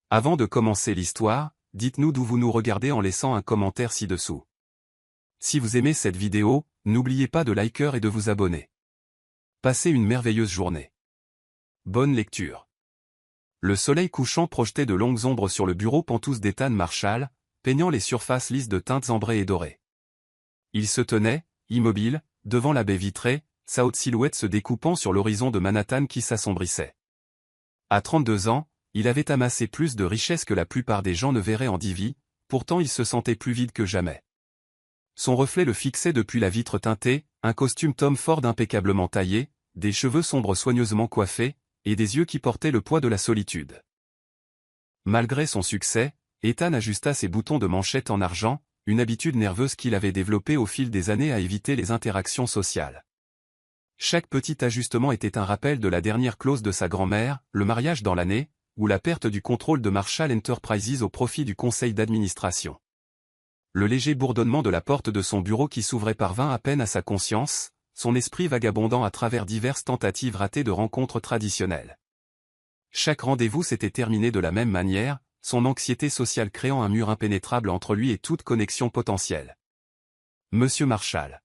Avant de commencer l'histoire, dites-nous d'où vous nous regardez en laissant un commentaire ci-dessous. Si vous aimez cette vidéo, n'oubliez pas de liker et de vous abonner. Passez une merveilleuse journée. Bonne lecture. Le soleil couchant projetait de longues ombres sur le bureau pentous d'Ethan Marshall, peignant les surfaces lisses de teintes ambrées et dorées. Il se tenait, immobile, devant la baie vitrée, sa haute silhouette se découpant sur l'horizon de Manhattan qui s'assombrissait. À 32 ans, il avait amassé plus de richesses que la plupart des gens ne verraient en 10 vies, pourtant il se sentait plus vide que jamais. Son reflet le fixait depuis la vitre teintée, un costume Tom Ford impeccablement taillé, des cheveux sombres soigneusement coiffés, et des yeux qui portaient le poids de la solitude. Malgré son succès, Ethan ajusta ses boutons de manchette en argent, une habitude nerveuse qu'il avait développée au fil des années à éviter les interactions sociales. Chaque petit ajustement était un rappel de la dernière clause de sa grand-mère, le mariage dans l'année, ou la perte du contrôle de Marshall Enterprises au profit du conseil d'administration. Le léger bourdonnement de la porte de son bureau qui s'ouvrait parvint à peine à sa conscience, son esprit vagabondant à travers diverses tentatives ratées de rencontres traditionnelles. Chaque rendez-vous s'était terminé de la même manière, son anxiété sociale créant un mur impénétrable entre lui et toute connexion potentielle. Monsieur Marshall.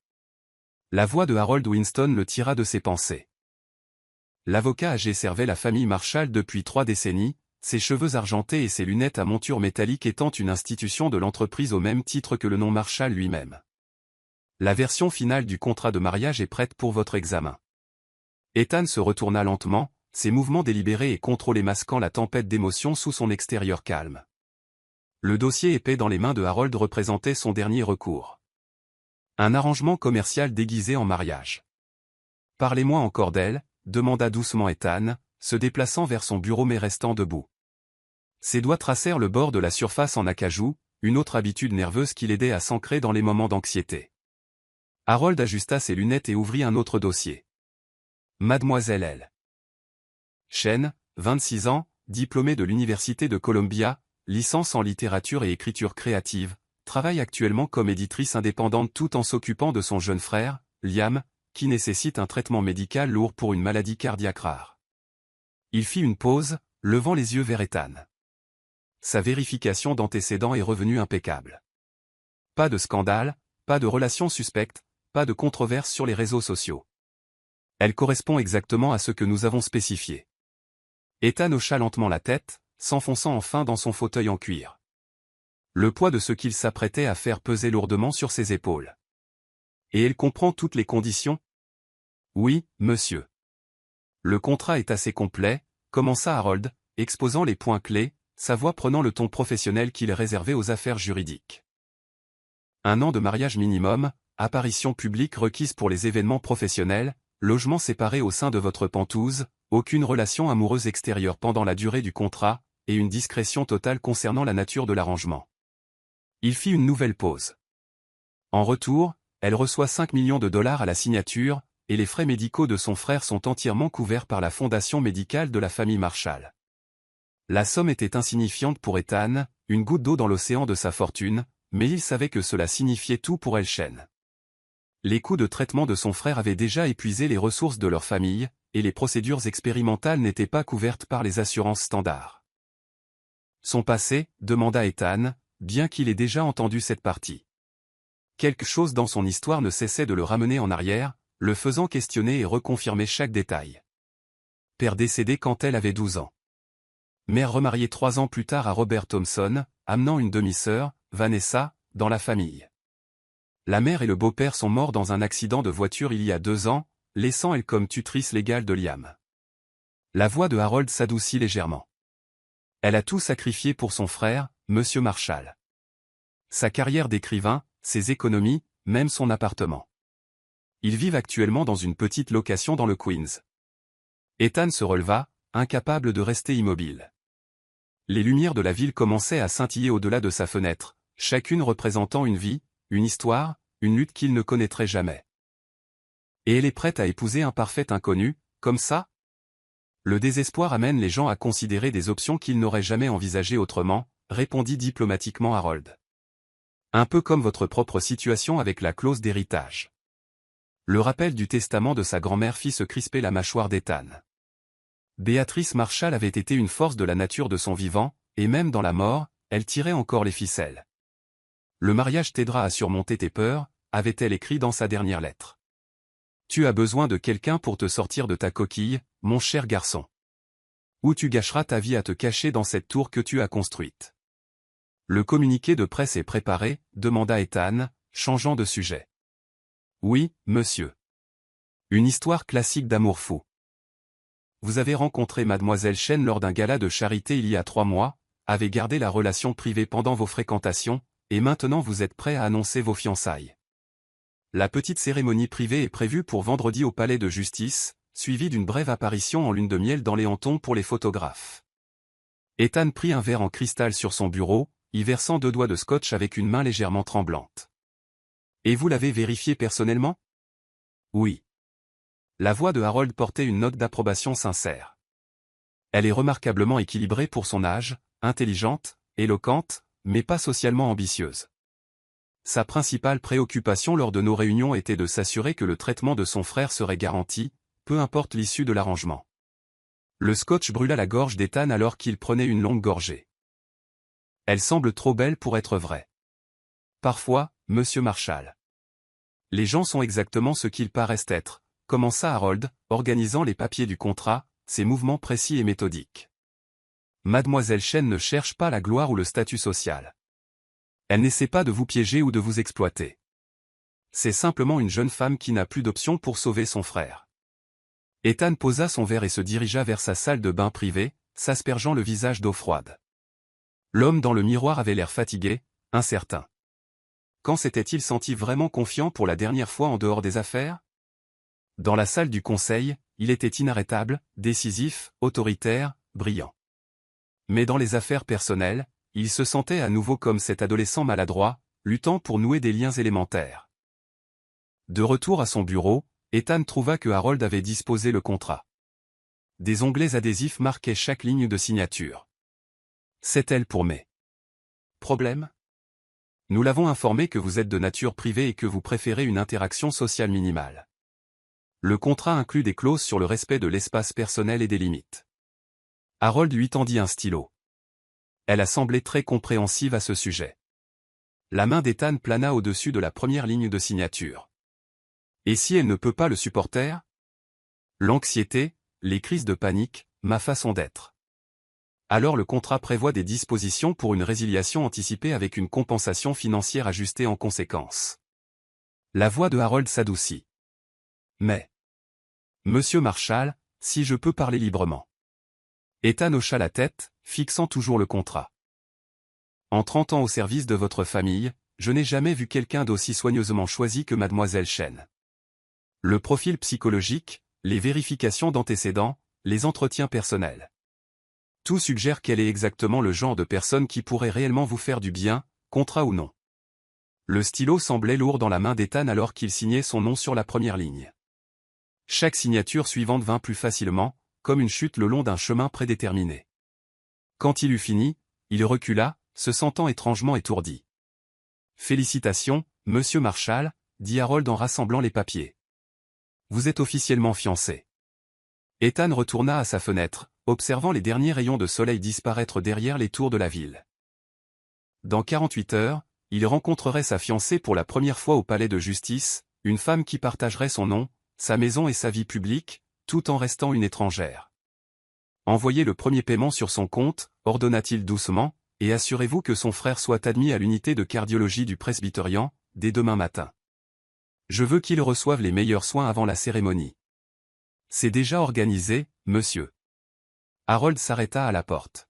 La voix de Harold Winston le tira de ses pensées. L'avocat âgé servait la famille Marshall depuis 3 décennies, ses cheveux argentés et ses lunettes à monture métallique étant une institution de l'entreprise au même titre que le nom Marshall lui-même. La version finale du contrat de mariage est prête pour votre examen. Ethan se retourna lentement, ses mouvements délibérés et contrôlés masquant la tempête d'émotions sous son extérieur calme. Le dossier épais dans les mains de Harold représentait son dernier recours. Un arrangement commercial déguisé en mariage. « Parlez-moi encore d'elle », demanda doucement Ethan, se déplaçant vers son bureau mais restant debout. Ses doigts tracèrent le bord de la surface en acajou, une autre habitude nerveuse qui l'aidait à s'ancrer dans les moments d'anxiété. Harold ajusta ses lunettes et ouvrit un autre dossier. Mademoiselle L. Chen, 26 ans, diplômée de l'Université de Columbia, licence en littérature et écriture créative, travaille actuellement comme éditrice indépendante tout en s'occupant de son jeune frère, Liam, qui nécessite un traitement médical lourd pour une maladie cardiaque rare. Il fit une pause, levant les yeux vers Ethan. Sa vérification d'antécédents est revenue impeccable. Pas de scandale, pas de relations suspectes, pas de controverses sur les réseaux sociaux. Elle correspond exactement à ce que nous avons spécifié. Ethan hocha lentement la tête, s'enfonçant enfin dans son fauteuil en cuir. Le poids de ce qu'il s'apprêtait à faire pesait lourdement sur ses épaules. Et elle comprend toutes les conditions ? Oui, monsieur. Le contrat est assez complet, commença Harold, exposant les points clés, sa voix prenant le ton professionnel qu'il réservait aux affaires juridiques. 1 an de mariage minimum, apparition publique requise pour les événements professionnels, logement séparé au sein de votre pentouse, aucune relation amoureuse extérieure pendant la durée du contrat, et une discrétion totale concernant la nature de l'arrangement. Il fit une nouvelle pause. En retour, elle reçoit 5 millions de dollars à la signature, et les frais médicaux de son frère sont entièrement couverts par la fondation médicale de la famille Marshall. La somme était insignifiante pour Ethan, une goutte d'eau dans l'océan de sa fortune, mais il savait que cela signifiait tout pour Chen. Les coûts de traitement de son frère avaient déjà épuisé les ressources de leur famille, et les procédures expérimentales n'étaient pas couvertes par les assurances standards. Son passé, demanda Ethan, bien qu'il ait déjà entendu cette partie. Quelque chose dans son histoire ne cessait de le ramener en arrière, le faisant questionner et reconfirmer chaque détail. Père décédé quand elle avait 12 ans. Mère remariée 3 ans plus tard à Robert Thompson, amenant une demi-sœur, Vanessa, dans la famille. La mère et le beau-père sont morts dans un accident de voiture il y a 2 ans, laissant elle comme tutrice légale de Liam. La voix de Harold s'adoucit légèrement. Elle a tout sacrifié pour son frère, Monsieur Marshall. Sa carrière d'écrivain, ses économies, même son appartement. Ils vivent actuellement dans une petite location dans le Queens. Ethan se releva, incapable de rester immobile. Les lumières de la ville commençaient à scintiller au-delà de sa fenêtre, chacune représentant une vie, une histoire, une lutte qu'il ne connaîtrait jamais. Et elle est prête à épouser un parfait inconnu, comme ça ? Le désespoir amène les gens à considérer des options qu'ils n'auraient jamais envisagées autrement, répondit diplomatiquement Harold. Un peu comme votre propre situation avec la clause d'héritage. Le rappel du testament de sa grand-mère fit se crisper la mâchoire d'Ethan. Béatrice Marshall avait été une force de la nature de son vivant, et même dans la mort, elle tirait encore les ficelles. Le mariage t'aidera à surmonter tes peurs, avait-elle écrit dans sa dernière lettre. Tu as besoin de quelqu'un pour te sortir de ta coquille, mon cher garçon. Ou tu gâcheras ta vie à te cacher dans cette tour que tu as construite. Le communiqué de presse est préparé, demanda Ethan, changeant de sujet. Oui, monsieur. Une histoire classique d'amour fou. Vous avez rencontré mademoiselle Chen lors d'un gala de charité il y a 3 mois, avez gardé la relation privée pendant vos fréquentations, et maintenant vous êtes prêt à annoncer vos fiançailles. La petite cérémonie privée est prévue pour vendredi au palais de justice, suivie d'une brève apparition en lune de miel dans les hantons pour les photographes. Ethan prit un verre en cristal sur son bureau, y versant 2 doigts de scotch avec une main légèrement tremblante. Et vous l'avez vérifié personnellement? Oui. La voix de Harold portait une note d'approbation sincère. Elle est remarquablement équilibrée pour son âge, intelligente, éloquente, mais pas socialement ambitieuse. Sa principale préoccupation lors de nos réunions était de s'assurer que le traitement de son frère serait garanti, peu importe l'issue de l'arrangement. Le scotch brûla la gorge d'Ethan alors qu'il prenait une longue gorgée. Elle semble trop belle pour être vraie. Parfois, monsieur Marshall. Les gens sont exactement ce qu'ils paraissent être, commença Harold, organisant les papiers du contrat, ses mouvements précis et méthodiques. Mademoiselle Chen ne cherche pas la gloire ou le statut social. Elle n'essaie pas de vous piéger ou de vous exploiter. C'est simplement une jeune femme qui n'a plus d'option pour sauver son frère. Ethan posa son verre et se dirigea vers sa salle de bain privée, s'aspergeant le visage d'eau froide. L'homme dans le miroir avait l'air fatigué, incertain. Quand s'était-il senti vraiment confiant pour la dernière fois en dehors des affaires? Dans la salle du conseil, il était inarrêtable, décisif, autoritaire, brillant. Mais dans les affaires personnelles, il se sentait à nouveau comme cet adolescent maladroit, luttant pour nouer des liens élémentaires. De retour à son bureau, Ethan trouva que Harold avait disposé le contrat. Des onglets adhésifs marquaient chaque ligne de signature. C'est elle pour mai. Problème? Nous l'avons informé que vous êtes de nature privée et que vous préférez une interaction sociale minimale. Le contrat inclut des clauses sur le respect de l'espace personnel et des limites. Harold lui tendit un stylo. Elle a semblé très compréhensive à ce sujet. La main d'Ethan plana au-dessus de la première ligne de signature. Et si elle ne peut pas le supporter? L'anxiété, les crises de panique, ma façon d'être. Alors le contrat prévoit des dispositions pour une résiliation anticipée avec une compensation financière ajustée en conséquence. La voix de Harold s'adoucit. Mais, monsieur Marshall, si je peux parler librement. Ethan hocha la tête, fixant toujours le contrat. En 30 ans au service de votre famille, je n'ai jamais vu quelqu'un d'aussi soigneusement choisi que mademoiselle Chen. Le profil psychologique, les vérifications d'antécédents, les entretiens personnels. Tout suggère qu'elle est exactement le genre de personne qui pourrait réellement vous faire du bien, contrat ou non. Le stylo semblait lourd dans la main d'Ethan alors qu'il signait son nom sur la première ligne. Chaque signature suivante vint plus facilement, comme une chute le long d'un chemin prédéterminé. Quand il eut fini, il recula, se sentant étrangement étourdi. « Félicitations, monsieur Marshall, dit Harold en rassemblant les papiers. Vous êtes officiellement fiancé. » Ethan retourna à sa fenêtre, observant les derniers rayons de soleil disparaître derrière les tours de la ville. Dans 48 heures, il rencontrerait sa fiancée pour la première fois au palais de justice, une femme qui partagerait son nom, sa maison et sa vie publique, tout en restant une étrangère. Envoyez le premier paiement sur son compte, ordonna-t-il doucement, et assurez-vous que son frère soit admis à l'unité de cardiologie du presbytérian, dès demain matin. Je veux qu'il reçoive les meilleurs soins avant la cérémonie. C'est déjà organisé, monsieur. Harold s'arrêta à la porte.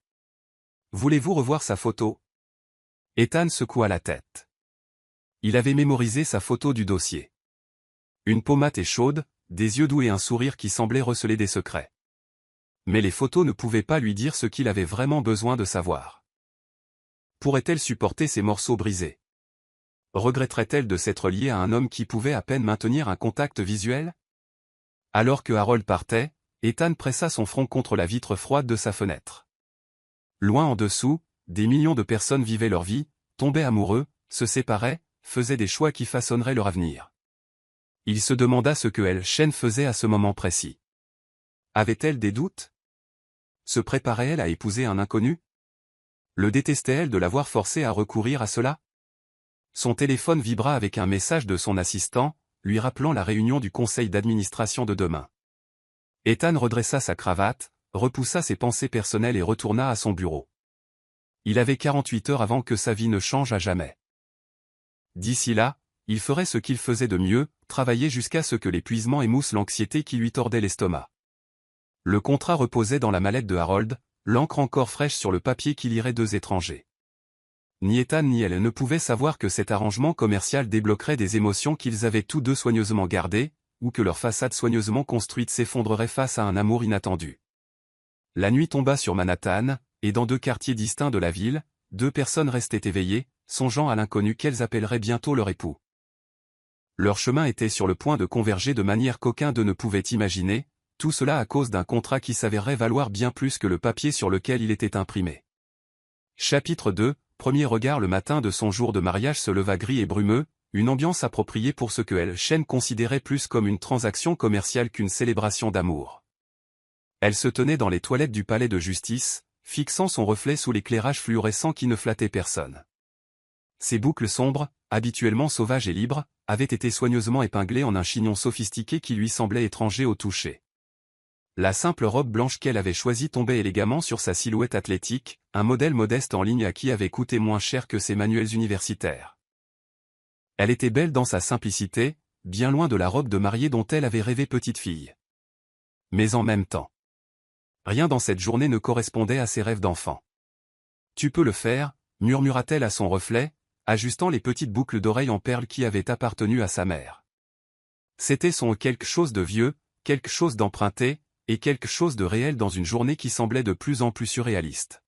Voulez-vous revoir sa photo? Ethan secoua la tête. Il avait mémorisé sa photo du dossier. Une peau mate et chaude, des yeux doux et un sourire qui semblait receler des secrets. Mais les photos ne pouvaient pas lui dire ce qu'il avait vraiment besoin de savoir. Pourrait-elle supporter ces morceaux brisés? Regretterait-elle de s'être liée à un homme qui pouvait à peine maintenir un contact visuel? Alors que Harold partait, Ethan pressa son front contre la vitre froide de sa fenêtre. Loin en dessous, des millions de personnes vivaient leur vie, tombaient amoureux, se séparaient, faisaient des choix qui façonneraient leur avenir. Il se demanda ce que Chen faisait à ce moment précis. Avait-elle des doutes? Se préparait-elle à épouser un inconnu? Le détestait-elle de l'avoir forcé à recourir à cela? Son téléphone vibra avec un message de son assistant, lui rappelant la réunion du conseil d'administration de demain. Ethan redressa sa cravate, repoussa ses pensées personnelles et retourna à son bureau. Il avait 48 heures avant que sa vie ne change à jamais. D'ici là, il ferait ce qu'il faisait de mieux, travailler jusqu'à ce que l'épuisement émousse l'anxiété qui lui tordait l'estomac. Le contrat reposait dans la mallette de Harold, l'encre encore fraîche sur le papier qui lirait deux étrangers. Ni Ethan ni elle ne pouvaient savoir que cet arrangement commercial débloquerait des émotions qu'ils avaient tous deux soigneusement gardées, ou que leur façade soigneusement construite s'effondrerait face à un amour inattendu. La nuit tomba sur Manhattan, et dans deux quartiers distincts de la ville, deux personnes restaient éveillées, songeant à l'inconnu qu'elles appelleraient bientôt leur époux. Leur chemin était sur le point de converger de manière qu'aucun d'eux ne pouvait imaginer, tout cela à cause d'un contrat qui s'avérerait valoir bien plus que le papier sur lequel il était imprimé. Chapitre 2, premier regard. Le matin de son jour de mariage se leva gris et brumeux, une ambiance appropriée pour ce que Chen considérait plus comme une transaction commerciale qu'une célébration d'amour. Elle se tenait dans les toilettes du palais de justice, fixant son reflet sous l'éclairage fluorescent qui ne flattait personne. Ses boucles sombres, habituellement sauvages et libres, avaient été soigneusement épinglées en un chignon sophistiqué qui lui semblait étranger au toucher. La simple robe blanche qu'elle avait choisie tombait élégamment sur sa silhouette athlétique, un modèle modeste en ligne à qui avait coûté moins cher que ses manuels universitaires. Elle était belle dans sa simplicité, bien loin de la robe de mariée dont elle avait rêvé petite fille. Mais en même temps, rien dans cette journée ne correspondait à ses rêves d'enfant. « Tu peux le faire », murmura-t-elle à son reflet, ajustant les petites boucles d'oreilles en perles qui avaient appartenu à sa mère. C'était son quelque chose de vieux, quelque chose d'emprunté, et quelque chose de réel dans une journée qui semblait de plus en plus surréaliste.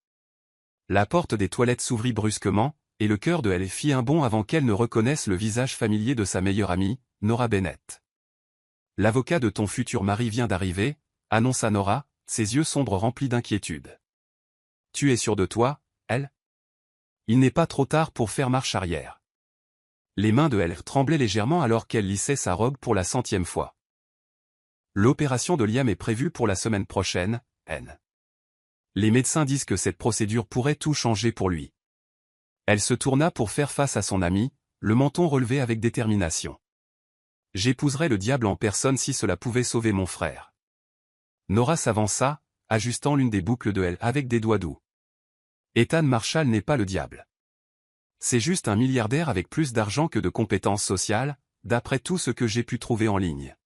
La porte des toilettes s'ouvrit brusquement, et le cœur de elle fit un bond avant qu'elle ne reconnaisse le visage familier de sa meilleure amie, Nora Bennett. « L'avocat de ton futur mari vient d'arriver », annonça Nora, ses yeux sombres remplis d'inquiétude. « Tu es sûre de toi, elle ? Il n'est pas trop tard pour faire marche arrière. » Les mains de elle tremblaient légèrement alors qu'elle lissait sa robe pour la 100e fois. L'opération de Liam est prévue pour la semaine prochaine, N. Les médecins disent que cette procédure pourrait tout changer pour lui. Elle se tourna pour faire face à son ami, le menton relevé avec détermination. J'épouserais le diable en personne si cela pouvait sauver mon frère. Nora s'avança, ajustant l'une des boucles de elle avec des doigts doux. Ethan Marshall n'est pas le diable. C'est juste un milliardaire avec plus d'argent que de compétences sociales, d'après tout ce que j'ai pu trouver en ligne.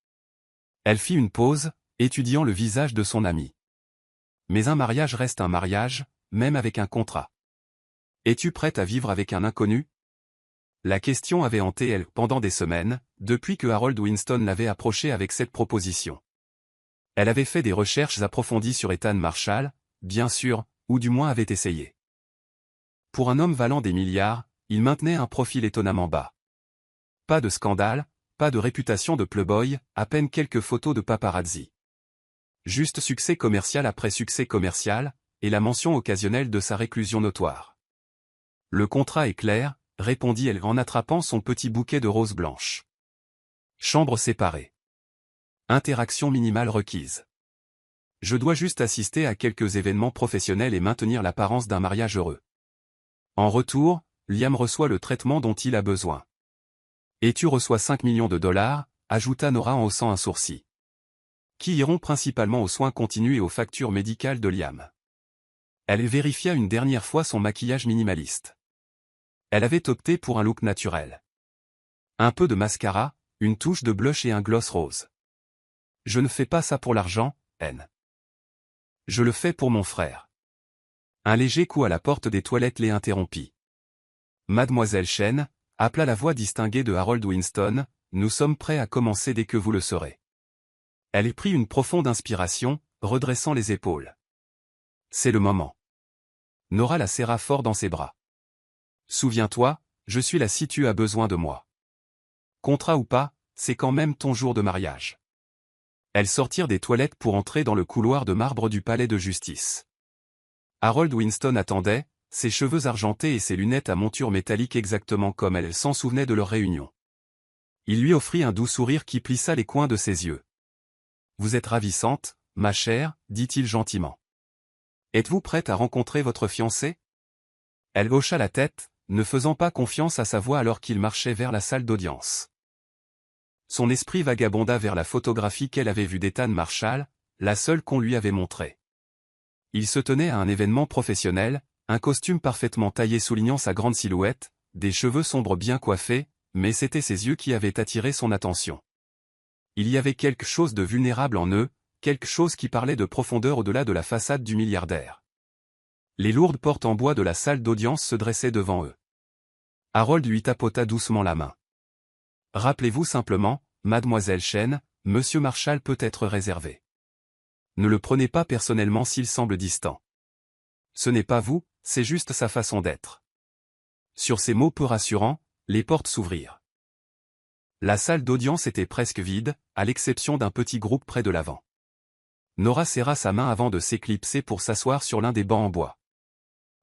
Elle fit une pause, étudiant le visage de son ami. Mais un mariage reste un mariage, même avec un contrat. Es-tu prête à vivre avec un inconnu? La question avait hanté elle pendant des semaines, depuis que Harold Winston l'avait approchée avec cette proposition. Elle avait fait des recherches approfondies sur Ethan Marshall, bien sûr, ou du moins avait essayé. Pour un homme valant des milliards, il maintenait un profil étonnamment bas. Pas de scandale, pas de réputation de playboy, à peine quelques photos de paparazzi. Juste succès commercial après succès commercial, et la mention occasionnelle de sa réclusion notoire. Le contrat est clair, répondit-elle en attrapant son petit bouquet de roses blanches. Chambre séparée. Interaction minimale requise. Je dois juste assister à quelques événements professionnels et maintenir l'apparence d'un mariage heureux. En retour, Liam reçoit le traitement dont il a besoin. Et tu reçois 5 millions de dollars, ajouta Nora en haussant un sourcil. Qui iront principalement aux soins continus et aux factures médicales de Liam. Elle vérifia une dernière fois son maquillage minimaliste. Elle avait opté pour un look naturel. Un peu de mascara, une touche de blush et un gloss rose. Je ne fais pas ça pour l'argent, N. Je le fais pour mon frère. Un léger coup à la porte des toilettes les interrompit. Mademoiselle Chen, appela la voix distinguée de Harold Winston, nous sommes prêts à commencer dès que vous le saurez. Elle prit une profonde inspiration, redressant les épaules. C'est le moment. Nora la serra fort dans ses bras. Souviens-toi, je suis là si tu as besoin de moi. Contrat ou pas, c'est quand même ton jour de mariage. Elles sortirent des toilettes pour entrer dans le couloir de marbre du palais de justice. Harold Winston attendait, ses cheveux argentés et ses lunettes à monture métallique exactement comme elle s'en souvenait de leur réunion. Il lui offrit un doux sourire qui plissa les coins de ses yeux. « Vous êtes ravissante, ma chère, dit-il gentiment. Êtes-vous prête à rencontrer votre fiancé ? Elle hocha la tête, ne faisant pas confiance à sa voix alors qu'il marchait vers la salle d'audience. Son esprit vagabonda vers la photographie qu'elle avait vue d'Ethan Marshall, la seule qu'on lui avait montrée. Il se tenait à un événement professionnel, un costume parfaitement taillé soulignant sa grande silhouette, des cheveux sombres bien coiffés, mais c'étaient ses yeux qui avaient attiré son attention. Il y avait quelque chose de vulnérable en eux, quelque chose qui parlait de profondeur au-delà de la façade du milliardaire. Les lourdes portes en bois de la salle d'audience se dressaient devant eux. Harold lui tapota doucement la main. « Rappelez-vous simplement, mademoiselle Chen, monsieur Marshall peut être réservé. Ne le prenez pas personnellement s'il semble distant. Ce n'est pas vous, c'est juste sa façon d'être. » Sur ces mots peu rassurants, les portes s'ouvrirent. La salle d'audience était presque vide, à l'exception d'un petit groupe près de l'avant. Nora serra sa main avant de s'éclipser pour s'asseoir sur l'un des bancs en bois.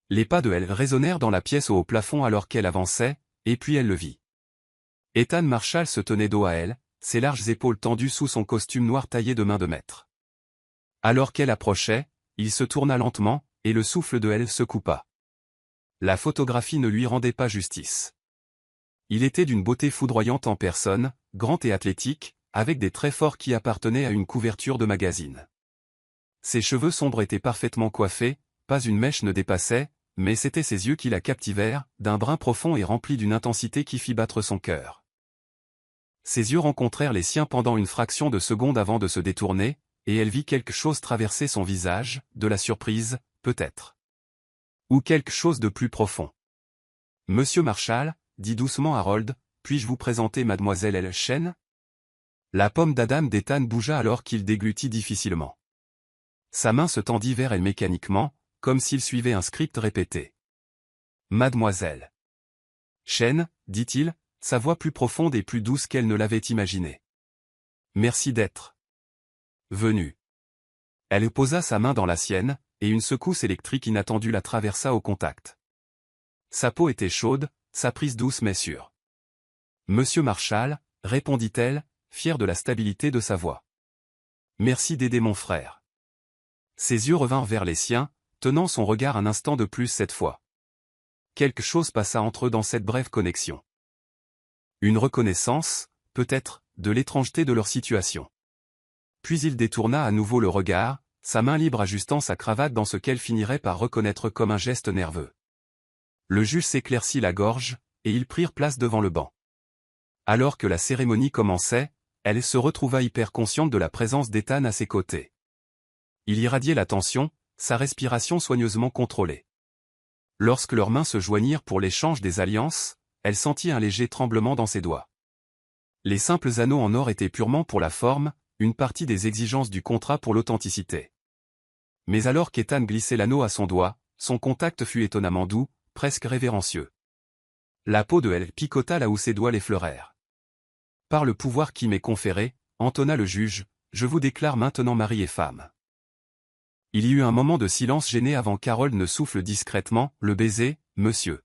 Les pas de elle résonnèrent dans la pièce au haut plafond alors qu'elle avançait, et puis elle le vit. Ethan Marshall se tenait dos à elle, ses larges épaules tendues sous son costume noir taillé de main de maître. Alors qu'elle approchait, il se tourna lentement, et le souffle de elle se coupa. La photographie ne lui rendait pas justice. Il était d'une beauté foudroyante en personne, grand et athlétique, avec des traits forts qui appartenaient à une couverture de magazine. Ses cheveux sombres étaient parfaitement coiffés, pas une mèche ne dépassait, mais c'étaient ses yeux qui la captivèrent, d'un brun profond et rempli d'une intensité qui fit battre son cœur. Ses yeux rencontrèrent les siens pendant une fraction de seconde avant de se détourner, et elle vit quelque chose traverser son visage, de la surprise, peut-être. Ou quelque chose de plus profond. « Monsieur Marshall, dit doucement Harold, puis-je vous présenter mademoiselle Chen ?» La pomme d'Adam d'Ethan bougea alors qu'il déglutit difficilement. Sa main se tendit vers elle mécaniquement, comme s'il suivait un script répété. « Mademoiselle Chen, dit-il, sa voix plus profonde et plus douce qu'elle ne l'avait imaginé. Merci d'être venue. Elle posa sa main dans la sienne, et une secousse électrique inattendue la traversa au contact. Sa peau était chaude, sa prise douce mais sûre. Monsieur Marshall, répondit-elle, fière de la stabilité de sa voix. Merci d'aider mon frère. Ses yeux revinrent vers les siens, tenant son regard un instant de plus cette fois. Quelque chose passa entre eux dans cette brève connexion. Une reconnaissance, peut-être, de l'étrangeté de leur situation. Puis il détourna à nouveau le regard, sa main libre ajustant sa cravate dans ce qu'elle finirait par reconnaître comme un geste nerveux. Le juge s'éclaircit la gorge, et ils prirent place devant le banc. Alors que la cérémonie commençait, elle se retrouva hyper consciente de la présence d'Ethan à ses côtés. Il irradiait la tension, sa respiration soigneusement contrôlée. Lorsque leurs mains se joignirent pour l'échange des alliances, elle sentit un léger tremblement dans ses doigts. Les simples anneaux en or étaient purement pour la forme, une partie des exigences du contrat pour l'authenticité. Mais alors qu'Ethan glissait l'anneau à son doigt, son contact fut étonnamment doux, presque révérencieux. La peau de elle picota là où ses doigts l'effleurèrent. « Par le pouvoir qui m'est conféré, entonna le juge, je vous déclare maintenant mari et femme. » Il y eut un moment de silence gêné avant qu'Harold ne souffle discrètement, « Le baiser, monsieur. »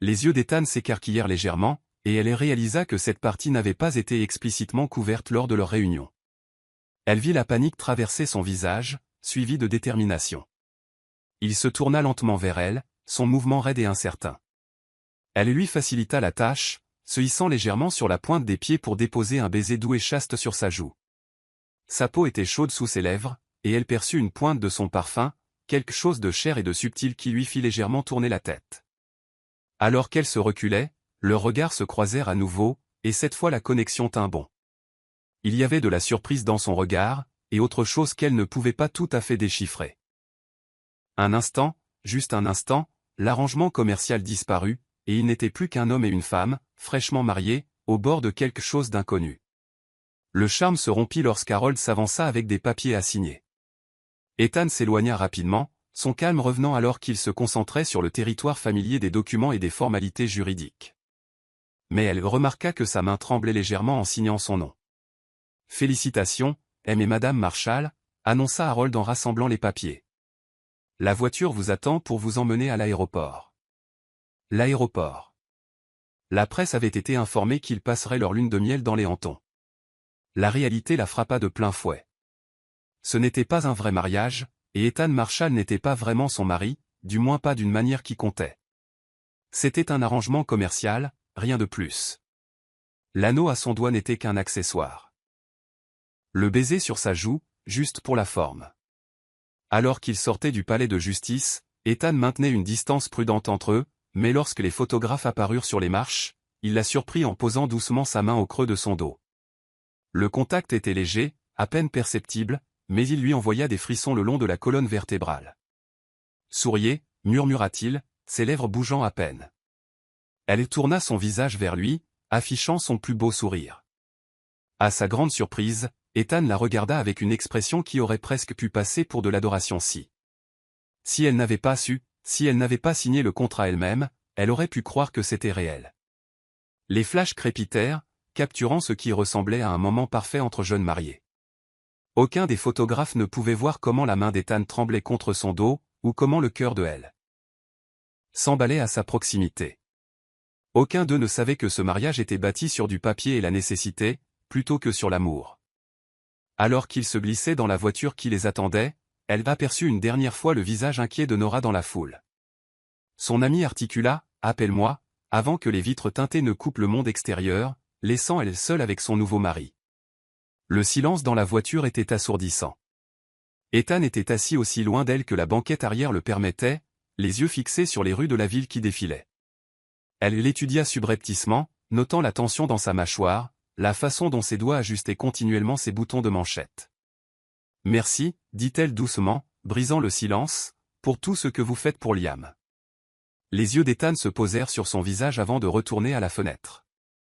Les yeux d'Ethan s'écarquillèrent légèrement, et elle réalisa que cette partie n'avait pas été explicitement couverte lors de leur réunion. Elle vit la panique traverser son visage, suivie de détermination. Il se tourna lentement vers elle, son mouvement raide et incertain. Elle lui facilita la tâche, se hissant légèrement sur la pointe des pieds pour déposer un baiser doux et chaste sur sa joue. Sa peau était chaude sous ses lèvres, et elle perçut une pointe de son parfum, quelque chose de cher et de subtil qui lui fit légèrement tourner la tête. Alors qu'elle se reculait, leurs regards se croisèrent à nouveau, et cette fois la connexion tint bon. Il y avait de la surprise dans son regard, et autre chose qu'elle ne pouvait pas tout à fait déchiffrer. Un instant, juste un instant, l'arrangement commercial disparut, et il n'était plus qu'un homme et une femme, fraîchement mariés, au bord de quelque chose d'inconnu. Le charme se rompit lorsqu'Harold s'avança avec des papiers à signer. Ethan s'éloigna rapidement, son calme revenant alors qu'il se concentrait sur le territoire familier des documents et des formalités juridiques. Mais elle remarqua que sa main tremblait légèrement en signant son nom. « Félicitations, M et Madame Marshall », annonça Harold en rassemblant les papiers. « La voiture vous attend pour vous emmener à l'aéroport. » L'aéroport. La presse avait été informée qu'ils passeraient leur lune de miel dans les Hamptons. La réalité la frappa de plein fouet. Ce n'était pas un vrai mariage, et Ethan Marshall n'était pas vraiment son mari, du moins pas d'une manière qui comptait. C'était un arrangement commercial, rien de plus. L'anneau à son doigt n'était qu'un accessoire. Le baiser sur sa joue, juste pour la forme. Alors qu'il sortait du palais de justice, Ethan maintenait une distance prudente entre eux, mais lorsque les photographes apparurent sur les marches, il la surprit en posant doucement sa main au creux de son dos. Le contact était léger, à peine perceptible, mais il lui envoya des frissons le long de la colonne vertébrale. « Souriez », murmura-t-il, ses lèvres bougeant à peine. Elle tourna son visage vers lui, affichant son plus beau sourire. À sa grande surprise, Ethan la regarda avec une expression qui aurait presque pu passer pour de l'adoration si elle n'avait pas su, si elle n'avait pas signé le contrat elle-même, elle aurait pu croire que c'était réel. Les flashs crépitèrent, capturant ce qui ressemblait à un moment parfait entre jeunes mariés. Aucun des photographes ne pouvait voir comment la main d'Ethan tremblait contre son dos, ou comment le cœur de elle s'emballait à sa proximité. Aucun d'eux ne savait que ce mariage était bâti sur du papier et la nécessité, plutôt que sur l'amour. Alors qu'ils se glissaient dans la voiture qui les attendait, elle aperçut une dernière fois le visage inquiet de Nora dans la foule. Son ami articula « Appelle-moi », avant que les vitres teintées ne coupent le monde extérieur, laissant elle seule avec son nouveau mari. Le silence dans la voiture était assourdissant. Ethan était assis aussi loin d'elle que la banquette arrière le permettait, les yeux fixés sur les rues de la ville qui défilaient. Elle l'étudia subrepticement, notant la tension dans sa mâchoire, la façon dont ses doigts ajustaient continuellement ses boutons de manchette. « Merci », dit-elle doucement, brisant le silence, « pour tout ce que vous faites pour Liam. » Les yeux d'Ethan se posèrent sur son visage avant de retourner à la fenêtre.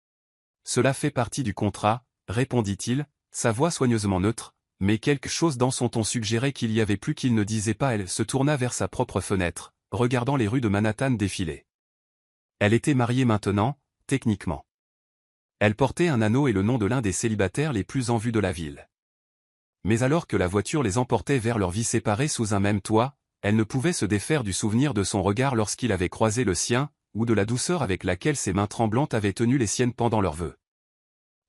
« Cela fait partie du contrat », répondit-il, sa voix soigneusement neutre, mais quelque chose dans son ton suggérait qu'il y avait plus qu'il ne disait pas. Elle se tourna vers sa propre fenêtre, regardant les rues de Manhattan défiler. Elle était mariée maintenant, techniquement. Elle portait un anneau et le nom de l'un des célibataires les plus en vue de la ville. Mais alors que la voiture les emportait vers leur vie séparée sous un même toit, elle ne pouvait se défaire du souvenir de son regard lorsqu'il avait croisé le sien, ou de la douceur avec laquelle ses mains tremblantes avaient tenu les siennes pendant leurs vœux.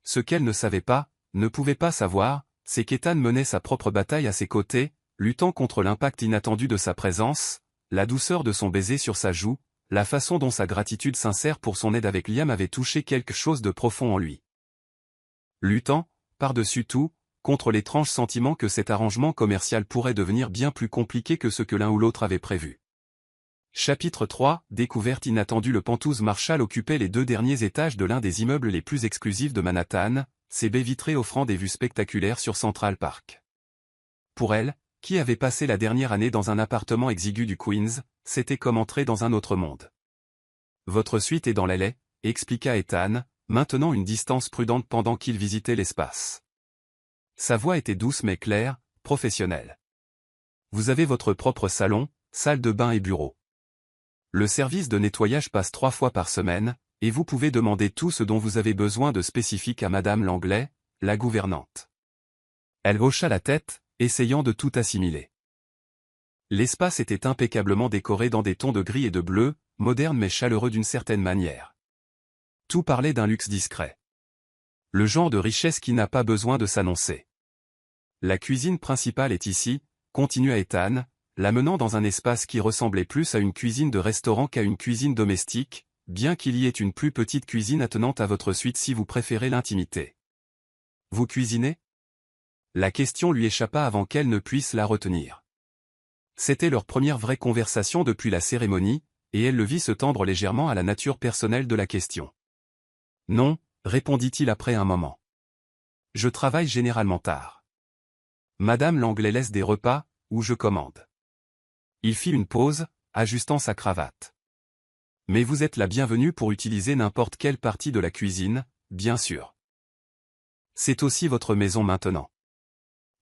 Ce qu'elle ne savait pas, ne pouvait pas savoir, c'est qu'Ethan menait sa propre bataille à ses côtés, luttant contre l'impact inattendu de sa présence, la douceur de son baiser sur sa joue, la façon dont sa gratitude sincère pour son aide avec Liam avait touché quelque chose de profond en lui. Luttant, par-dessus tout, contre l'étrange sentiment que cet arrangement commercial pourrait devenir bien plus compliqué que ce que l'un ou l'autre avait prévu. Chapitre 3, découverte inattendue. Le Penthuse Marshall occupait les 2 derniers étages de l'un des immeubles les plus exclusifs de Manhattan, ses baies vitrées offrant des vues spectaculaires sur Central Park. Pour elle, qui avait passé la dernière année dans un appartement exigu du Queens, c'était comme entrer dans un autre monde. « Votre suite est dans l'allée », expliqua Ethan, maintenant une distance prudente pendant qu'il visitait l'espace. Sa voix était douce mais claire, professionnelle. « Vous avez votre propre salon, salle de bain et bureau. Le service de nettoyage passe 3 fois par semaine, et vous pouvez demander tout ce dont vous avez besoin de spécifique à Madame Langlais, la gouvernante. » Elle hocha la tête, essayant de tout assimiler. L'espace était impeccablement décoré dans des tons de gris et de bleu, modernes mais chaleureux d'une certaine manière. Tout parlait d'un luxe discret. Le genre de richesse qui n'a pas besoin de s'annoncer. La cuisine principale est ici, continua Ethan, l'amenant dans un espace qui ressemblait plus à une cuisine de restaurant qu'à une cuisine domestique, bien qu'il y ait une plus petite cuisine attenante à votre suite si vous préférez l'intimité. Vous cuisinez ? La question lui échappa avant qu'elle ne puisse la retenir. C'était leur première vraie conversation depuis la cérémonie, et elle le vit se tendre légèrement à la nature personnelle de la question. Non, répondit-il après un moment. Je travaille généralement tard. Madame Langlais laisse des repas, ou je commande. Il fit une pause, ajustant sa cravate. Mais vous êtes la bienvenue pour utiliser n'importe quelle partie de la cuisine, bien sûr. C'est aussi votre maison maintenant.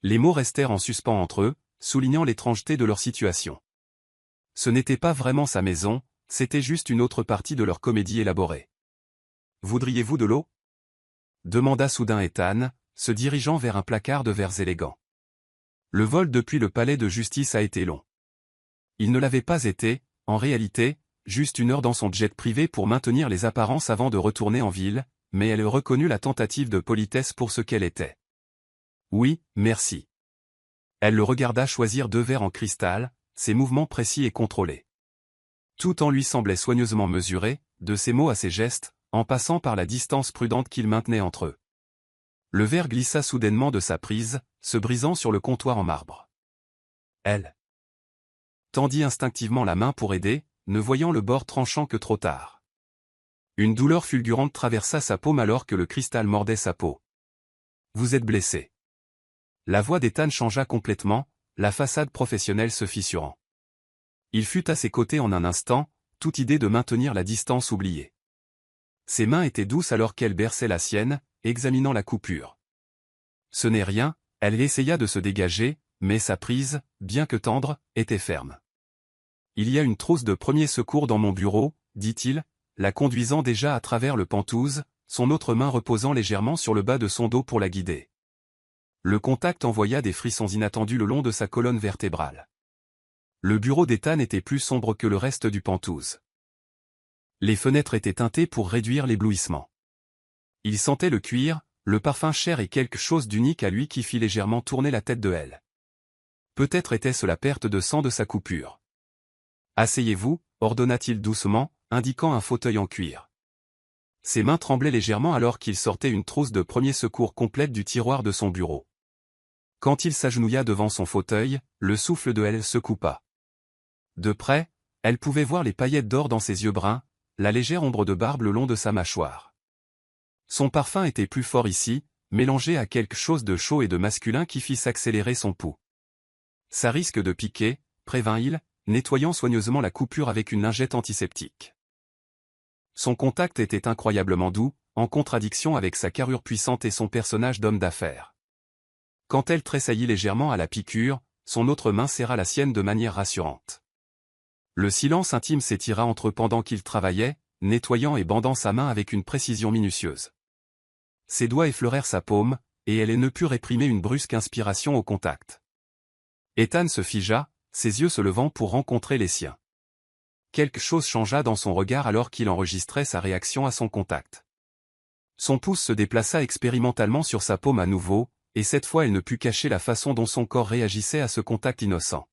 Les mots restèrent en suspens entre eux, soulignant l'étrangeté de leur situation. Ce n'était pas vraiment sa maison, c'était juste une autre partie de leur comédie élaborée. Voudriez-vous de l'eau ? Demanda soudain Ethan, se dirigeant vers un placard de verres élégants. Le vol depuis le palais de justice a été long. Il ne l'avait pas été, en réalité, juste 1 heure dans son jet privé pour maintenir les apparences avant de retourner en ville, mais elle reconnut la tentative de politesse pour ce qu'elle était. Oui, merci. Elle le regarda choisir 2 verres en cristal, ses mouvements précis et contrôlés. Tout en lui semblait soigneusement mesuré, de ses mots à ses gestes, en passant par la distance prudente qu'il maintenait entre eux. Le verre glissa soudainement de sa prise, se brisant sur le comptoir en marbre. Elle tendit instinctivement la main pour aider, ne voyant le bord tranchant que trop tard. Une douleur fulgurante traversa sa paume alors que le cristal mordait sa peau. « Vous êtes blessé. » La voix d'Ethan changea complètement, la façade professionnelle se fissurant. Il fut à ses côtés en un instant, toute idée de maintenir la distance oubliée. Ses mains étaient douces alors qu'elle berçait la sienne, examinant la coupure. Ce n'est rien, elle essaya de se dégager, mais sa prise, bien que tendre, était ferme. Il y a une trousse de premier secours dans mon bureau, dit-il, la conduisant déjà à travers le pantouse, son autre main reposant légèrement sur le bas de son dos pour la guider. Le contact envoya des frissons inattendus le long de sa colonne vertébrale. Le bureau d'Ethan était plus sombre que le reste du pantouse. Les fenêtres étaient teintées pour réduire l'éblouissement. Il sentait le cuir, le parfum cher et quelque chose d'unique à lui qui fit légèrement tourner la tête de elle. Peut-être était-ce la perte de sang de sa coupure. « Asseyez-vous » ordonna-t-il doucement, indiquant un fauteuil en cuir. Ses mains tremblaient légèrement alors qu'il sortait une trousse de premier secours complète du tiroir de son bureau. Quand il s'agenouilla devant son fauteuil, le souffle de elle se coupa. De près, elle pouvait voir les paillettes d'or dans ses yeux bruns, la légère ombre de barbe le long de sa mâchoire. Son parfum était plus fort ici, mélangé à quelque chose de chaud et de masculin qui fit s'accélérer son pouls. « Ça risque de piquer » prévint-il, nettoyant soigneusement la coupure avec une lingette antiseptique. Son contact était incroyablement doux, en contradiction avec sa carrure puissante et son personnage d'homme d'affaires. Quand elle tressaillit légèrement à la piqûre, son autre main serra la sienne de manière rassurante. Le silence intime s'étira entre eux pendant qu'il travaillait, nettoyant et bandant sa main avec une précision minutieuse. Ses doigts effleurèrent sa paume, et elle ne put réprimer une brusque inspiration au contact. Ethan se figea, ses yeux se levant pour rencontrer les siens. Quelque chose changea dans son regard alors qu'il enregistrait sa réaction à son contact. Son pouce se déplaça expérimentalement sur sa paume à nouveau, et cette fois elle ne put cacher la façon dont son corps réagissait à ce contact innocent.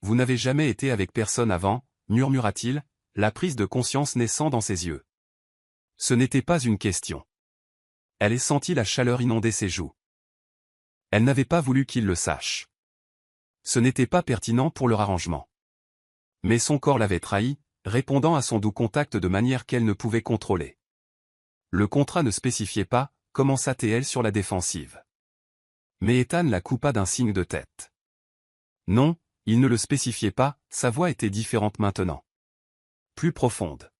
« Vous n'avez jamais été avec personne avant » murmura-t-il, la prise de conscience naissant dans ses yeux. Ce n'était pas une question. Elle sentit la chaleur inonder ses joues. Elle n'avait pas voulu qu'il le sache. Ce n'était pas pertinent pour leur arrangement. Mais son corps l'avait trahi, répondant à son doux contact de manière qu'elle ne pouvait contrôler. Le contrat ne spécifiait pas, commença-t-elle sur la défensive. Mais Ethan la coupa d'un signe de tête. Non, il ne le spécifiait pas, sa voix était différente maintenant. Plus profonde.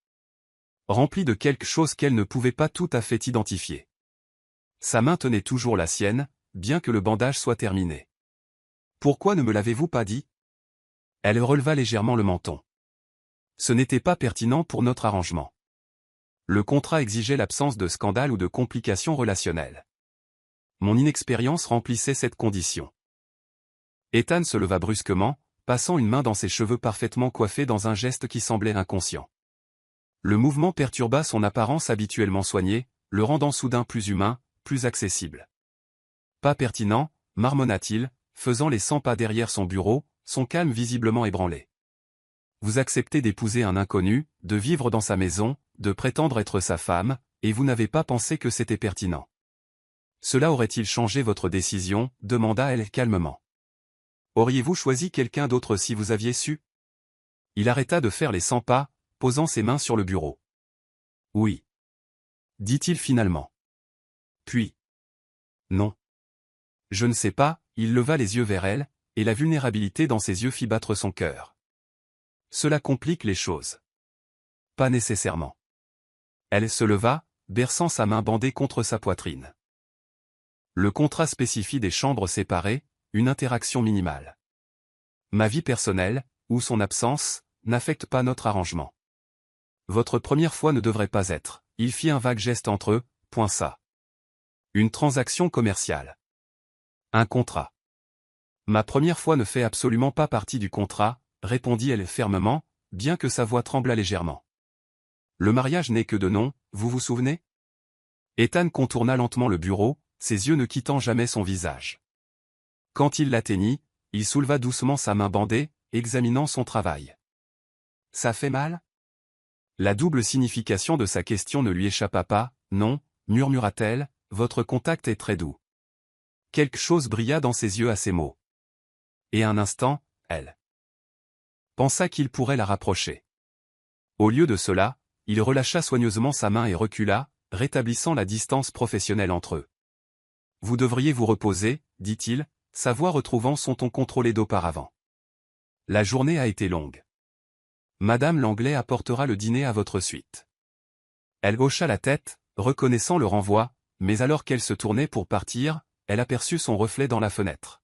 Remplie de quelque chose qu'elle ne pouvait pas tout à fait identifier. Sa main tenait toujours la sienne, bien que le bandage soit terminé. « Pourquoi ne me l'avez-vous pas dit ?» Elle releva légèrement le menton. Ce n'était pas pertinent pour notre arrangement. Le contrat exigeait l'absence de scandale ou de complications relationnelles. Mon inexpérience remplissait cette condition. Ethan se leva brusquement, passant une main dans ses cheveux parfaitement coiffés dans un geste qui semblait inconscient. Le mouvement perturba son apparence habituellement soignée, le rendant soudain plus humain, plus accessible. Pas pertinent, marmonna-t-il, faisant les 100 pas derrière son bureau, son calme visiblement ébranlé. Vous acceptez d'épouser un inconnu, de vivre dans sa maison, de prétendre être sa femme, et vous n'avez pas pensé que c'était pertinent. Cela aurait-il changé votre décision, demanda-elle calmement. Auriez-vous choisi quelqu'un d'autre si vous aviez su? Il arrêta de faire les 100 pas, posant ses mains sur le bureau. Oui. Dit-il finalement. Puis. Non. Je ne sais pas, il leva les yeux vers elle, et la vulnérabilité dans ses yeux fit battre son cœur. Cela complique les choses. Pas nécessairement. Elle se leva, berçant sa main bandée contre sa poitrine. Le contrat spécifie des chambres séparées, une interaction minimale. Ma vie personnelle, ou son absence, n'affecte pas notre arrangement. Votre première fois ne devrait pas être, il fit un vague geste entre eux, point ça. Une transaction commerciale. Un contrat. Ma première fois ne fait absolument pas partie du contrat, répondit-elle fermement, bien que sa voix tremblât légèrement. Le mariage n'est que de nom, vous vous souvenez? Ethan contourna lentement le bureau, ses yeux ne quittant jamais son visage. Quand il l'atteignit, il souleva doucement sa main bandée, examinant son travail. Ça fait mal? La double signification de sa question ne lui échappa pas. Non, murmura-t-elle, votre contact est très doux. Quelque chose brilla dans ses yeux à ces mots. Et un instant, elle pensa qu'il pourrait la rapprocher. Au lieu de cela, il relâcha soigneusement sa main et recula, rétablissant la distance professionnelle entre eux. Vous devriez vous reposer, dit-il, sa voix retrouvant son ton contrôlé d'auparavant. La journée a été longue. Madame Langlais apportera le dîner à votre suite. Elle hocha la tête, reconnaissant le renvoi, mais alors qu'elle se tournait pour partir, elle aperçut son reflet dans la fenêtre.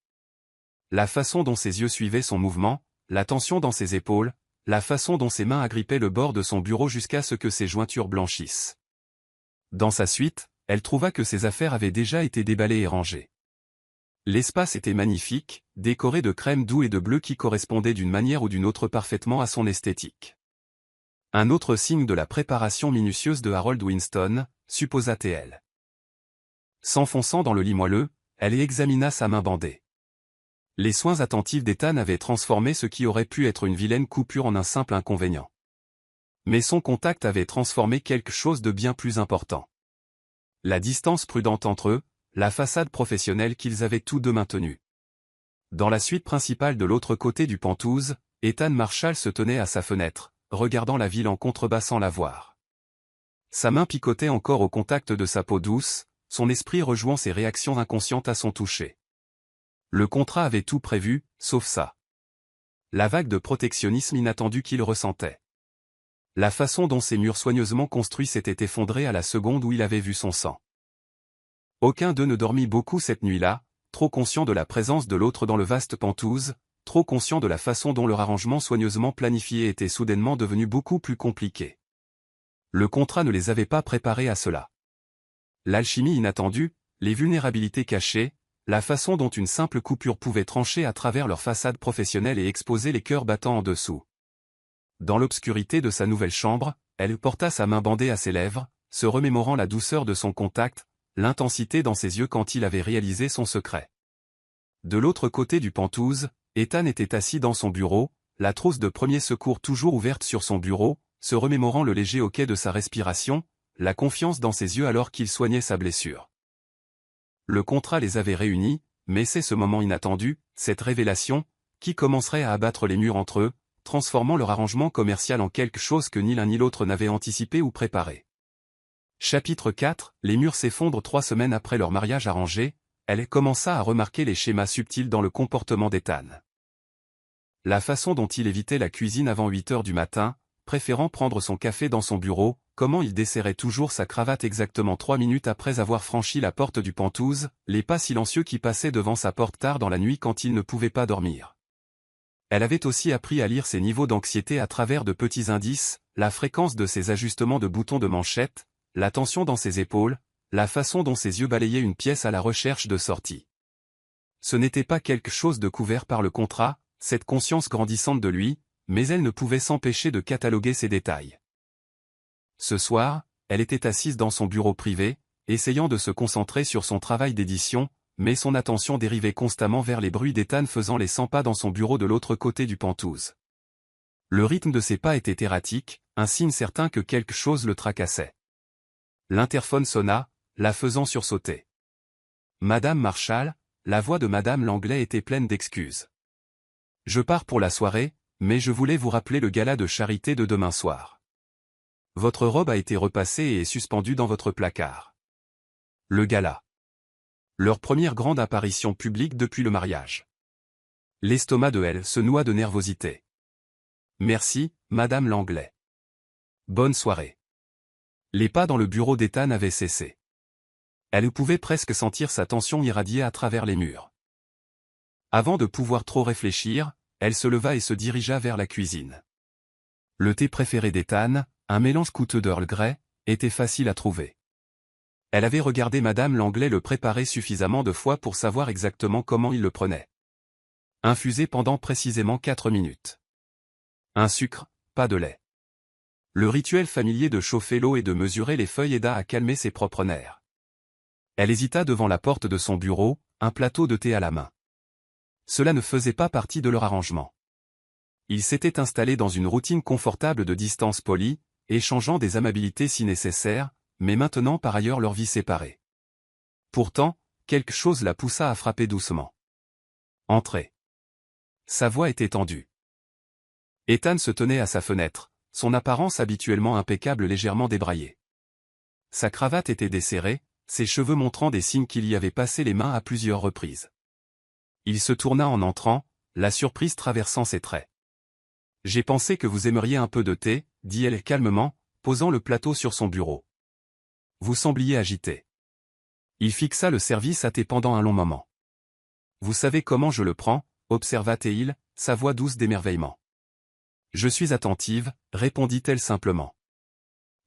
La façon dont ses yeux suivaient son mouvement, la tension dans ses épaules, la façon dont ses mains agrippaient le bord de son bureau jusqu'à ce que ses jointures blanchissent. Dans sa suite, elle trouva que ses affaires avaient déjà été déballées et rangées. L'espace était magnifique, décoré de crème doux et de bleu qui correspondaient d'une manière ou d'une autre parfaitement à son esthétique. Un autre signe de la préparation minutieuse de Harold Winston, supposa-t-elle. S'enfonçant dans le lit moelleux, elle y examina sa main bandée. Les soins attentifs d'Ethan avaient transformé ce qui aurait pu être une vilaine coupure en un simple inconvénient. Mais son contact avait transformé quelque chose de bien plus important. La distance prudente entre eux, la façade professionnelle qu'ils avaient tous deux maintenue. Dans la suite principale de l'autre côté du Penthouse, Ethan Marshall se tenait à sa fenêtre, regardant la ville en contrebassant la voir. Sa main picotait encore au contact de sa peau douce, son esprit rejouant ses réactions inconscientes à son toucher. Le contrat avait tout prévu, sauf ça. La vague de protectionnisme inattendu qu'il ressentait. La façon dont ses murs soigneusement construits s'étaient effondrés à la seconde où il avait vu son sang. Aucun d'eux ne dormit beaucoup cette nuit-là, trop conscient de la présence de l'autre dans le vaste Penthouse, trop conscient de la façon dont leur arrangement soigneusement planifié était soudainement devenu beaucoup plus compliqué. Le contrat ne les avait pas préparés à cela. L'alchimie inattendue, les vulnérabilités cachées, la façon dont une simple coupure pouvait trancher à travers leur façade professionnelle et exposer les cœurs battants en dessous. Dans l'obscurité de sa nouvelle chambre, elle porta sa main bandée à ses lèvres, se remémorant la douceur de son contact, l'intensité dans ses yeux quand il avait réalisé son secret. De l'autre côté du Penthouse, Ethan était assis dans son bureau, la trousse de premier secours toujours ouverte sur son bureau, se remémorant le léger hoquet de sa respiration, la confiance dans ses yeux alors qu'il soignait sa blessure. Le contrat les avait réunis, mais c'est ce moment inattendu, cette révélation, qui commencerait à abattre les murs entre eux, transformant leur arrangement commercial en quelque chose que ni l'un ni l'autre n'avait anticipé ou préparé. Chapitre 4, les murs s'effondrent 3 semaines après leur mariage arrangé, elle commença à remarquer les schémas subtils dans le comportement d'Ethan. La façon dont il évitait la cuisine avant 8 heures du matin, préférant prendre son café dans son bureau, comment il desserrait toujours sa cravate exactement 3 minutes après avoir franchi la porte du Penthouse, les pas silencieux qui passaient devant sa porte tard dans la nuit quand il ne pouvait pas dormir. Elle avait aussi appris à lire ses niveaux d'anxiété à travers de petits indices, la fréquence de ses ajustements de boutons de manchette, la tension dans ses épaules, la façon dont ses yeux balayaient une pièce à la recherche de sortie. Ce n'était pas quelque chose de couvert par le contrat, cette conscience grandissante de lui, mais elle ne pouvait s'empêcher de cataloguer ses détails. Ce soir, elle était assise dans son bureau privé, essayant de se concentrer sur son travail d'édition, mais son attention dérivait constamment vers les bruits d'Ethan faisant les 100 pas dans son bureau de l'autre côté du Penthouse. Le rythme de ses pas était erratique, un signe certain que quelque chose le tracassait. L'interphone sonna, la faisant sursauter. Madame Marshall, la voix de Madame Langlais était pleine d'excuses. Je pars pour la soirée, mais je voulais vous rappeler le gala de charité de demain soir. Votre robe a été repassée et est suspendue dans votre placard. Le gala. Leur première grande apparition publique depuis le mariage. L'estomac de elle se noua de nervosité. Merci, Madame Langlais. Bonne soirée. Les pas dans le bureau d'Ethan avaient cessé. Elle pouvait presque sentir sa tension irradier à travers les murs. Avant de pouvoir trop réfléchir, elle se leva et se dirigea vers la cuisine. Le thé préféré d'Ethan, un mélange coûteux d'Earl Grey, était facile à trouver. Elle avait regardé Madame Langlais le préparer suffisamment de fois pour savoir exactement comment il le prenait. Infusé pendant précisément 4 minutes. Un sucre, pas de lait. Le rituel familier de chauffer l'eau et de mesurer les feuilles aida à calmer ses propres nerfs. Elle hésita devant la porte de son bureau, un plateau de thé à la main. Cela ne faisait pas partie de leur arrangement. Il s'était installé dans une routine confortable de distance polie, échangeant des amabilités si nécessaire, mais maintenant par ailleurs leur vie séparée. Pourtant, quelque chose la poussa à frapper doucement. Entrez. Sa voix était tendue. Ethan se tenait à sa fenêtre, son apparence habituellement impeccable légèrement débraillée. Sa cravate était desserrée, ses cheveux montrant des signes qu'il y avait passé les mains à plusieurs reprises. Il se tourna en entrant, la surprise traversant ses traits. « J'ai pensé que vous aimeriez un peu de thé, » dit-elle calmement, posant le plateau sur son bureau. « Vous sembliez agité. » Il fixa le service à thé pendant un long moment. « Vous savez comment je le prends » observa-t-il, sa voix douce d'émerveillement. « Je suis attentive » répondit-elle simplement.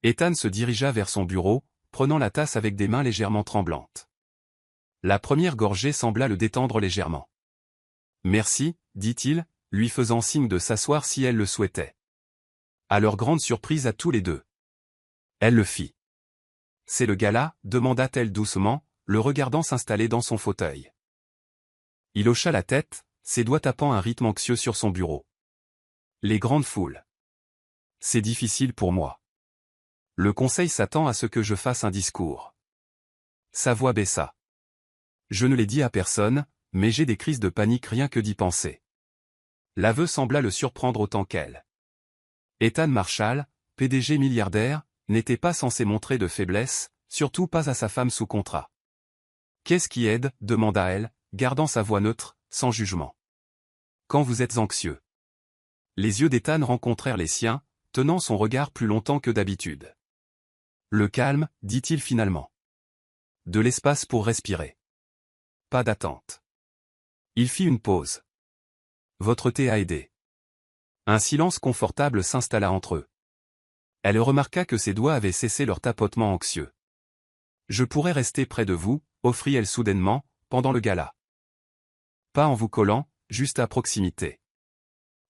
Ethan se dirigea vers son bureau, prenant la tasse avec des mains légèrement tremblantes. La première gorgée sembla le détendre légèrement. « Merci » dit-il, lui faisant signe de s'asseoir si elle le souhaitait. À leur grande surprise à tous les deux. Elle le fit. « C'est le gala » demanda-t-elle doucement, le regardant s'installer dans son fauteuil. Il hocha la tête, ses doigts tapant un rythme anxieux sur son bureau. « Les grandes foules. C'est difficile pour moi. Le conseil s'attend à ce que je fasse un discours. » Sa voix baissa. « Je ne l'ai dit à personne, mais j'ai des crises de panique rien que d'y penser. » L'aveu sembla le surprendre autant qu'elle. Ethan Marshall, PDG milliardaire, n'était pas censé montrer de faiblesse, surtout pas à sa femme sous contrat. « Qu'est-ce qui aide » demanda-elle, gardant sa voix neutre, sans jugement. « Quand vous êtes anxieux. » Les yeux d'Ethan rencontrèrent les siens, tenant son regard plus longtemps que d'habitude. « Le calme » dit-il finalement. « De l'espace pour respirer. Pas d'attente. » Il fit une pause. « Votre thé a aidé. » Un silence confortable s'installa entre eux. Elle remarqua que ses doigts avaient cessé leur tapotement anxieux. « Je pourrais rester près de vous » offrit-elle soudainement, pendant le gala. « Pas en vous collant, juste à proximité.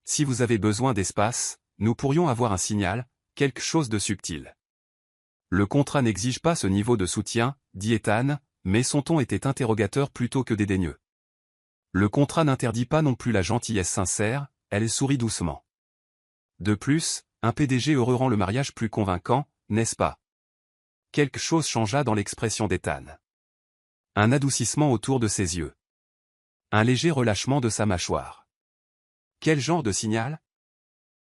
Si vous avez besoin d'espace, nous pourrions avoir un signal, quelque chose de subtil. » Le contrat n'exige pas ce niveau de soutien, dit Ethan, mais son ton était interrogateur plutôt que dédaigneux. Le contrat n'interdit pas non plus la gentillesse sincère, elle sourit doucement. De plus, un PDG heureux rend le mariage plus convaincant, n'est-ce pas? Quelque chose changea dans l'expression d'Ethan. Un adoucissement autour de ses yeux. Un léger relâchement de sa mâchoire. Quel genre de signal?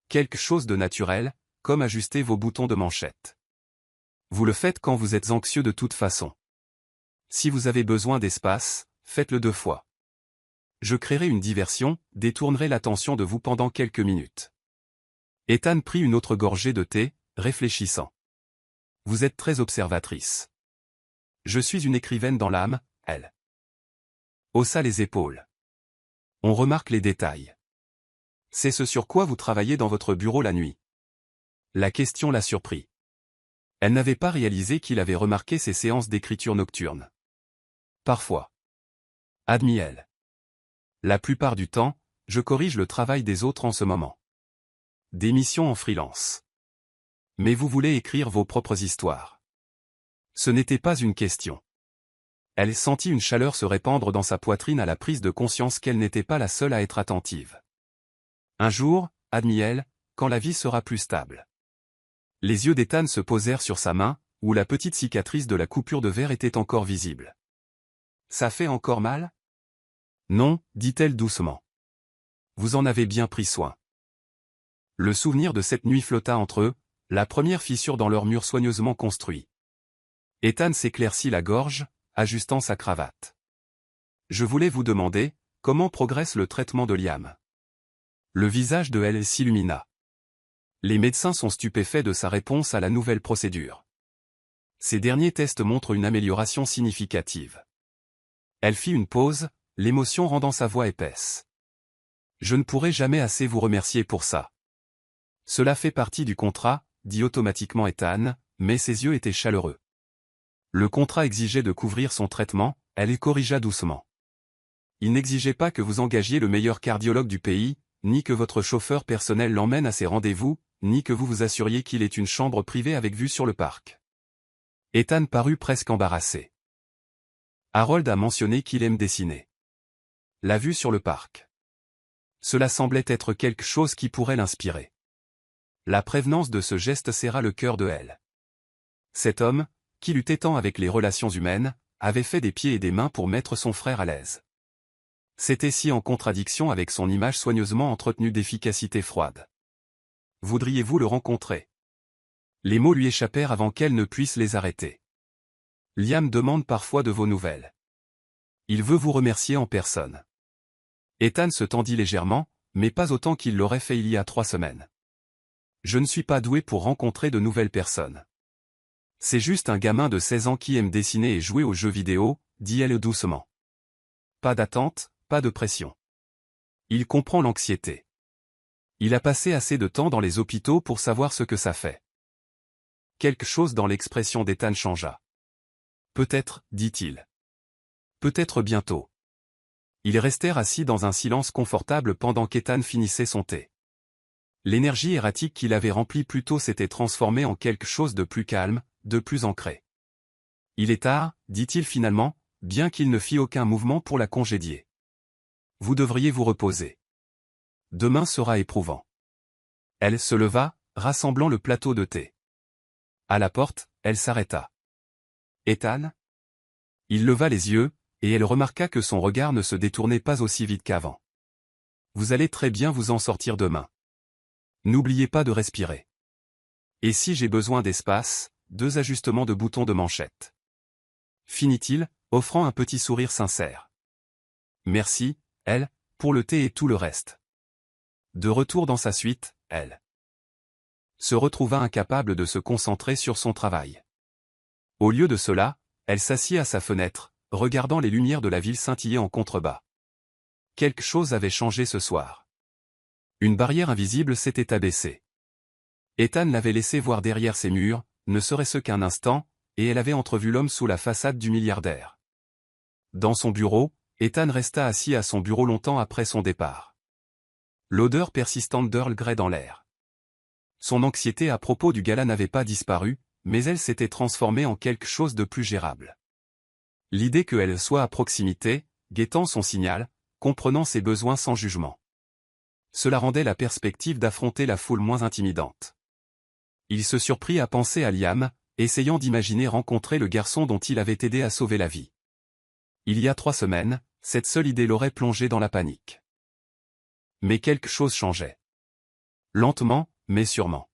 Quelque chose de naturel, comme ajuster vos boutons de manchette. Vous le faites quand vous êtes anxieux de toute façon. Si vous avez besoin d'espace, faites-le 2 fois. Je créerai une diversion, détournerai l'attention de vous pendant quelques minutes. Ethan prit une autre gorgée de thé, réfléchissant. Vous êtes très observatrice. Je suis une écrivaine dans l'âme, elle. Haussa les épaules. On remarque les détails. C'est ce sur quoi vous travaillez dans votre bureau la nuit. La question la surprit. Elle n'avait pas réalisé qu'il avait remarqué ses séances d'écriture nocturne. Parfois. Admit-elle. La plupart du temps, je corrige le travail des autres en ce moment. Des missions en freelance. Mais vous voulez écrire vos propres histoires. Ce n'était pas une question. Elle sentit une chaleur se répandre dans sa poitrine à la prise de conscience qu'elle n'était pas la seule à être attentive. Un jour, admit-elle, quand la vie sera plus stable. Les yeux d'Ethan se posèrent sur sa main, où la petite cicatrice de la coupure de verre était encore visible. Ça fait encore mal? Non, dit-elle doucement. Vous en avez bien pris soin. Le souvenir de cette nuit flotta entre eux, la première fissure dans leur mur soigneusement construit. Ethan s'éclaircit la gorge, ajustant sa cravate. Je voulais vous demander, comment progresse le traitement de Liam? Le visage de elle s'illumina. Les médecins sont stupéfaits de sa réponse à la nouvelle procédure. Ces derniers tests montrent une amélioration significative. Elle fit une pause, l'émotion rendant sa voix épaisse. Je ne pourrai jamais assez vous remercier pour ça. Cela fait partie du contrat, dit automatiquement Ethan, mais ses yeux étaient chaleureux. Le contrat exigeait de couvrir son traitement, elle y corrigea doucement. Il n'exigeait pas que vous engagiez le meilleur cardiologue du pays, ni que votre chauffeur personnel l'emmène à ses rendez-vous, ni que vous vous assuriez qu'il ait une chambre privée avec vue sur le parc. Ethan parut presque embarrassé. Harold a mentionné qu'il aime dessiner. La vue sur le parc. Cela semblait être quelque chose qui pourrait l'inspirer. La prévenance de ce geste serra le cœur de Elle. Cet homme, qui luttait tant avec les relations humaines, avait fait des pieds et des mains pour mettre son frère à l'aise. C'était si en contradiction avec son image soigneusement entretenue d'efficacité froide. Voudriez-vous le rencontrer? Les mots lui échappèrent avant qu'elle ne puisse les arrêter. Liam demande parfois de vos nouvelles. Il veut vous remercier en personne. Ethan se tendit légèrement, mais pas autant qu'il l'aurait fait il y a 3 semaines. Je ne suis pas doué pour rencontrer de nouvelles personnes. C'est juste un gamin de 16 ans qui aime dessiner et jouer aux jeux vidéo, dit-elle doucement. Pas d'attente, pas de pression. Il comprend l'anxiété. Il a passé assez de temps dans les hôpitaux pour savoir ce que ça fait. Quelque chose dans l'expression d'Ethan changea. Peut-être, dit-il. Peut-être bientôt. Ils restèrent assis dans un silence confortable pendant qu'Ethan finissait son thé. L'énergie erratique qui l'avait rempli plus tôt s'était transformée en quelque chose de plus calme, de plus ancré. Il est tard, dit-il finalement, bien qu'il ne fît aucun mouvement pour la congédier. Vous devriez vous reposer. Demain sera éprouvant. Elle se leva, rassemblant le plateau de thé. À la porte, elle s'arrêta. Ethan? Il leva les yeux, et elle remarqua que son regard ne se détournait pas aussi vite qu'avant. Vous allez très bien vous en sortir demain. N'oubliez pas de respirer. Et si j'ai besoin d'espace, 2 ajustements de boutons de manchette. Finit-il, offrant un petit sourire sincère. Merci, elle, pour le thé et tout le reste. De retour dans sa suite, elle se retrouva incapable de se concentrer sur son travail. Au lieu de cela, elle s'assit à sa fenêtre, regardant les lumières de la ville scintiller en contrebas. Quelque chose avait changé ce soir. Une barrière invisible s'était abaissée. Ethan l'avait laissé voir derrière ses murs, ne serait-ce qu'un instant, et elle avait entrevu l'homme sous la façade du milliardaire. Dans son bureau, Ethan resta assis à son bureau longtemps après son départ. L'odeur persistante d'Earl Grey dans l'air. Son anxiété à propos du gala n'avait pas disparu, mais elle s'était transformée en quelque chose de plus gérable. L'idée qu'elle soit à proximité, guettant son signal, comprenant ses besoins sans jugement. Cela rendait la perspective d'affronter la foule moins intimidante. Il se surprit à penser à Liam, essayant d'imaginer rencontrer le garçon dont il avait aidé à sauver la vie. Il y a 3 semaines, cette seule idée l'aurait plongé dans la panique. Mais quelque chose changeait. Lentement, mais sûrement.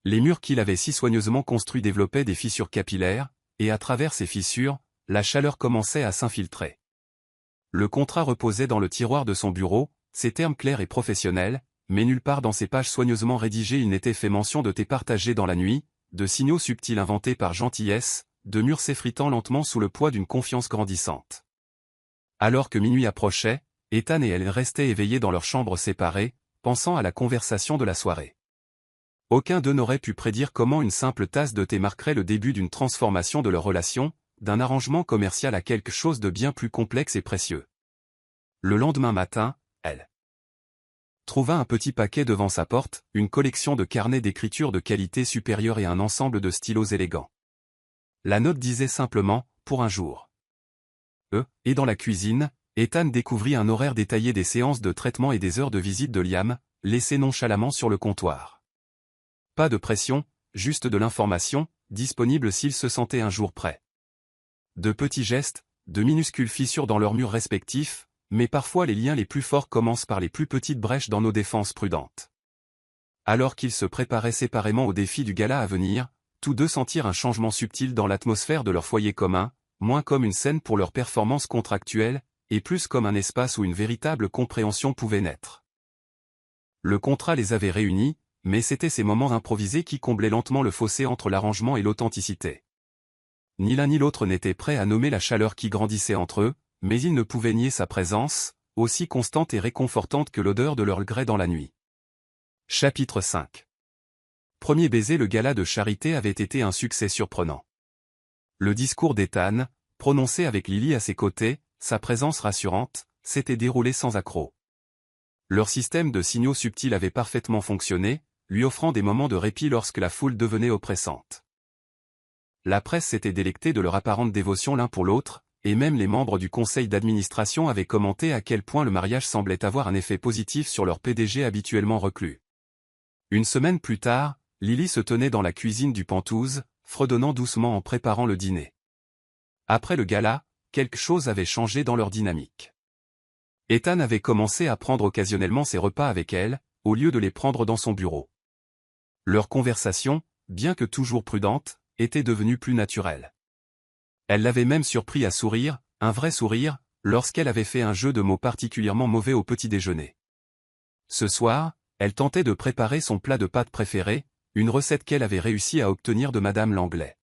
Les murs qu'il avait si soigneusement construits développaient des fissures capillaires, et à travers ces fissures, la chaleur commençait à s'infiltrer. Le contrat reposait dans le tiroir de son bureau, ses termes clairs et professionnels, mais nulle part dans ces pages soigneusement rédigées il n'était fait mention de thé partagé dans la nuit, de signaux subtils inventés par gentillesse, de murs s'effritant lentement sous le poids d'une confiance grandissante. Alors que minuit approchait, Ethan et elle restaient éveillés dans leurs chambres séparées, pensant à la conversation de la soirée. Aucun d'eux n'aurait pu prédire comment une simple tasse de thé marquerait le début d'une transformation de leur relation, d'un arrangement commercial à quelque chose de bien plus complexe et précieux. Le lendemain matin, elle trouva un petit paquet devant sa porte, une collection de carnets d'écriture de qualité supérieure et un ensemble de stylos élégants. La note disait simplement « pour un jour ». Et dans la cuisine, Ethan découvrit un horaire détaillé des séances de traitement et des heures de visite de Liam, laissées nonchalamment sur le comptoir. Pas de pression, juste de l'information, disponible s'il se sentait un jour prêt. De petits gestes, de minuscules fissures dans leurs murs respectifs, mais parfois les liens les plus forts commencent par les plus petites brèches dans nos défenses prudentes. Alors qu'ils se préparaient séparément au défi du gala à venir, tous deux sentirent un changement subtil dans l'atmosphère de leur foyer commun, moins comme une scène pour leur performance contractuelle, et plus comme un espace où une véritable compréhension pouvait naître. Le contrat les avait réunis, mais c'étaient ces moments improvisés qui comblaient lentement le fossé entre l'arrangement et l'authenticité. Ni l'un ni l'autre n'était prêt à nommer la chaleur qui grandissait entre eux, mais ils ne pouvaient nier sa présence, aussi constante et réconfortante que l'odeur de l'Earl Grey dans la nuit. Chapitre 5. Premier baiser. Le gala de charité avait été un succès surprenant. Le discours d'Ethan, prononcé avec Lily à ses côtés, sa présence rassurante, s'était déroulé sans accroc. Leur système de signaux subtils avait parfaitement fonctionné, lui offrant des moments de répit lorsque la foule devenait oppressante. La presse s'était délectée de leur apparente dévotion l'un pour l'autre, et même les membres du conseil d'administration avaient commenté à quel point le mariage semblait avoir un effet positif sur leur PDG habituellement reclus. Une semaine plus tard, Lily se tenait dans la cuisine du Penthouse, fredonnant doucement en préparant le dîner. Après le gala, quelque chose avait changé dans leur dynamique. Ethan avait commencé à prendre occasionnellement ses repas avec elle, au lieu de les prendre dans son bureau. Leur conversation, bien que toujours prudente, était devenue plus naturelle. Elle l'avait même surpris à sourire, un vrai sourire, lorsqu'elle avait fait un jeu de mots particulièrement mauvais au petit déjeuner. Ce soir, elle tentait de préparer son plat de pâtes préféré, une recette qu'elle avait réussi à obtenir de Madame Langlais.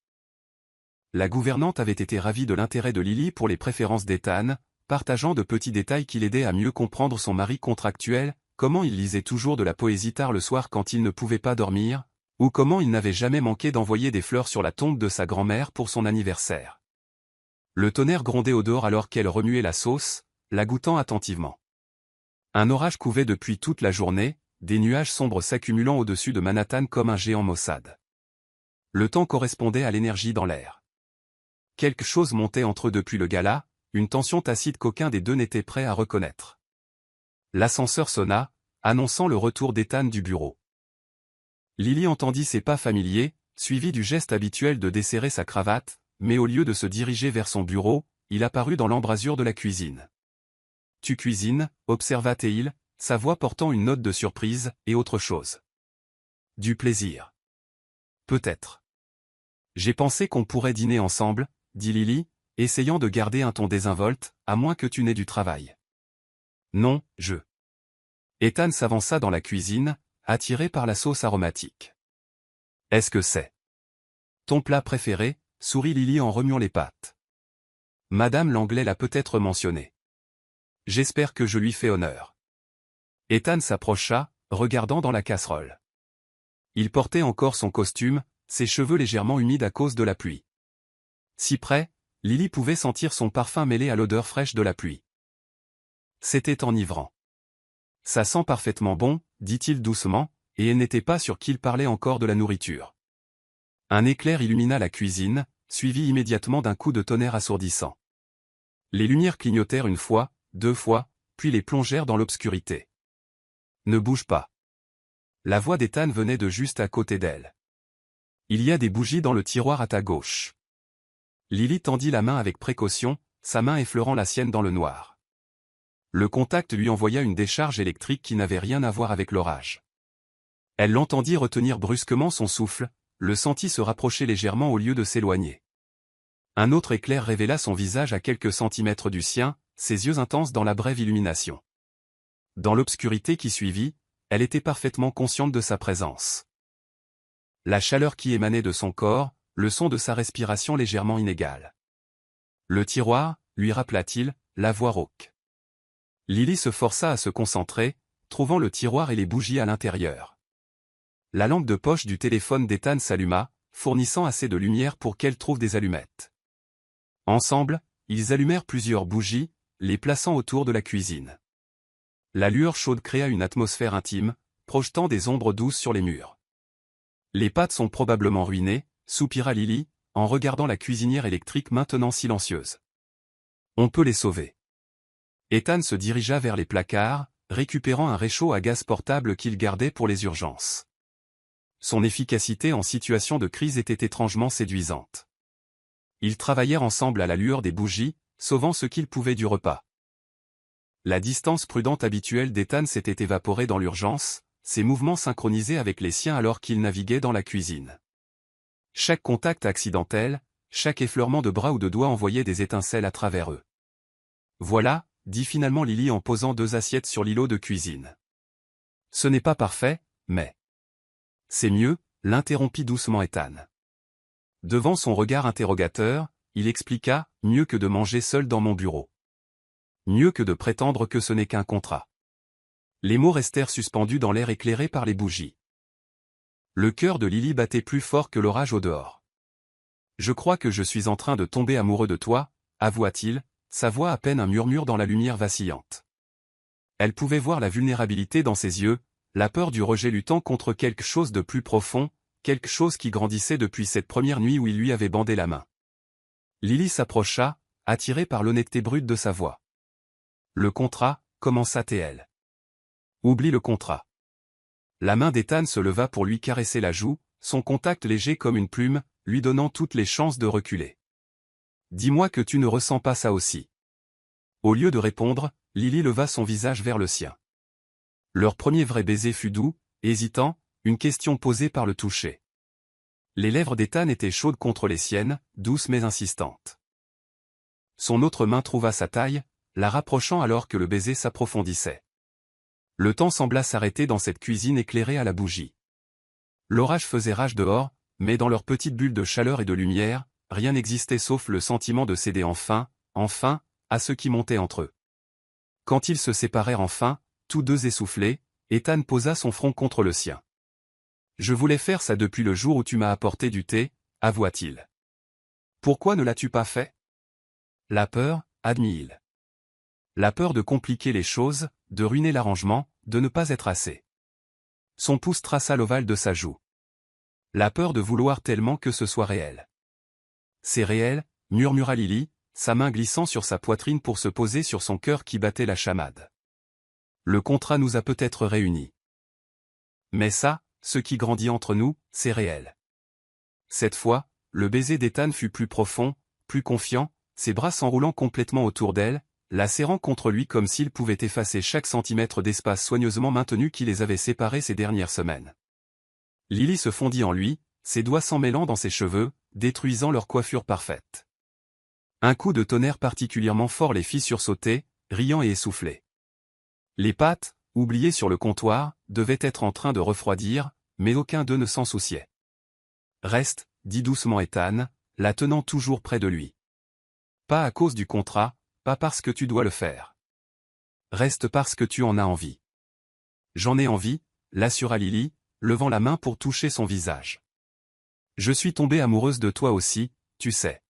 La gouvernante avait été ravie de l'intérêt de Lily pour les préférences d'Ethan, partageant de petits détails qui l'aidaient à mieux comprendre son mari contractuel, comment il lisait toujours de la poésie tard le soir quand il ne pouvait pas dormir, ou comment il n'avait jamais manqué d'envoyer des fleurs sur la tombe de sa grand-mère pour son anniversaire. Le tonnerre grondait au dehors alors qu'elle remuait la sauce, la goûtant attentivement. Un orage couvait depuis toute la journée, des nuages sombres s'accumulant au-dessus de Manhattan comme un géant maussade. Le temps correspondait à l'énergie dans l'air. Quelque chose montait entre eux depuis le gala, une tension tacite qu'aucun des deux n'était prêt à reconnaître. L'ascenseur sonna, annonçant le retour d'Ethan du bureau. Lily entendit ses pas familiers, suivis du geste habituel de desserrer sa cravate, mais au lieu de se diriger vers son bureau, il apparut dans l'embrasure de la cuisine. « Tu cuisines » observa-t-il, sa voix portant une note de surprise, et autre chose. « Du plaisir. »« Peut-être. »« J'ai pensé qu'on pourrait dîner ensemble, » dit Lily, essayant de garder un ton désinvolte, à moins que tu n'aies du travail. « Non, je. » Ethan s'avança dans la cuisine, attiré par la sauce aromatique. « Est-ce que c'est ton plat préféré ?» sourit Lily en remuant les pattes. Madame Langlais l'a peut-être mentionné. J'espère que je lui fais honneur. Ethan s'approcha, regardant dans la casserole. Il portait encore son costume, ses cheveux légèrement humides à cause de la pluie. Si près, Lily pouvait sentir son parfum mêlé à l'odeur fraîche de la pluie. C'était enivrant. Ça sent parfaitement bon, dit-il doucement, et elle n'était pas sûre qu'il parlait encore de la nourriture. Un éclair illumina la cuisine, suivi immédiatement d'un coup de tonnerre assourdissant. Les lumières clignotèrent une fois, deux fois, puis les plongèrent dans l'obscurité. « Ne bouge pas. » La voix d'Ethan venait de juste à côté d'elle. « Il y a des bougies dans le tiroir à ta gauche. » Lily tendit la main avec précaution, sa main effleurant la sienne dans le noir. Le contact lui envoya une décharge électrique qui n'avait rien à voir avec l'orage. Elle l'entendit retenir brusquement son souffle, le sentit se rapprocher légèrement au lieu de s'éloigner. Un autre éclair révéla son visage à quelques centimètres du sien, ses yeux intenses dans la brève illumination. Dans l'obscurité qui suivit, elle était parfaitement consciente de sa présence. La chaleur qui émanait de son corps, le son de sa respiration légèrement inégale. Le tiroir, lui rappela-t-il, la voix rauque. Lily se força à se concentrer, trouvant le tiroir et les bougies à l'intérieur. La lampe de poche du téléphone d'Ethan s'alluma, fournissant assez de lumière pour qu'elle trouve des allumettes. Ensemble, ils allumèrent plusieurs bougies, les plaçant autour de la cuisine. La lueur chaude créa une atmosphère intime, projetant des ombres douces sur les murs. Les pâtes sont probablement ruinées, soupira Lily, en regardant la cuisinière électrique maintenant silencieuse. On peut les sauver. Ethan se dirigea vers les placards, récupérant un réchaud à gaz portable qu'il gardait pour les urgences. Son efficacité en situation de crise était étrangement séduisante. Ils travaillèrent ensemble à la lueur des bougies, sauvant ce qu'ils pouvaient du repas. La distance prudente habituelle d'Ethan s'était évaporée dans l'urgence, ses mouvements synchronisés avec les siens alors qu'il naviguait dans la cuisine. Chaque contact accidentel, chaque effleurement de bras ou de doigts envoyait des étincelles à travers eux. « Voilà », dit finalement Lily en posant 2 assiettes sur l'îlot de cuisine. « Ce n'est pas parfait, mais... » « C'est mieux », l'interrompit doucement Ethan. Devant son regard interrogateur, il expliqua, « Mieux que de manger seul dans mon bureau. Mieux que de prétendre que ce n'est qu'un contrat. » Les mots restèrent suspendus dans l'air éclairé par les bougies. Le cœur de Lily battait plus fort que l'orage au dehors. « Je crois que je suis en train de tomber amoureux de toi », avoua-t-il, sa voix à peine un murmure dans la lumière vacillante. Elle pouvait voir la vulnérabilité dans ses yeux, la peur du rejet luttant contre quelque chose de plus profond, quelque chose qui grandissait depuis cette première nuit où il lui avait bandé la main. Lily s'approcha, attirée par l'honnêteté brute de sa voix. Le contrat, commença-t-elle. Oublie le contrat. La main d'Ethan se leva pour lui caresser la joue, son contact léger comme une plume, lui donnant toutes les chances de reculer. Dis-moi que tu ne ressens pas ça aussi. Au lieu de répondre, Lily leva son visage vers le sien. Leur premier vrai baiser fut doux, hésitant, une question posée par le toucher. Les lèvres d'Ethan étaient chaudes contre les siennes, douces mais insistantes. Son autre main trouva sa taille, la rapprochant alors que le baiser s'approfondissait. Le temps sembla s'arrêter dans cette cuisine éclairée à la bougie. L'orage faisait rage dehors, mais dans leur petite bulle de chaleur et de lumière, rien n'existait sauf le sentiment de céder enfin, à ce qui montait entre eux. Quand ils se séparèrent enfin, tous deux essoufflés, Ethan posa son front contre le sien. « Je voulais faire ça depuis le jour où tu m'as apporté du thé, avoua-t-il. Pourquoi ne l'as-tu pas fait ? La peur, admit-il. La peur de compliquer les choses, de ruiner l'arrangement, de ne pas être assez. Son pouce traça l'ovale de sa joue. La peur de vouloir tellement que ce soit réel. C'est réel, murmura Lily, sa main glissant sur sa poitrine pour se poser sur son cœur qui battait la chamade. Le contrat nous a peut-être réunis. Mais ça, ce qui grandit entre nous, c'est réel. Cette fois, le baiser d'Ethan fut plus profond, plus confiant, ses bras s'enroulant complètement autour d'elle, la serrant contre lui comme s'il pouvait effacer chaque centimètre d'espace soigneusement maintenu qui les avait séparés ces dernières semaines. Lily se fondit en lui, ses doigts s'emmêlant dans ses cheveux, détruisant leur coiffure parfaite. Un coup de tonnerre particulièrement fort les fit sursauter, riant et essoufflés. Les pâtes, oubliées sur le comptoir, devaient être en train de refroidir, mais aucun d'eux ne s'en souciait. « Reste, dit doucement Ethan, la tenant toujours près de lui. Pas à cause du contrat, pas parce que tu dois le faire. Reste parce que tu en as envie. » J'en ai envie, l'assura Lily, levant la main pour toucher son visage. Je suis tombée amoureuse de toi aussi, tu sais.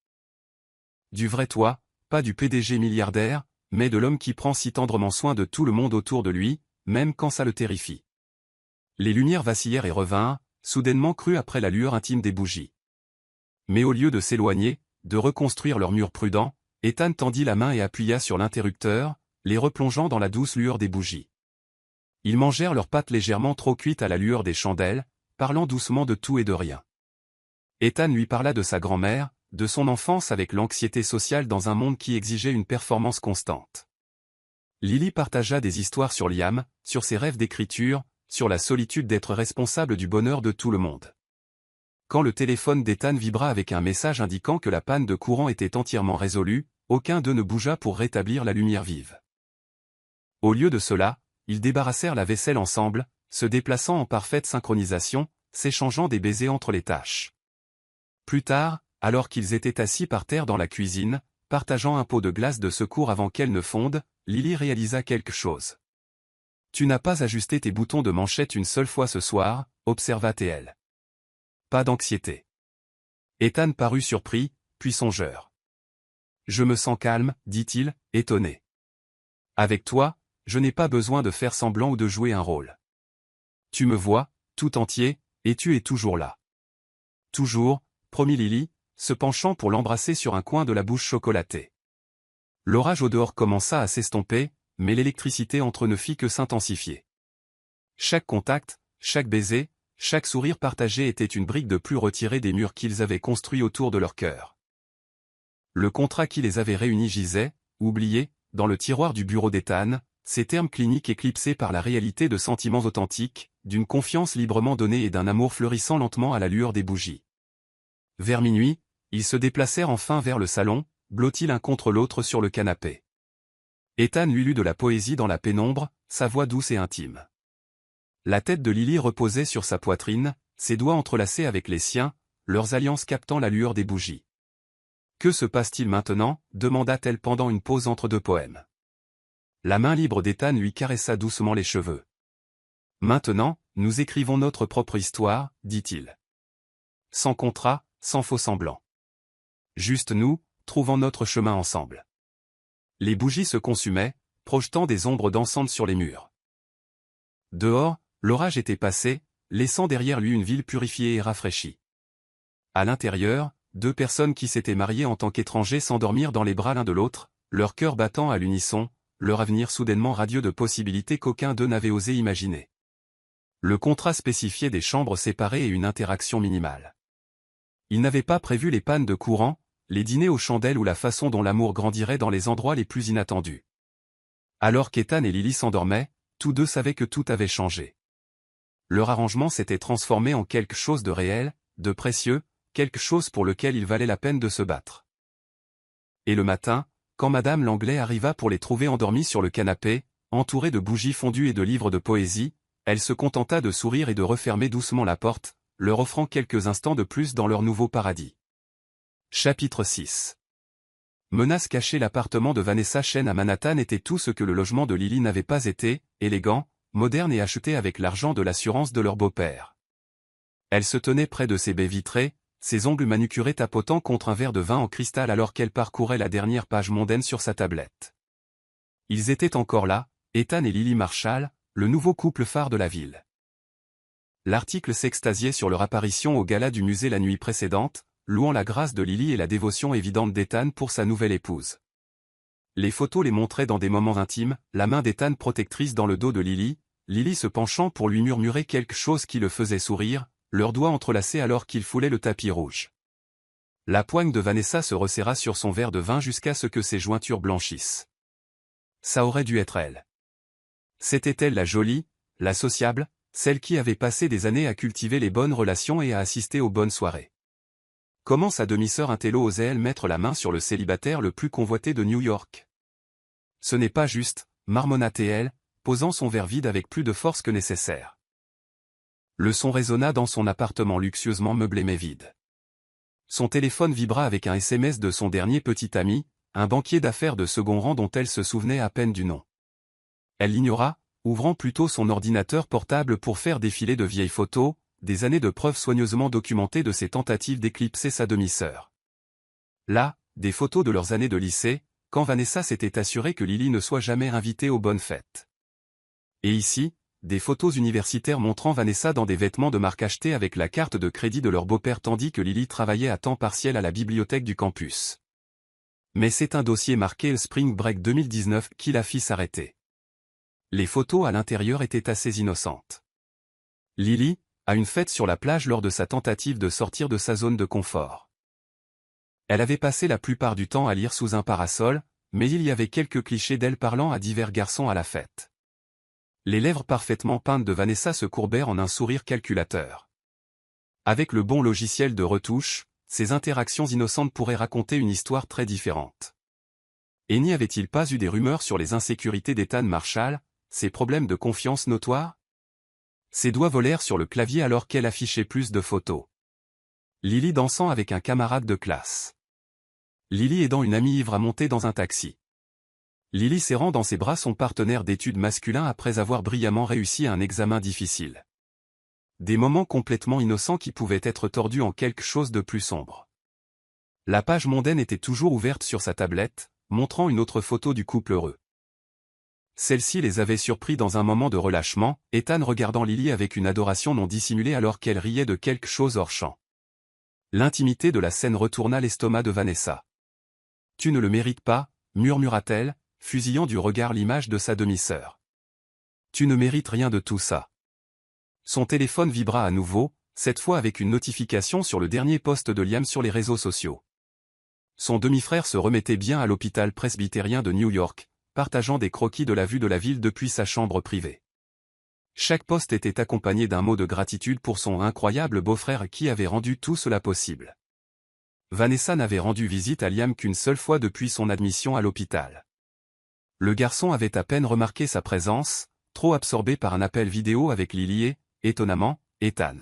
Du vrai toi, pas du PDG milliardaire, mais de l'homme qui prend si tendrement soin de tout le monde autour de lui, même quand ça le terrifie. Les lumières vacillèrent et revinrent, soudainement crues après la lueur intime des bougies. Mais au lieu de s'éloigner, de reconstruire leur mur prudent, Ethan tendit la main et appuya sur l'interrupteur, les replongeant dans la douce lueur des bougies. Ils mangèrent leurs pâtes légèrement trop cuites à la lueur des chandelles, parlant doucement de tout et de rien. Ethan lui parla de sa grand-mère, de son enfance avec l'anxiété sociale dans un monde qui exigeait une performance constante. Lily partagea des histoires sur Liam, sur ses rêves d'écriture, sur la solitude d'être responsable du bonheur de tout le monde. Quand le téléphone d'Ethan vibra avec un message indiquant que la panne de courant était entièrement résolue, aucun d'eux ne bougea pour rétablir la lumière vive. Au lieu de cela, ils débarrassèrent la vaisselle ensemble, se déplaçant en parfaite synchronisation, s'échangeant des baisers entre les tâches. Plus tard, alors qu'ils étaient assis par terre dans la cuisine, partageant un pot de glace de secours avant qu'elle ne fonde, Lily réalisa quelque chose. « Tu n'as pas ajusté tes boutons de manchette une seule fois ce soir, observa-t-elle. Pas d'anxiété. » Ethan parut surpris, puis songeur. « Je me sens calme, dit-il, étonné. Avec toi, je n'ai pas besoin de faire semblant ou de jouer un rôle. Tu me vois, tout entier, et tu es toujours là. » Toujours, promit Lily, se penchant pour l'embrasser sur un coin de la bouche chocolatée. L'orage au dehors commença à s'estomper, mais l'électricité entre eux ne fit que s'intensifier. Chaque contact, chaque baiser, chaque sourire partagé était une brique de plus retirée des murs qu'ils avaient construits autour de leur cœur. Le contrat qui les avait réunis gisait, oublié, dans le tiroir du bureau d'Ethan, ces termes cliniques éclipsés par la réalité de sentiments authentiques, d'une confiance librement donnée et d'un amour fleurissant lentement à la lueur des bougies. Vers minuit, ils se déplacèrent enfin vers le salon, blottis l'un contre l'autre sur le canapé. Ethan lui lut de la poésie dans la pénombre, sa voix douce et intime. La tête de Lily reposait sur sa poitrine, ses doigts entrelacés avec les siens, leurs alliances captant la lueur des bougies. « Que se passe-t-il maintenant » demanda-t-elle pendant une pause entre deux poèmes. La main libre d'Ethan lui caressa doucement les cheveux. « Maintenant, nous écrivons notre propre histoire, dit-il. Sans contrat, sans faux-semblant. Juste nous, trouvant notre chemin ensemble. » Les bougies se consumaient, projetant des ombres dansantes sur les murs. Dehors, l'orage était passé, laissant derrière lui une ville purifiée et rafraîchie. À l'intérieur, deux personnes qui s'étaient mariées en tant qu'étrangers s'endormirent dans les bras l'un de l'autre, leur cœur battant à l'unisson, leur avenir soudainement radieux de possibilités qu'aucun d'eux n'avait osé imaginer. Le contrat spécifiait des chambres séparées et une interaction minimale. Ils n'avaient pas prévu les pannes de courant, les dîners aux chandelles ou la façon dont l'amour grandirait dans les endroits les plus inattendus. Alors qu'Ethan et Lily s'endormaient, tous deux savaient que tout avait changé. Leur arrangement s'était transformé en quelque chose de réel, de précieux, quelque chose pour lequel il valait la peine de se battre. Et le matin, quand Madame Langlais arriva pour les trouver endormis sur le canapé, entourés de bougies fondues et de livres de poésie, elle se contenta de sourire et de refermer doucement la porte, leur offrant quelques instants de plus dans leur nouveau paradis. Chapitre 6. Menace cachée. L'appartement de Vanessa Chen à Manhattan était tout ce que le logement de Lily n'avait pas été, élégant, moderne et acheté avec l'argent de l'assurance de leur beau-père. Elle se tenait près de ses baies vitrées, ses ongles manucurés tapotant contre un verre de vin en cristal alors qu'elle parcourait la dernière page mondaine sur sa tablette. Ils étaient encore là, Ethan et Lily Marshall, le nouveau couple phare de la ville. L'article s'extasiait sur leur apparition au gala du musée la nuit précédente, louant la grâce de Lily et la dévotion évidente d'Ethan pour sa nouvelle épouse. Les photos les montraient dans des moments intimes, la main d'Ethan protectrice dans le dos de Lily, Lily se penchant pour lui murmurer quelque chose qui le faisait sourire, leurs doigts entrelacés alors qu'il foulait le tapis rouge. La poigne de Vanessa se resserra sur son verre de vin jusqu'à ce que ses jointures blanchissent. Ça aurait dû être elle. C'était elle la jolie, la sociable, celle qui avait passé des années à cultiver les bonnes relations et à assister aux bonnes soirées. Comment sa demi-sœur intello osait-elle mettre la main sur le célibataire le plus convoité de New York? Ce n'est pas juste, marmonna-t-elle, posant son verre vide avec plus de force que nécessaire. Le son résonna dans son appartement luxueusement meublé mais vide. Son téléphone vibra avec un SMS de son dernier petit ami, un banquier d'affaires de second rang dont elle se souvenait à peine du nom. Elle l'ignora, ouvrant plutôt son ordinateur portable pour faire défiler de vieilles photos, des années de preuves soigneusement documentées de ses tentatives d'éclipser sa demi-sœur. Là, des photos de leurs années de lycée, quand Vanessa s'était assurée que Lily ne soit jamais invitée aux bonnes fêtes. Et ici, des photos universitaires montrant Vanessa dans des vêtements de marque achetés avec la carte de crédit de leur beau-père tandis que Lily travaillait à temps partiel à la bibliothèque du campus. Mais c'est un dossier marqué Spring Break 2019 qui la fit s'arrêter. Les photos à l'intérieur étaient assez innocentes. Lily, à une fête sur la plage lors de sa tentative de sortir de sa zone de confort. Elle avait passé la plupart du temps à lire sous un parasol, mais il y avait quelques clichés d'elle parlant à divers garçons à la fête. Les lèvres parfaitement peintes de Vanessa se courbèrent en un sourire calculateur. Avec le bon logiciel de retouche, ces interactions innocentes pourraient raconter une histoire très différente. Et n'y avait-il pas eu des rumeurs sur les insécurités d'Ethan Marshall, ses problèmes de confiance notoires? Ses doigts volèrent sur le clavier alors qu'elle affichait plus de photos. Lily dansant avec un camarade de classe. Lily aidant une amie ivre à monter dans un taxi. Lily serrant dans ses bras son partenaire d'études masculin après avoir brillamment réussi un examen difficile. Des moments complètement innocents qui pouvaient être tordus en quelque chose de plus sombre. La page mondaine était toujours ouverte sur sa tablette, montrant une autre photo du couple heureux. Celle-ci les avait surpris dans un moment de relâchement, Ethan regardant Lily avec une adoration non dissimulée alors qu'elle riait de quelque chose hors champ. L'intimité de la scène retourna l'estomac de Vanessa. « Tu ne le mérites pas », murmura-t-elle, fusillant du regard l'image de sa demi-sœur. « Tu ne mérites rien de tout ça. » Son téléphone vibra à nouveau, cette fois avec une notification sur le dernier post de Liam sur les réseaux sociaux. Son demi-frère se remettait bien à l'hôpital presbytérien de New York, partageant des croquis de la vue de la ville depuis sa chambre privée. Chaque post était accompagné d'un mot de gratitude pour son incroyable beau-frère qui avait rendu tout cela possible. Vanessa n'avait rendu visite à Liam qu'une seule fois depuis son admission à l'hôpital. Le garçon avait à peine remarqué sa présence, trop absorbé par un appel vidéo avec Lily et, étonnamment, Ethan.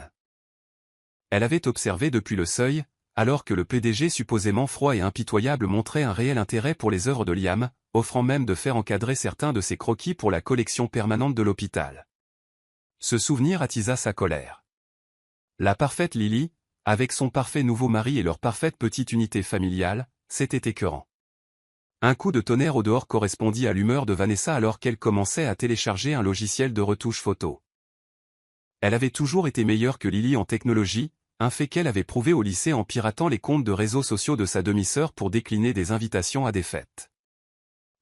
Elle avait observé depuis le seuil, alors que le PDG supposément froid et impitoyable montrait un réel intérêt pour les œuvres de Liam, offrant même de faire encadrer certains de ses croquis pour la collection permanente de l'hôpital. Ce souvenir attisa sa colère. La parfaite Lily, avec son parfait nouveau mari et leur parfaite petite unité familiale, c'était écœurant. Un coup de tonnerre au dehors correspondit à l'humeur de Vanessa alors qu'elle commençait à télécharger un logiciel de retouche photo. Elle avait toujours été meilleure que Lily en technologie, un fait qu'elle avait prouvé au lycée en piratant les comptes de réseaux sociaux de sa demi-sœur pour décliner des invitations à des fêtes.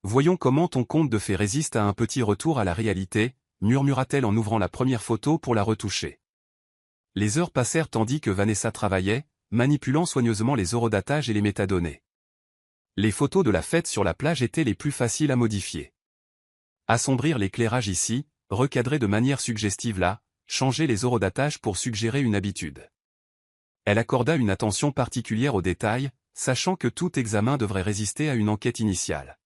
Voyons comment ton conte de fées résiste à un petit retour à la réalité, murmura-t-elle en ouvrant la première photo pour la retoucher. Les heures passèrent tandis que Vanessa travaillait, manipulant soigneusement les horodatages et les métadonnées. Les photos de la fête sur la plage étaient les plus faciles à modifier. Assombrir l'éclairage ici, recadrer de manière suggestive là, changer les horodatages pour suggérer une habitude. Elle accorda une attention particulière aux détails, sachant que tout examen devrait résister à une enquête initiale.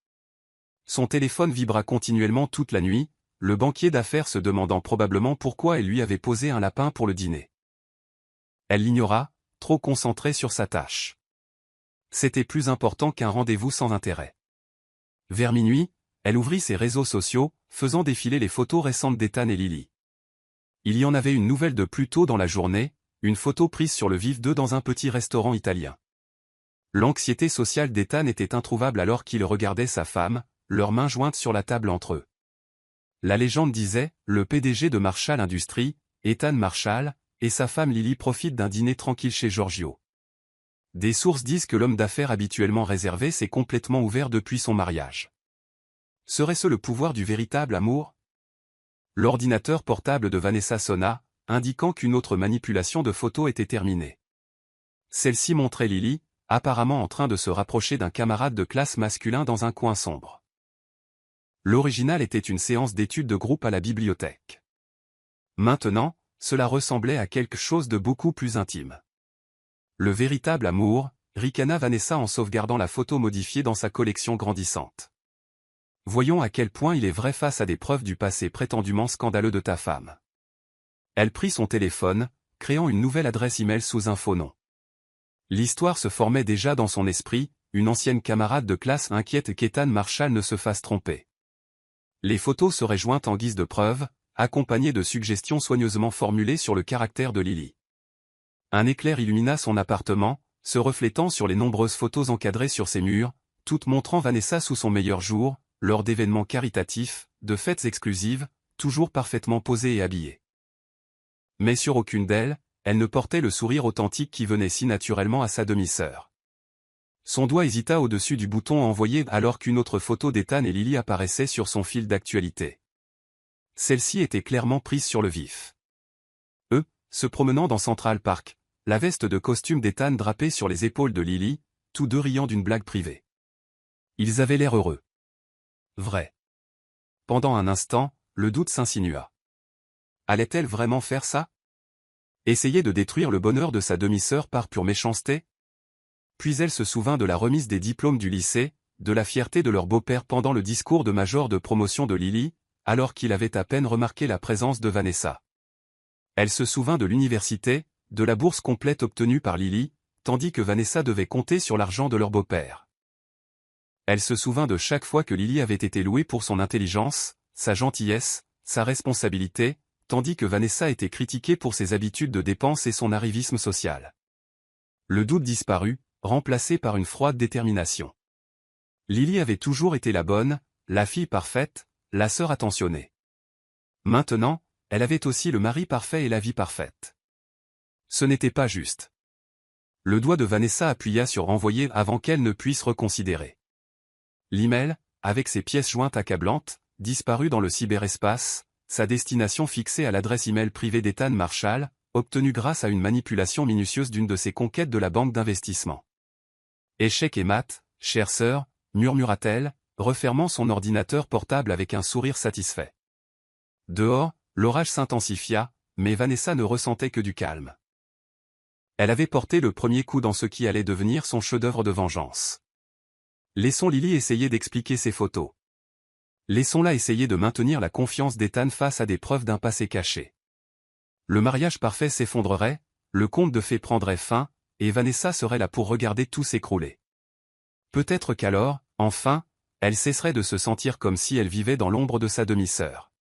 Son téléphone vibra continuellement toute la nuit, le banquier d'affaires se demandant probablement pourquoi elle lui avait posé un lapin pour le dîner. Elle l'ignora, trop concentrée sur sa tâche. C'était plus important qu'un rendez-vous sans intérêt. Vers minuit, elle ouvrit ses réseaux sociaux, faisant défiler les photos récentes d'Ethan et Lily. Il y en avait une nouvelle de plus tôt dans la journée, une photo prise sur le vif d'eux dans un petit restaurant italien. L'anxiété sociale d'Ethan était introuvable alors qu'il regardait sa femme, leurs mains jointes sur la table entre eux. La légende disait, le PDG de Marshall Industries, Ethan Marshall, et sa femme Lily profitent d'un dîner tranquille chez Giorgio. Des sources disent que l'homme d'affaires habituellement réservé s'est complètement ouvert depuis son mariage. Serait-ce le pouvoir du véritable amour? L'ordinateur portable de Vanessa sonna, indiquant qu'une autre manipulation de photos était terminée. Celle-ci montrait Lily, apparemment en train de se rapprocher d'un camarade de classe masculin dans un coin sombre. L'original était une séance d'études de groupe à la bibliothèque. Maintenant, cela ressemblait à quelque chose de beaucoup plus intime. Le véritable amour, ricana Vanessa en sauvegardant la photo modifiée dans sa collection grandissante. Voyons à quel point il est vrai face à des preuves du passé prétendument scandaleux de ta femme. Elle prit son téléphone, créant une nouvelle adresse email sous un faux nom. L'histoire se formait déjà dans son esprit, une ancienne camarade de classe inquiète qu'Ethan Marshall ne se fasse tromper. Les photos seraient jointes en guise de preuve, accompagnées de suggestions soigneusement formulées sur le caractère de Lily. Un éclair illumina son appartement, se reflétant sur les nombreuses photos encadrées sur ses murs, toutes montrant Vanessa sous son meilleur jour, lors d'événements caritatifs, de fêtes exclusives, toujours parfaitement posée et habillée. Mais sur aucune d'elles, elle ne portait le sourire authentique qui venait si naturellement à sa demi-sœur. Son doigt hésita au-dessus du bouton envoyé alors qu'une autre photo d'Ethan et Lily apparaissait sur son fil d'actualité. Celle-ci était clairement prise sur le vif. Eux, se promenant dans Central Park, la veste de costume d'Ethan drapée sur les épaules de Lily, tous deux riant d'une blague privée. Ils avaient l'air heureux. Vrai. Pendant un instant, le doute s'insinua. Allait-elle vraiment faire ça? Essayer de détruire le bonheur de sa demi-sœur par pure méchanceté? Puis elle se souvint de la remise des diplômes du lycée, de la fierté de leur beau-père pendant le discours de major de promotion de Lily, alors qu'il avait à peine remarqué la présence de Vanessa. Elle se souvint de l'université, de la bourse complète obtenue par Lily, tandis que Vanessa devait compter sur l'argent de leur beau-père. Elle se souvint de chaque fois que Lily avait été louée pour son intelligence, sa gentillesse, sa responsabilité, tandis que Vanessa était critiquée pour ses habitudes de dépenses et son arrivisme social. Le doute disparut, remplacé par une froide détermination. Lily avait toujours été la bonne, la fille parfaite, la sœur attentionnée. Maintenant, elle avait aussi le mari parfait et la vie parfaite. Ce n'était pas juste. Le doigt de Vanessa appuya sur envoyer avant qu'elle ne puisse reconsidérer. L'email, avec ses pièces jointes accablantes, disparut dans le cyberespace, sa destination fixée à l'adresse email privée d'Ethan Marshall, obtenue grâce à une manipulation minutieuse d'une de ses conquêtes de la banque d'investissement. Échec et mat, chère sœur, murmura-t-elle, refermant son ordinateur portable avec un sourire satisfait. Dehors, l'orage s'intensifia, mais Vanessa ne ressentait que du calme. Elle avait porté le premier coup dans ce qui allait devenir son chef-d'œuvre de vengeance. Laissons Lily essayer d'expliquer ses photos. Laissons-la essayer de maintenir la confiance d'Ethan face à des preuves d'un passé caché. Le mariage parfait s'effondrerait, le conte de fées prendrait fin, et Vanessa serait là pour regarder tout s'écrouler. Peut-être qu'alors, enfin, elle cesserait de se sentir comme si elle vivait dans l'ombre de sa demi-sœur.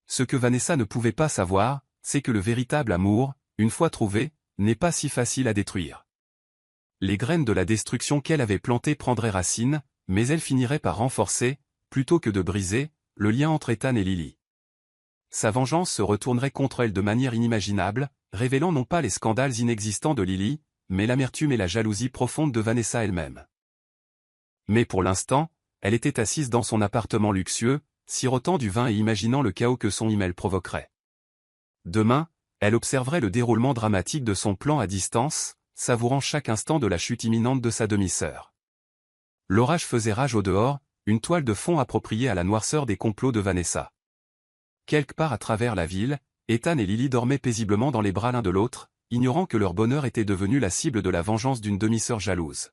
Ce que Vanessa ne pouvait pas savoir, c'est que le véritable amour, une fois trouvé, n'est pas si facile à détruire. Les graines de la destruction qu'elle avait plantées prendraient racine, mais elles finiraient par renforcer, plutôt que de briser, le lien entre Ethan et Lily. Sa vengeance se retournerait contre elle de manière inimaginable, révélant non pas les scandales inexistants de Lily, mais l'amertume et la jalousie profonde de Vanessa elle-même. Mais pour l'instant, elle était assise dans son appartement luxueux, sirotant du vin et imaginant le chaos que son email provoquerait. Demain, elle observerait le déroulement dramatique de son plan à distance, savourant chaque instant de la chute imminente de sa demi-sœur. L'orage faisait rage au dehors, une toile de fond appropriée à la noirceur des complots de Vanessa. Quelque part à travers la ville, Ethan et Lily dormaient paisiblement dans les bras l'un de l'autre, ignorant que leur bonheur était devenu la cible de la vengeance d'une demi-sœur jalouse.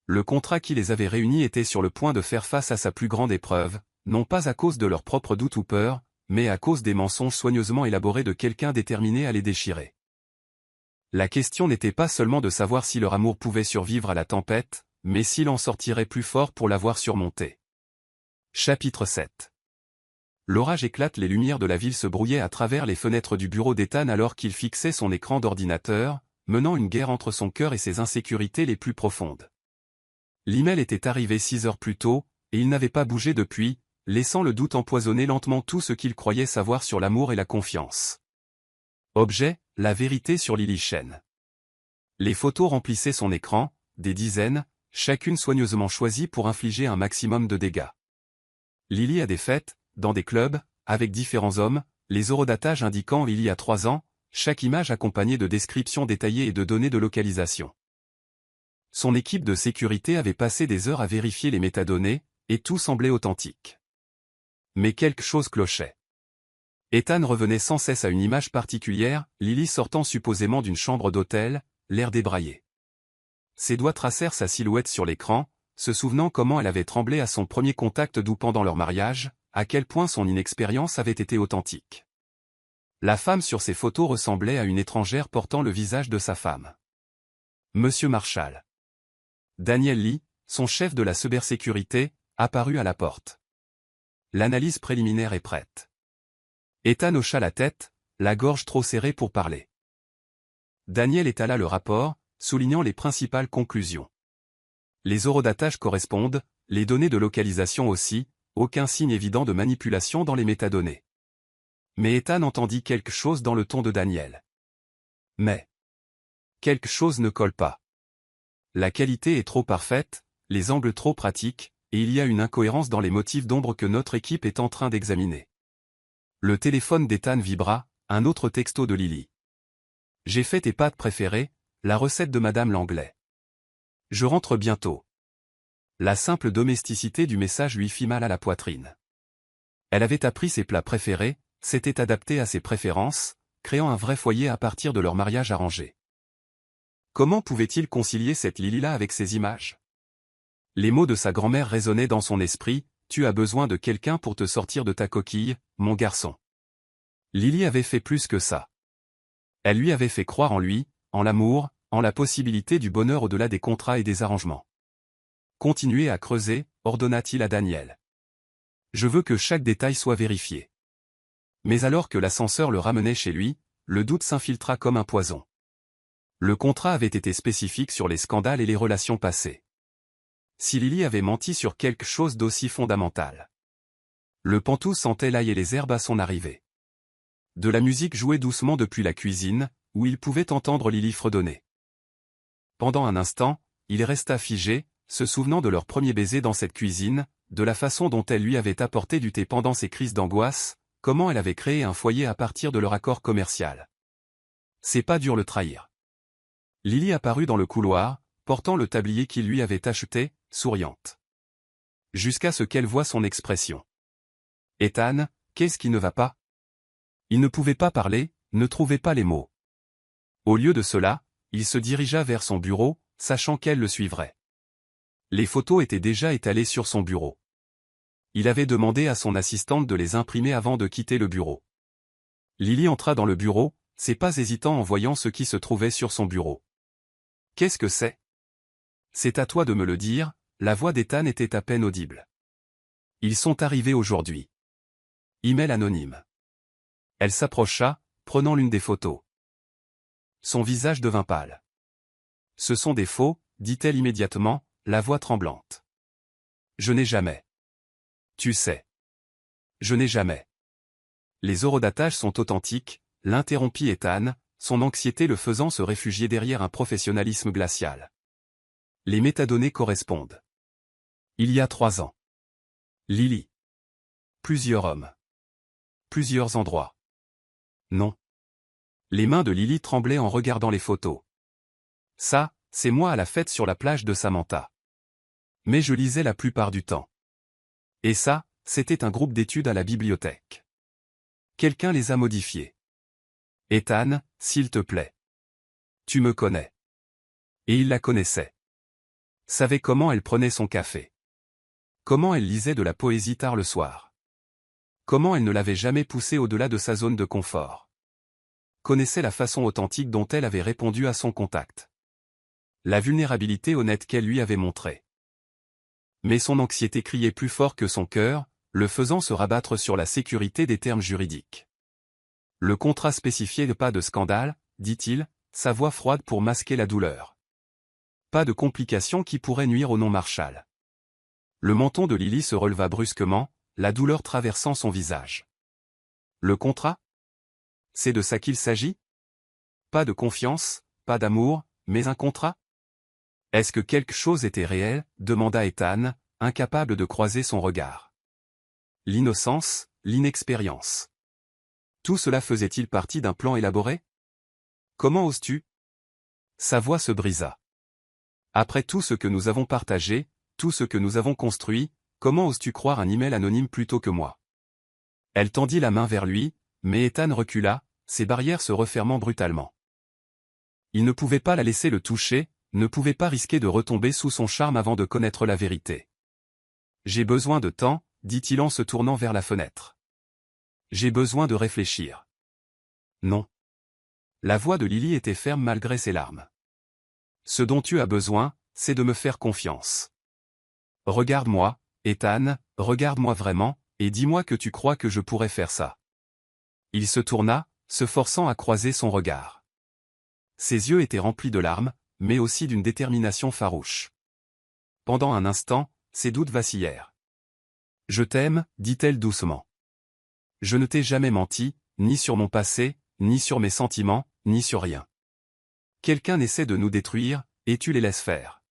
Le contrat qui les avait réunis était sur le point de faire face à sa plus grande épreuve, non pas à cause de leurs propres doutes ou peurs, mais à cause des mensonges soigneusement élaborés de quelqu'un déterminé à les déchirer. La question n'était pas seulement de savoir si leur amour pouvait survivre à la tempête, mais s'il en sortirait plus fort pour l'avoir surmonté. Chapitre 7. L'orage éclate, les lumières de la ville se brouillaient à travers les fenêtres du bureau d'Ethan alors qu'il fixait son écran d'ordinateur, menant une guerre entre son cœur et ses insécurités les plus profondes. L'email était arrivé 6 heures plus tôt, et il n'avait pas bougé depuis, laissant le doute empoisonner lentement tout ce qu'il croyait savoir sur l'amour et la confiance. Objet, la vérité sur Lily Shen. Les photos remplissaient son écran, des dizaines, chacune soigneusement choisie pour infliger un maximum de dégâts. Lily a des fêtes, dans des clubs, avec différents hommes, les horodatage indiquant il y a 3 ans, chaque image accompagnée de descriptions détaillées et de données de localisation. Son équipe de sécurité avait passé des heures à vérifier les métadonnées, et tout semblait authentique. Mais quelque chose clochait. Ethan revenait sans cesse à une image particulière, Lily sortant supposément d'une chambre d'hôtel, l'air débraillé. Ses doigts tracèrent sa silhouette sur l'écran, se souvenant comment elle avait tremblé à son premier contact doux pendant leur mariage, à quel point son inexpérience avait été authentique. La femme sur ces photos ressemblait à une étrangère portant le visage de sa femme. Monsieur Marshall. Daniel Lee, son chef de la cybersécurité, apparut à la porte. L'analyse préliminaire est prête. Ethan hocha la tête, la gorge trop serrée pour parler. Daniel étala le rapport, soulignant les principales conclusions. Les horodatages correspondent, les données de localisation aussi, aucun signe évident de manipulation dans les métadonnées. Mais Ethan entendit quelque chose dans le ton de Daniel. Mais quelque chose ne colle pas. La qualité est trop parfaite, les angles trop pratiques, et il y a une incohérence dans les motifs d'ombre que notre équipe est en train d'examiner. Le téléphone d'Ethan vibra, un autre texto de Lily. J'ai fait tes pâtes préférées, la recette de Madame Langlais. Je rentre bientôt. La simple domesticité du message lui fit mal à la poitrine. Elle avait appris ses plats préférés, s'était adaptée à ses préférences, créant un vrai foyer à partir de leur mariage arrangé. Comment pouvait-il concilier cette Lily-là avec ces images? Les mots de sa grand-mère résonnaient dans son esprit, « Tu as besoin de quelqu'un pour te sortir de ta coquille, mon garçon. » Lily avait fait plus que ça. Elle lui avait fait croire en lui, en l'amour, en la possibilité du bonheur au-delà des contrats et des arrangements. Continuez à creuser, ordonna-t-il à Daniel. Je veux que chaque détail soit vérifié. Mais alors que l'ascenseur le ramenait chez lui, le doute s'infiltra comme un poison. Le contrat avait été spécifique sur les scandales et les relations passées. Si Lily avait menti sur quelque chose d'aussi fondamental. Le pantou sentait l'ail et les herbes à son arrivée. De la musique jouait doucement depuis la cuisine, où il pouvait entendre Lily fredonner. Pendant un instant, il resta figé, se souvenant de leur premier baiser dans cette cuisine, de la façon dont elle lui avait apporté du thé pendant ses crises d'angoisse, comment elle avait créé un foyer à partir de leur accord commercial. C'est pas dur le trahir. Lily apparut dans le couloir, portant le tablier qu'il lui avait acheté, souriante. Jusqu'à ce qu'elle voie son expression. Ethan, qu'est-ce qui ne va pas? Il ne pouvait pas parler, ne trouvait pas les mots. Au lieu de cela, il se dirigea vers son bureau, sachant qu'elle le suivrait. Les photos étaient déjà étalées sur son bureau. Il avait demandé à son assistante de les imprimer avant de quitter le bureau. Lily entra dans le bureau, ses pas hésitants en voyant ce qui se trouvait sur son bureau. « Qu'est-ce que c'est? » « C'est à toi de me le dire », la voix d'Ethan était à peine audible. « Ils sont arrivés aujourd'hui. » Email anonyme. Elle s'approcha, prenant l'une des photos. Son visage devint pâle. « Ce sont des faux, » dit-elle immédiatement, la voix tremblante. « Je n'ai jamais. » « Tu sais. »« Je n'ai jamais. » « Les horodatages sont authentiques, » l'interrompit Ethan, son anxiété le faisant se réfugier derrière un professionnalisme glacial. Les métadonnées correspondent. Il y a 3 ans. Lily. Plusieurs hommes. Plusieurs endroits. Non. Les mains de Lily tremblaient en regardant les photos. Ça, c'est moi à la fête sur la plage de Samantha. Mais je lisais la plupart du temps. Et ça, c'était un groupe d'études à la bibliothèque. Quelqu'un les a modifiés. Ethan, s'il te plaît. Tu me connais. Et il la connaissait. Savait comment elle prenait son café. Comment elle lisait de la poésie tard le soir. Comment elle ne l'avait jamais poussé au-delà de sa zone de confort. Connaissait la façon authentique dont elle avait répondu à son contact. La vulnérabilité honnête qu'elle lui avait montrée. Mais son anxiété criait plus fort que son cœur, le faisant se rabattre sur la sécurité des termes juridiques. Le contrat spécifiait pas de scandale, dit-il, sa voix froide pour masquer la douleur. Pas de complications qui pourraient nuire au nom Marshall. Le menton de Lily se releva brusquement, la douleur traversant son visage. Le contrat? C'est de ça qu'il s'agit? Pas de confiance, pas d'amour, mais un contrat? Est-ce que quelque chose était réel? Demanda Ethan, incapable de croiser son regard. L'innocence, l'inexpérience. Tout cela faisait-il partie d'un plan élaboré? Comment oses-tu? Sa voix se brisa. Après tout ce que nous avons partagé, tout ce que nous avons construit, comment oses-tu croire un email anonyme plutôt que moi? Elle tendit la main vers lui, mais Ethan recula, ses barrières se refermant brutalement. Il ne pouvait pas la laisser le toucher, ne pouvait pas risquer de retomber sous son charme avant de connaître la vérité. J'ai besoin de temps, dit-il en se tournant vers la fenêtre. J'ai besoin de réfléchir. Non. La voix de Lily était ferme malgré ses larmes. Ce dont tu as besoin, c'est de me faire confiance. Regarde-moi, Ethan, regarde-moi vraiment, et dis-moi que tu crois que je pourrais faire ça. Il se tourna, se forçant à croiser son regard. Ses yeux étaient remplis de larmes, mais aussi d'une détermination farouche. Pendant un instant, ses doutes vacillèrent. Je t'aime, dit-elle doucement. Je ne t'ai jamais menti, ni sur mon passé, ni sur mes sentiments, ni sur rien. Quelqu'un essaie de nous détruire, et tu les laisses faire.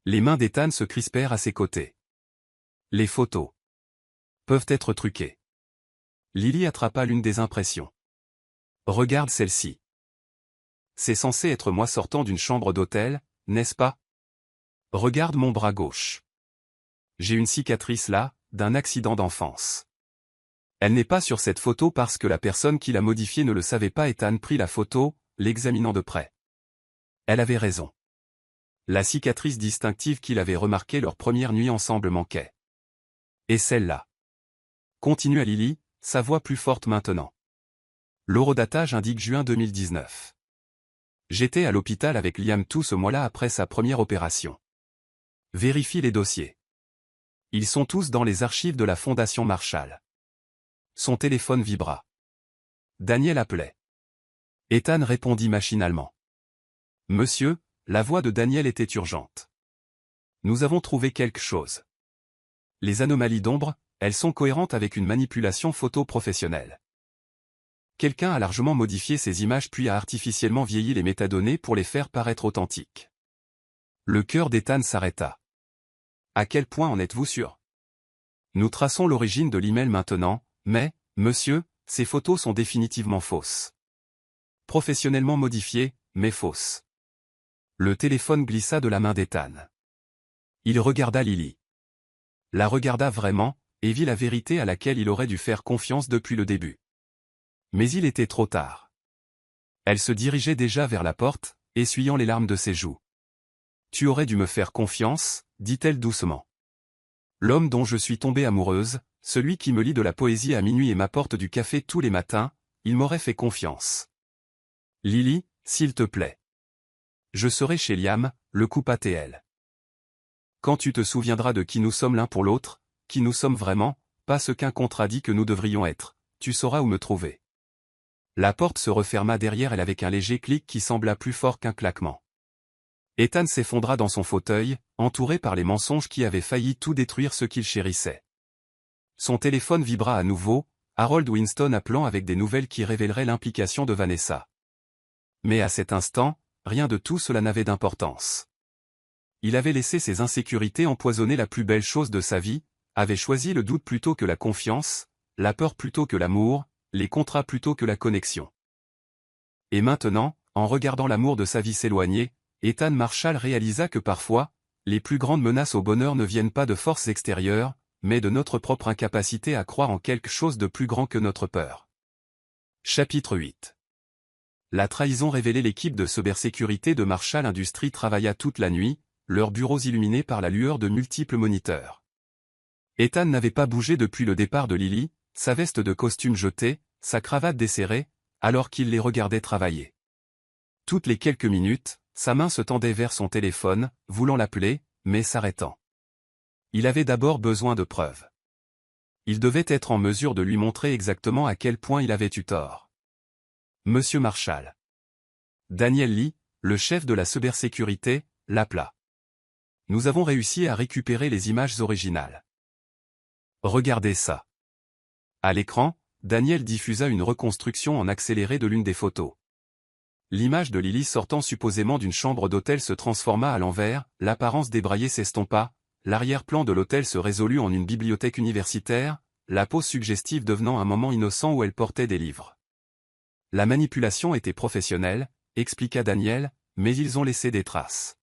Les mains d'Ethan se crispèrent à ses côtés. Les photos peuvent être truquées. Lily attrapa l'une des impressions. Regarde celle-ci. C'est censé être moi sortant d'une chambre d'hôtel, n'est-ce pas? Regarde mon bras gauche. J'ai une cicatrice là, d'un accident d'enfance. Elle n'est pas sur cette photo parce que la personne qui l'a modifiée ne le savait pas. Ethan prit la photo, l'examinant de près. Elle avait raison. La cicatrice distinctive qu'il avait remarquée leur première nuit ensemble manquait. Et celle-là. Continua Lily, sa voix plus forte maintenant. L'horodatage indique juin 2019. J'étais à l'hôpital avec Liam tout ce mois-là après sa première opération. Vérifie les dossiers. Ils sont tous dans les archives de la Fondation Marshall. Son téléphone vibra. Daniel appelait. Ethan répondit machinalement. Monsieur, la voix de Daniel était urgente. Nous avons trouvé quelque chose. Les anomalies d'ombre, elles sont cohérentes avec une manipulation photo professionnelle. Quelqu'un a largement modifié ces images puis a artificiellement vieilli les métadonnées pour les faire paraître authentiques. Le cœur d'Ethan s'arrêta. À quel point en êtes-vous sûr? Nous traçons l'origine de l'email maintenant, mais, monsieur, ces photos sont définitivement fausses. Professionnellement modifiées, mais fausses. Le téléphone glissa de la main d'Ethan. Il regarda Lily. La regarda vraiment, et vit la vérité à laquelle il aurait dû faire confiance depuis le début. Mais il était trop tard. Elle se dirigeait déjà vers la porte, essuyant les larmes de ses joues. Tu aurais dû me faire confiance, dit-elle doucement. L'homme dont je suis tombée amoureuse, celui qui me lit de la poésie à minuit et m'apporte du café tous les matins, il m'aurait fait confiance. Lily, s'il te plaît. Je serai chez Liam, le coupe ATL. Quand tu te souviendras de qui nous sommes l'un pour l'autre, qui nous sommes vraiment, pas ce qu'un contrat dit que nous devrions être, tu sauras où me trouver. La porte se referma derrière elle avec un léger clic qui sembla plus fort qu'un claquement. Ethan s'effondra dans son fauteuil, entouré par les mensonges qui avaient failli tout détruire ce qu'il chérissait. Son téléphone vibra à nouveau, Harold Winston appelant avec des nouvelles qui révéleraient l'implication de Vanessa. Mais à cet instant, rien de tout cela n'avait d'importance. Il avait laissé ses insécurités empoisonner la plus belle chose de sa vie, avait choisi le doute plutôt que la confiance, la peur plutôt que l'amour, les contrats plutôt que la connexion. Et maintenant, en regardant l'amour de sa vie s'éloigner, Ethan Marshall réalisa que parfois, les plus grandes menaces au bonheur ne viennent pas de forces extérieures, mais de notre propre incapacité à croire en quelque chose de plus grand que notre peur. Chapitre 8. La trahison révélée. L'équipe de cybersécurité de Marshall Industries travailla toute la nuit, leurs bureaux illuminés par la lueur de multiples moniteurs. Ethan n'avait pas bougé depuis le départ de Lily, sa veste de costume jetée, sa cravate desserrée, alors qu'il les regardait travailler. Toutes les quelques minutes, sa main se tendait vers son téléphone, voulant l'appeler, mais s'arrêtant. Il avait d'abord besoin de preuves. Il devait être en mesure de lui montrer exactement à quel point il avait eu tort. Monsieur Marshall. Daniel Lee, le chef de la cybersécurité, l'appela. Nous avons réussi à récupérer les images originales. Regardez ça. À l'écran, Daniel diffusa une reconstruction en accéléré de l'une des photos. L'image de Lily sortant supposément d'une chambre d'hôtel se transforma à l'envers, l'apparence débraillée s'estompa, l'arrière-plan de l'hôtel se résolut en une bibliothèque universitaire, la pose suggestive devenant un moment innocent où elle portait des livres. La manipulation était professionnelle, expliqua Daniel, mais ils ont laissé des traces.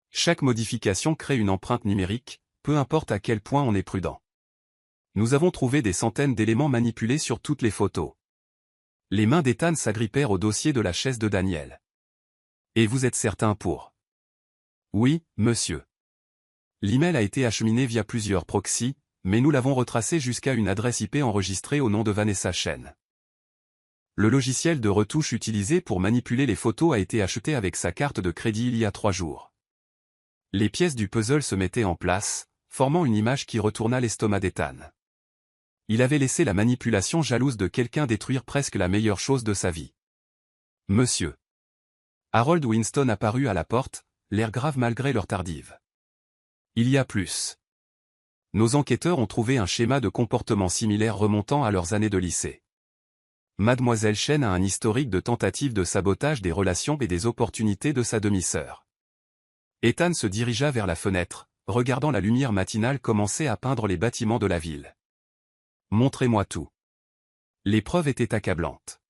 Chaque modification crée une empreinte numérique, peu importe à quel point on est prudent. Nous avons trouvé des centaines d'éléments manipulés sur toutes les photos. Les mains d'Ethan s'agrippèrent au dossier de la chaise de Daniel. Et vous êtes certain pour? Oui, monsieur. L'email a été acheminé via plusieurs proxys, mais nous l'avons retracé jusqu'à une adresse IP enregistrée au nom de Vanessa Chen. Le logiciel de retouche utilisé pour manipuler les photos a été acheté avec sa carte de crédit il y a 3 jours. Les pièces du puzzle se mettaient en place, formant une image qui retourna l'estomac d'Ethan. Il avait laissé la manipulation jalouse de quelqu'un détruire presque la meilleure chose de sa vie. Monsieur. Harold Winston apparut à la porte, l'air grave malgré leur tardive. Il y a plus. Nos enquêteurs ont trouvé un schéma de comportement similaire remontant à leurs années de lycée. Mademoiselle Chen a un historique de tentatives de sabotage des relations et des opportunités de sa demi-sœur. Ethan se dirigea vers la fenêtre, regardant la lumière matinale commencer à peindre les bâtiments de la ville. Montrez-moi tout. Les preuves étaient accablantes.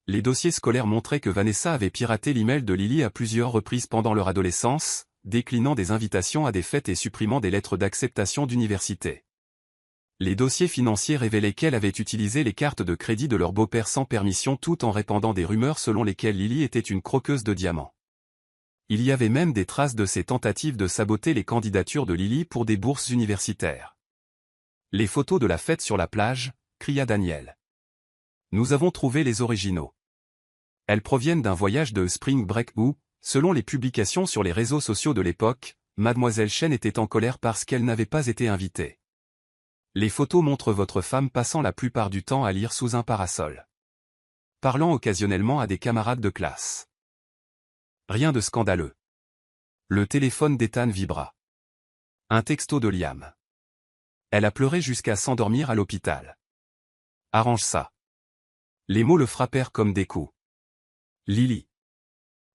Les dossiers scolaires montraient que Vanessa avait piraté l'email de Lily à plusieurs reprises pendant leur adolescence, déclinant des invitations à des fêtes et supprimant des lettres d'acceptation d'université. Les dossiers financiers révélaient qu'elle avait utilisé les cartes de crédit de leur beau-père sans permission tout en répandant des rumeurs selon lesquelles Lily était une croqueuse de diamants. Il y avait même des traces de ses tentatives de saboter les candidatures de Lily pour des bourses universitaires. Les photos de la fête sur la plage, cria Daniel. Nous avons trouvé les originaux. Elles proviennent d'un voyage de Spring Break où, selon les publications sur les réseaux sociaux de l'époque, Mademoiselle Chen était en colère parce qu'elle n'avait pas été invitée. Les photos montrent votre femme passant la plupart du temps à lire sous un parasol. Parlant occasionnellement à des camarades de classe. Rien de scandaleux. Le téléphone d'Ethan vibra. Un texto de Liam. Elle a pleuré jusqu'à s'endormir à l'hôpital. Arrange ça. Les mots le frappèrent comme des coups. Lily.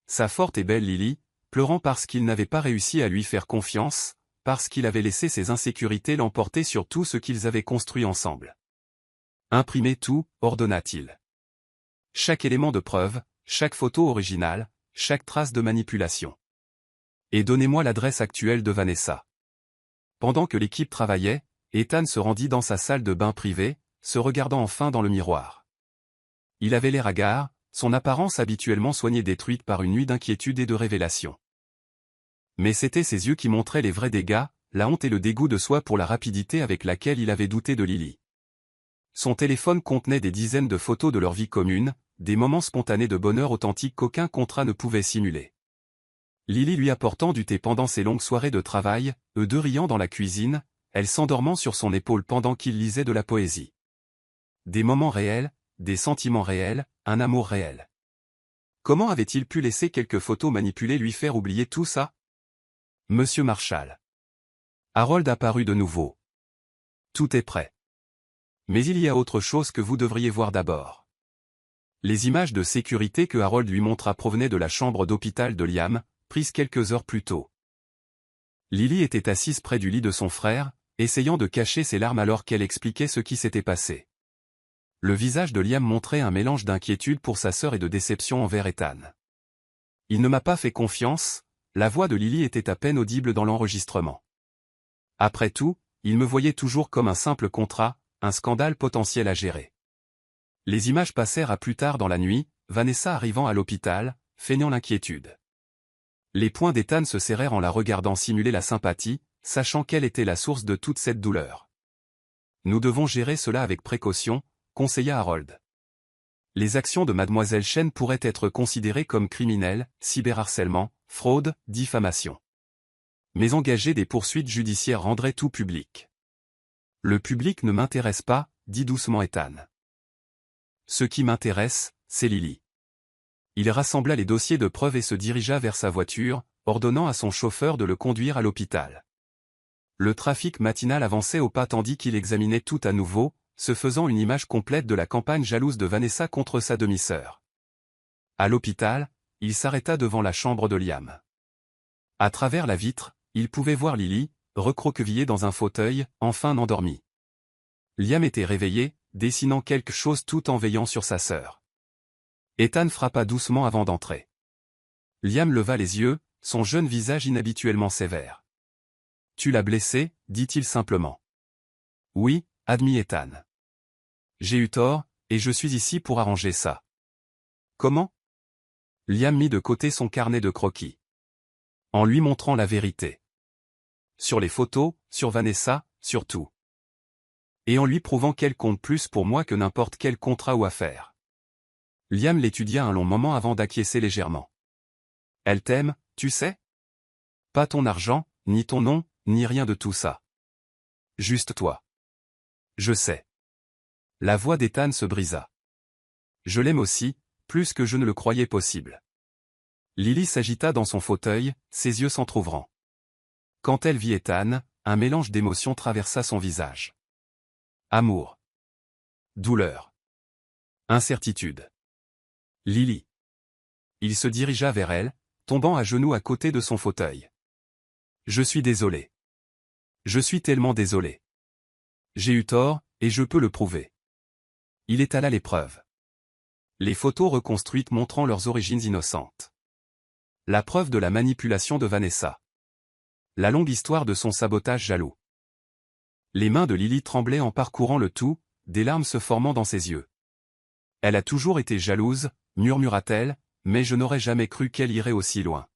Sa forte et belle Lily, pleurant parce qu'il n'avait pas réussi à lui faire confiance, parce qu'il avait laissé ses insécurités l'emporter sur tout ce qu'ils avaient construit ensemble. Imprimez tout, ordonna-t-il. Chaque élément de preuve, chaque photo originale, chaque trace de manipulation. Et donnez-moi l'adresse actuelle de Vanessa. Pendant que l'équipe travaillait, Ethan se rendit dans sa salle de bain privée, se regardant enfin dans le miroir. Il avait l'air hagard, son apparence habituellement soignée détruite par une nuit d'inquiétude et de révélation. Mais c'étaient ses yeux qui montraient les vrais dégâts, la honte et le dégoût de soi pour la rapidité avec laquelle il avait douté de Lily. Son téléphone contenait des dizaines de photos de leur vie commune, des moments spontanés de bonheur authentique qu'aucun contrat ne pouvait simuler. Lily lui apportant du thé pendant ses longues soirées de travail, eux deux riant dans la cuisine, elle s'endormant sur son épaule pendant qu'il lisait de la poésie. Des moments réels, des sentiments réels, un amour réel. Comment avait-il pu laisser quelques photos manipulées lui faire oublier tout ça? Monsieur Marshall. Harold apparut de nouveau. Tout est prêt. Mais il y a autre chose que vous devriez voir d'abord. Les images de sécurité que Harold lui montra provenaient de la chambre d'hôpital de Liam, prises quelques heures plus tôt. Lily était assise près du lit de son frère, essayant de cacher ses larmes alors qu'elle expliquait ce qui s'était passé. Le visage de Liam montrait un mélange d'inquiétude pour sa sœur et de déception envers Ethan. Il ne m'a pas fait confiance, la voix de Lily était à peine audible dans l'enregistrement. Après tout, il me voyait toujours comme un simple contrat, un scandale potentiel à gérer. Les images passèrent à plus tard dans la nuit, Vanessa arrivant à l'hôpital, feignant l'inquiétude. Les poings d'Ethan se serrèrent en la regardant simuler la sympathie, sachant quelle était la source de toute cette douleur. Nous devons gérer cela avec précaution, conseilla Harold. Les actions de Mademoiselle Chen pourraient être considérées comme criminelles, cyberharcèlement, fraude, diffamation. Mais engager des poursuites judiciaires rendrait tout public. Le public ne m'intéresse pas, dit doucement Ethan. Ce qui m'intéresse, c'est Lily. Il rassembla les dossiers de preuves et se dirigea vers sa voiture, ordonnant à son chauffeur de le conduire à l'hôpital. Le trafic matinal avançait au pas tandis qu'il examinait tout à nouveau, se faisant une image complète de la campagne jalouse de Vanessa contre sa demi-sœur. À l'hôpital, il s'arrêta devant la chambre de Liam. À travers la vitre, il pouvait voir Lily, recroquevillée dans un fauteuil, enfin endormie. Liam était réveillé, dessinant quelque chose tout en veillant sur sa sœur. Ethan frappa doucement avant d'entrer. Liam leva les yeux, son jeune visage inhabituellement sévère. « Tu l'as blessé ?» dit-il simplement. « Oui, » admit Ethan. « J'ai eu tort, et je suis ici pour arranger ça. »« Comment ?» Liam mit de côté son carnet de croquis. En lui montrant la vérité. Sur les photos, sur Vanessa, sur tout. Et en lui prouvant qu'elle compte plus pour moi que n'importe quel contrat ou affaire. Liam l'étudia un long moment avant d'acquiescer légèrement. « Elle t'aime, tu sais ? Pas ton argent, ni ton nom, ni rien de tout ça. Juste toi. » « Je sais. » La voix d'Ethan se brisa. « Je l'aime aussi, plus que je ne le croyais possible. » Lily s'agita dans son fauteuil, ses yeux s'entr'ouvrant. Quand elle vit Ethan, un mélange d'émotions traversa son visage. Amour. Douleur. Incertitude. Lily. Il se dirigea vers elle, tombant à genoux à côté de son fauteuil. « Je suis désolé. Je suis tellement désolé. J'ai eu tort, et je peux le prouver. » Il étala les preuves. Les photos reconstruites montrant leurs origines innocentes. La preuve de la manipulation de Vanessa. La longue histoire de son sabotage jaloux. Les mains de Lily tremblaient en parcourant le tout, des larmes se formant dans ses yeux. « Elle a toujours été jalouse, murmura-t-elle, mais je n'aurais jamais cru qu'elle irait aussi loin.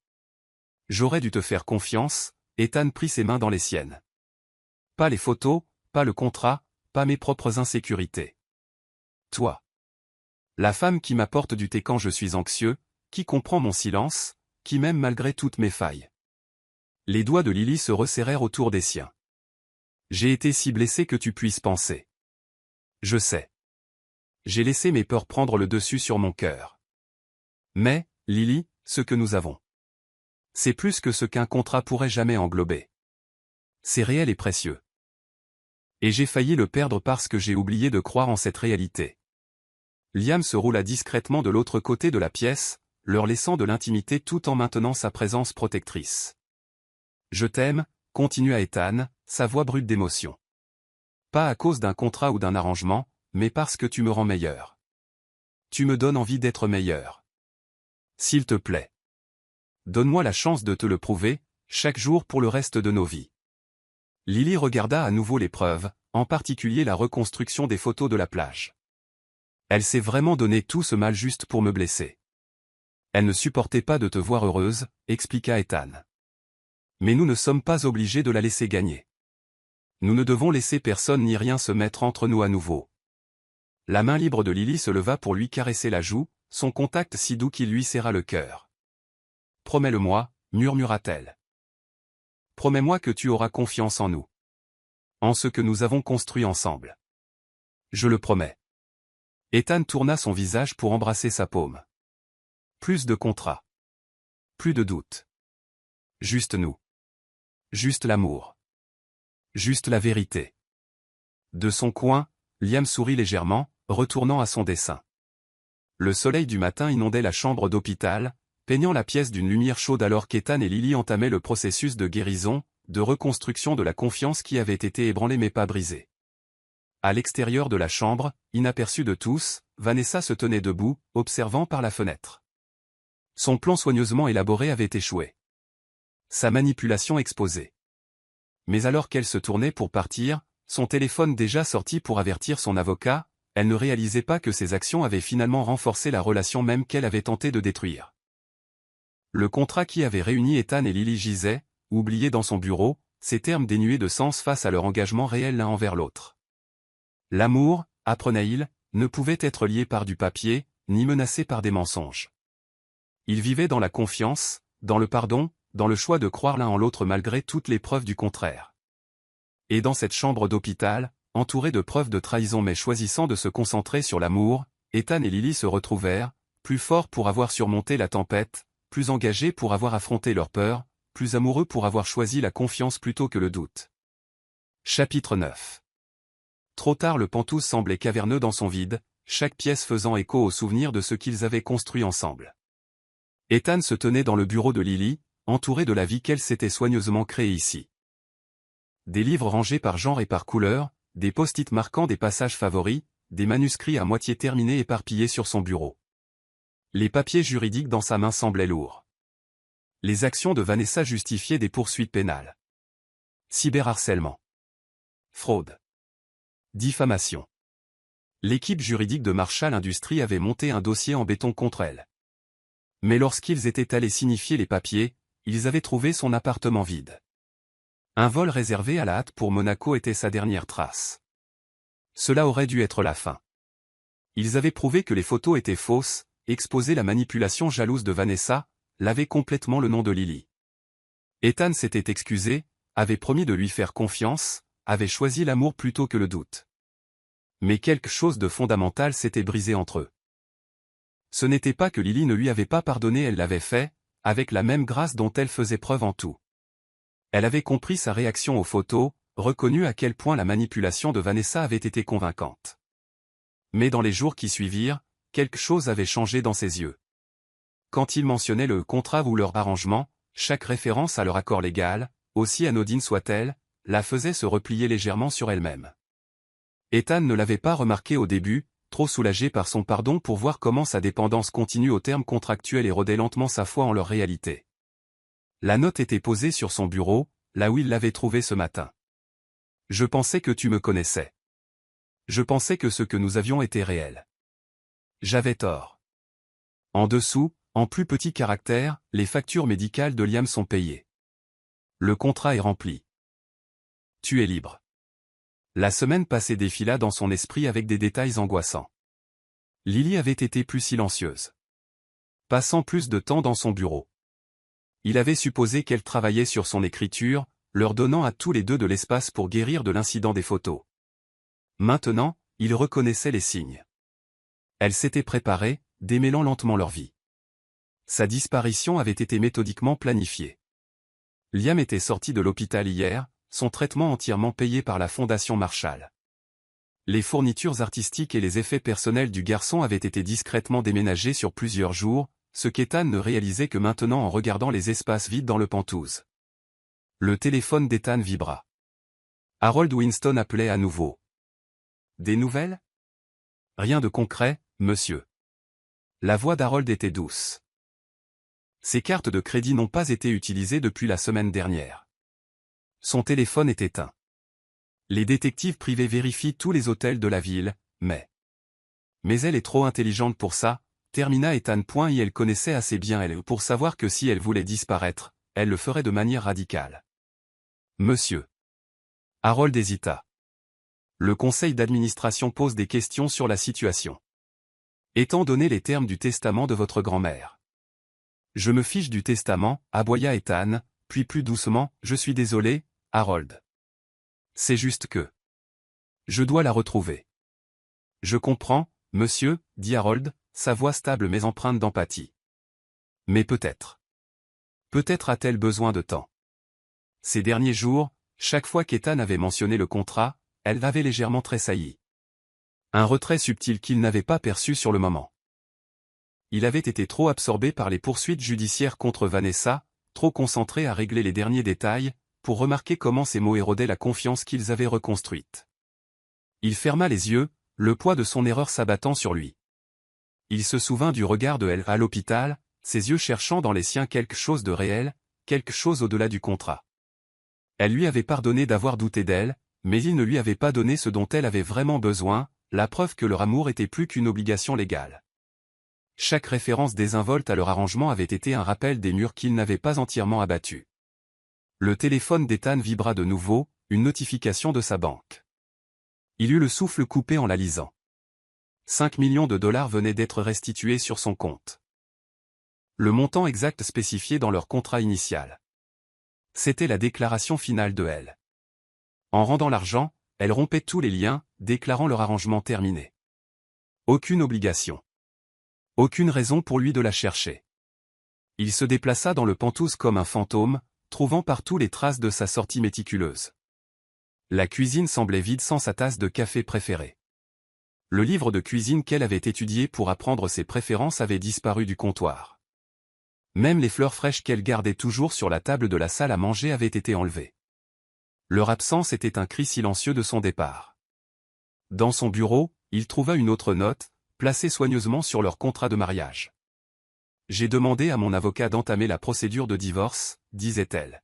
J'aurais dû te faire confiance. » Ethan prit ses mains dans les siennes. Pas les photos, pas le contrat, pas mes propres insécurités. Toi. La femme qui m'apporte du thé quand je suis anxieux, qui comprend mon silence, qui m'aime malgré toutes mes failles. Les doigts de Lily se resserrèrent autour des siens. J'ai été si blessé que tu puisses penser. Je sais. J'ai laissé mes peurs prendre le dessus sur mon cœur. Mais, Lily, ce que nous avons. C'est plus que ce qu'un contrat pourrait jamais englober. C'est réel et précieux. Et j'ai failli le perdre parce que j'ai oublié de croire en cette réalité. Liam se roula discrètement de l'autre côté de la pièce, leur laissant de l'intimité tout en maintenant sa présence protectrice. Je t'aime, continua Ethan, sa voix brute d'émotion. Pas à cause d'un contrat ou d'un arrangement, mais parce que tu me rends meilleur. Tu me donnes envie d'être meilleur. S'il te plaît. Donne-moi la chance de te le prouver, chaque jour pour le reste de nos vies. Lily regarda à nouveau les preuves, en particulier la reconstruction des photos de la plage. Elle s'est vraiment donné tout ce mal juste pour me blesser. Elle ne supportait pas de te voir heureuse, expliqua Ethan. Mais nous ne sommes pas obligés de la laisser gagner. Nous ne devons laisser personne ni rien se mettre entre nous à nouveau. La main libre de Lily se leva pour lui caresser la joue, son contact si doux qu'il lui serra le cœur. Promets-le-moi, murmura-t-elle. Promets-moi que tu auras confiance en nous. En ce que nous avons construit ensemble. Je le promets. Ethan tourna son visage pour embrasser sa paume. Plus de contrats. Plus de doutes. Juste nous. Juste l'amour. Juste la vérité. De son coin, Liam sourit légèrement, retournant à son dessin. Le soleil du matin inondait la chambre d'hôpital, peignant la pièce d'une lumière chaude alors qu'Ethan et Lily entamaient le processus de guérison, de reconstruction de la confiance qui avait été ébranlée mais pas brisée. À l'extérieur de la chambre, inaperçue de tous, Vanessa se tenait debout, observant par la fenêtre. Son plan soigneusement élaboré avait échoué. Sa manipulation exposée. Mais alors qu'elle se tournait pour partir, son téléphone déjà sorti pour avertir son avocat, elle ne réalisait pas que ses actions avaient finalement renforcé la relation même qu'elle avait tenté de détruire. Le contrat qui avait réuni Ethan et Lily gisait, oublié dans son bureau, ces termes dénués de sens face à leur engagement réel l'un envers l'autre. L'amour, apprenait-il, ne pouvait être lié par du papier, ni menacé par des mensonges. Ils vivaient dans la confiance, dans le pardon, dans le choix de croire l'un en l'autre malgré toutes les preuves du contraire. Et dans cette chambre d'hôpital, entourée de preuves de trahison mais choisissant de se concentrer sur l'amour, Ethan et Lily se retrouvèrent, plus forts pour avoir surmonté la tempête, plus engagés pour avoir affronté leur peur, plus amoureux pour avoir choisi la confiance plutôt que le doute. Chapitre 9. Trop tard, le Penthouse semblait caverneux dans son vide, chaque pièce faisant écho au souvenir de ce qu'ils avaient construit ensemble. Ethan se tenait dans le bureau de Lily, entouré de la vie qu'elle s'était soigneusement créée ici. Des livres rangés par genre et par couleur, des post-it marquant des passages favoris, des manuscrits à moitié terminés éparpillés sur son bureau. Les papiers juridiques dans sa main semblaient lourds. Les actions de Vanessa justifiaient des poursuites pénales. Cyberharcèlement. Fraude. Diffamation. L'équipe juridique de Marshall Industries avait monté un dossier en béton contre elle. Mais lorsqu'ils étaient allés signifier les papiers, ils avaient trouvé son appartement vide. Un vol réservé à la hâte pour Monaco était sa dernière trace. Cela aurait dû être la fin. Ils avaient prouvé que les photos étaient fausses, exposé la manipulation jalouse de Vanessa, lavé complètement le nom de Lily. Ethan s'était excusé, avait promis de lui faire confiance, avait choisi l'amour plutôt que le doute. Mais quelque chose de fondamental s'était brisé entre eux. Ce n'était pas que Lily ne lui avait pas pardonné, elle l'avait fait, avec la même grâce dont elle faisait preuve en tout. Elle avait compris sa réaction aux photos, reconnu à quel point la manipulation de Vanessa avait été convaincante. Mais dans les jours qui suivirent, quelque chose avait changé dans ses yeux. Quand il mentionnait le contrat ou leur arrangement, chaque référence à leur accord légal, aussi anodine soit-elle, la faisait se replier légèrement sur elle-même. Ethan ne l'avait pas remarqué au début, trop soulagé par son pardon pour voir comment sa dépendance continue aux termes contractuels érodait lentement sa foi en leur réalité. La note était posée sur son bureau, là où il l'avait trouvée ce matin. « Je pensais que tu me connaissais. Je pensais que ce que nous avions était réel. J'avais tort. » En dessous, en plus petit caractère, les factures médicales de Liam sont payées. Le contrat est rempli. Tu es libre. La semaine passée défila dans son esprit avec des détails angoissants. Lily avait été plus silencieuse. Passant plus de temps dans son bureau. Il avait supposé qu'elle travaillait sur son écriture, leur donnant à tous les deux de l'espace pour guérir de l'incident des photos. Maintenant, il reconnaissait les signes. Elle s'était préparée, démêlant lentement leur vie. Sa disparition avait été méthodiquement planifiée. Liam était sorti de l'hôpital hier, son traitement entièrement payé par la Fondation Marshall. Les fournitures artistiques et les effets personnels du garçon avaient été discrètement déménagés sur plusieurs jours, ce qu'Ethan ne réalisait que maintenant en regardant les espaces vides dans le Penthouse. Le téléphone d'Ethan vibra. Harold Winston appelait à nouveau. Des nouvelles? Rien de concret, monsieur. La voix d'Harold était douce. Ses cartes de crédit n'ont pas été utilisées depuis la semaine dernière. Son téléphone est éteint. Les détectives privés vérifient tous les hôtels de la ville, mais elle est trop intelligente pour ça, termina Ethan. Et elle connaissait assez bien elle pour savoir que si elle voulait disparaître, elle le ferait de manière radicale. Monsieur. Harold hésita. Le conseil d'administration pose des questions sur la situation. Étant donné les termes du testament de votre grand-mère. Je me fiche du testament, aboya Ethan, puis plus doucement, je suis désolé, Harold. C'est juste que je dois la retrouver. Je comprends, monsieur, dit Harold, sa voix stable mais empreinte d'empathie. Mais peut-être. Peut-être a-t-elle besoin de temps. Ces derniers jours, chaque fois qu'Ethan avait mentionné le contrat, elle avait légèrement tressailli. Un retrait subtil qu'il n'avait pas perçu sur le moment. il avait été trop absorbé par les poursuites judiciaires contre Vanessa, trop concentré à régler les derniers détails, pour remarquer comment ces mots érodaient la confiance qu'ils avaient reconstruite. Il ferma les yeux, le poids de son erreur s'abattant sur lui. Il se souvint du regard de elle à l'hôpital, ses yeux cherchant dans les siens quelque chose de réel, quelque chose au-delà du contrat. Elle lui avait pardonné d'avoir douté d'elle, mais il ne lui avait pas donné ce dont elle avait vraiment besoin, la preuve que leur amour était plus qu'une obligation légale. Chaque référence désinvolte à leur arrangement avait été un rappel des murs qu'il n'avait pas entièrement abattus. Le téléphone d'Ethan vibra de nouveau, une notification de sa banque. Il eut le souffle coupé en la lisant. 5 millions de dollars venaient d'être restitués sur son compte. Le montant exact spécifié dans leur contrat initial. C'était la déclaration finale de elle. En rendant l'argent, elle rompait tous les liens, déclarant leur arrangement terminé. Aucune obligation. Aucune raison pour lui de la chercher. Il se déplaça dans le Penthouse comme un fantôme, trouvant partout les traces de sa sortie méticuleuse. La cuisine semblait vide sans sa tasse de café préférée. Le livre de cuisine qu'elle avait étudié pour apprendre ses préférences avait disparu du comptoir. Même les fleurs fraîches qu'elle gardait toujours sur la table de la salle à manger avaient été enlevées. Leur absence était un cri silencieux de son départ. Dans son bureau, il trouva une autre note, placée soigneusement sur leur contrat de mariage. « J'ai demandé à mon avocat d'entamer la procédure de divorce, » disait-elle.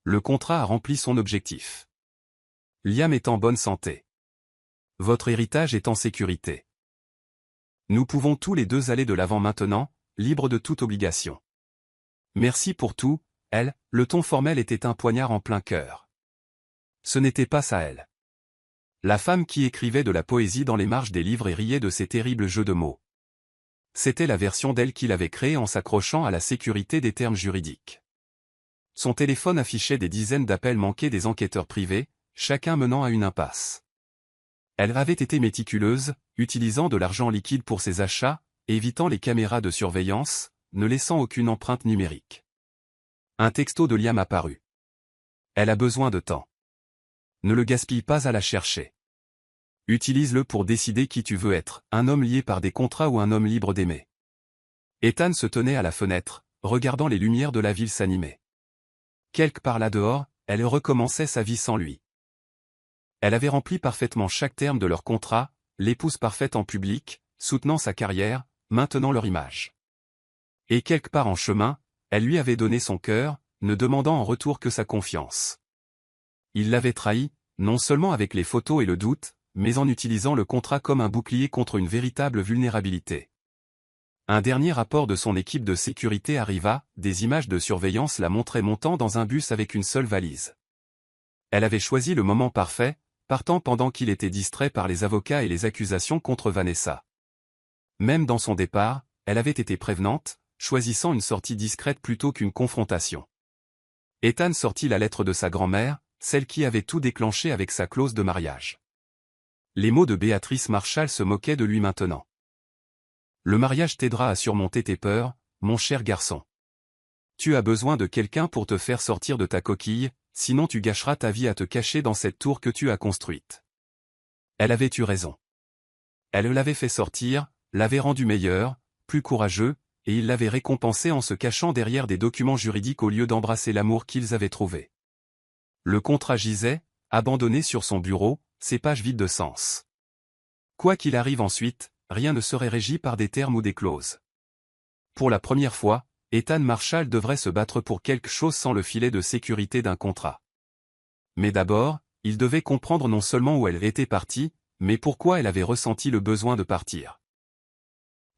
Le contrat a rempli son objectif. Liam est en bonne santé. Votre héritage est en sécurité. Nous pouvons tous les deux aller de l'avant maintenant, libres de toute obligation. Merci pour tout, elle, le ton formel était un poignard en plein cœur. Ce n'était pas ça elle. La femme qui écrivait de la poésie dans les marges des livres et riait de ses terribles jeux de mots. C'était la version d'elle qu'il avait créée en s'accrochant à la sécurité des termes juridiques. Son téléphone affichait des dizaines d'appels manqués des enquêteurs privés, chacun menant à une impasse. Elle avait été méticuleuse, utilisant de l'argent liquide pour ses achats, évitant les caméras de surveillance, ne laissant aucune empreinte numérique. Un texto de Liam apparut. Elle a besoin de temps. Ne le gaspille pas à la chercher. Utilise-le pour décider qui tu veux être, un homme lié par des contrats ou un homme libre d'aimer. Ethan se tenait à la fenêtre, regardant les lumières de la ville s'animer. Quelque part là-dehors, elle recommençait sa vie sans lui. Elle avait rempli parfaitement chaque terme de leur contrat, l'épouse parfaite en public, soutenant sa carrière, maintenant leur image. Et quelque part en chemin, elle lui avait donné son cœur, ne demandant en retour que sa confiance. Il l'avait trahi, non seulement avec les photos et le doute, mais en utilisant le contrat comme un bouclier contre une véritable vulnérabilité. Un dernier rapport de son équipe de sécurité arriva, des images de surveillance la montraient montant dans un bus avec une seule valise. Elle avait choisi le moment parfait, partant pendant qu'il était distrait par les avocats et les accusations contre Vanessa. Même dans son départ, elle avait été prévenante, choisissant une sortie discrète plutôt qu'une confrontation. Ethan sortit la lettre de sa grand-mère, celle qui avait tout déclenché avec sa clause de mariage. Les mots de Béatrice Marshall se moquaient de lui maintenant. Le mariage t'aidera à surmonter tes peurs, mon cher garçon. Tu as besoin de quelqu'un pour te faire sortir de ta coquille, sinon tu gâcheras ta vie à te cacher dans cette tour que tu as construite. Elle avait eu raison. Elle l'avait fait sortir, l'avait rendu meilleur, plus courageux, et il l'avait récompensé en se cachant derrière des documents juridiques au lieu d'embrasser l'amour qu'ils avaient trouvé. Le contrat gisait, abandonné sur son bureau, ses pages vides de sens. Quoi qu'il arrive ensuite, rien ne serait régi par des termes ou des clauses. Pour la première fois, Ethan Marshall devrait se battre pour quelque chose sans le filet de sécurité d'un contrat. Mais d'abord, il devait comprendre non seulement où elle était partie, mais pourquoi elle avait ressenti le besoin de partir.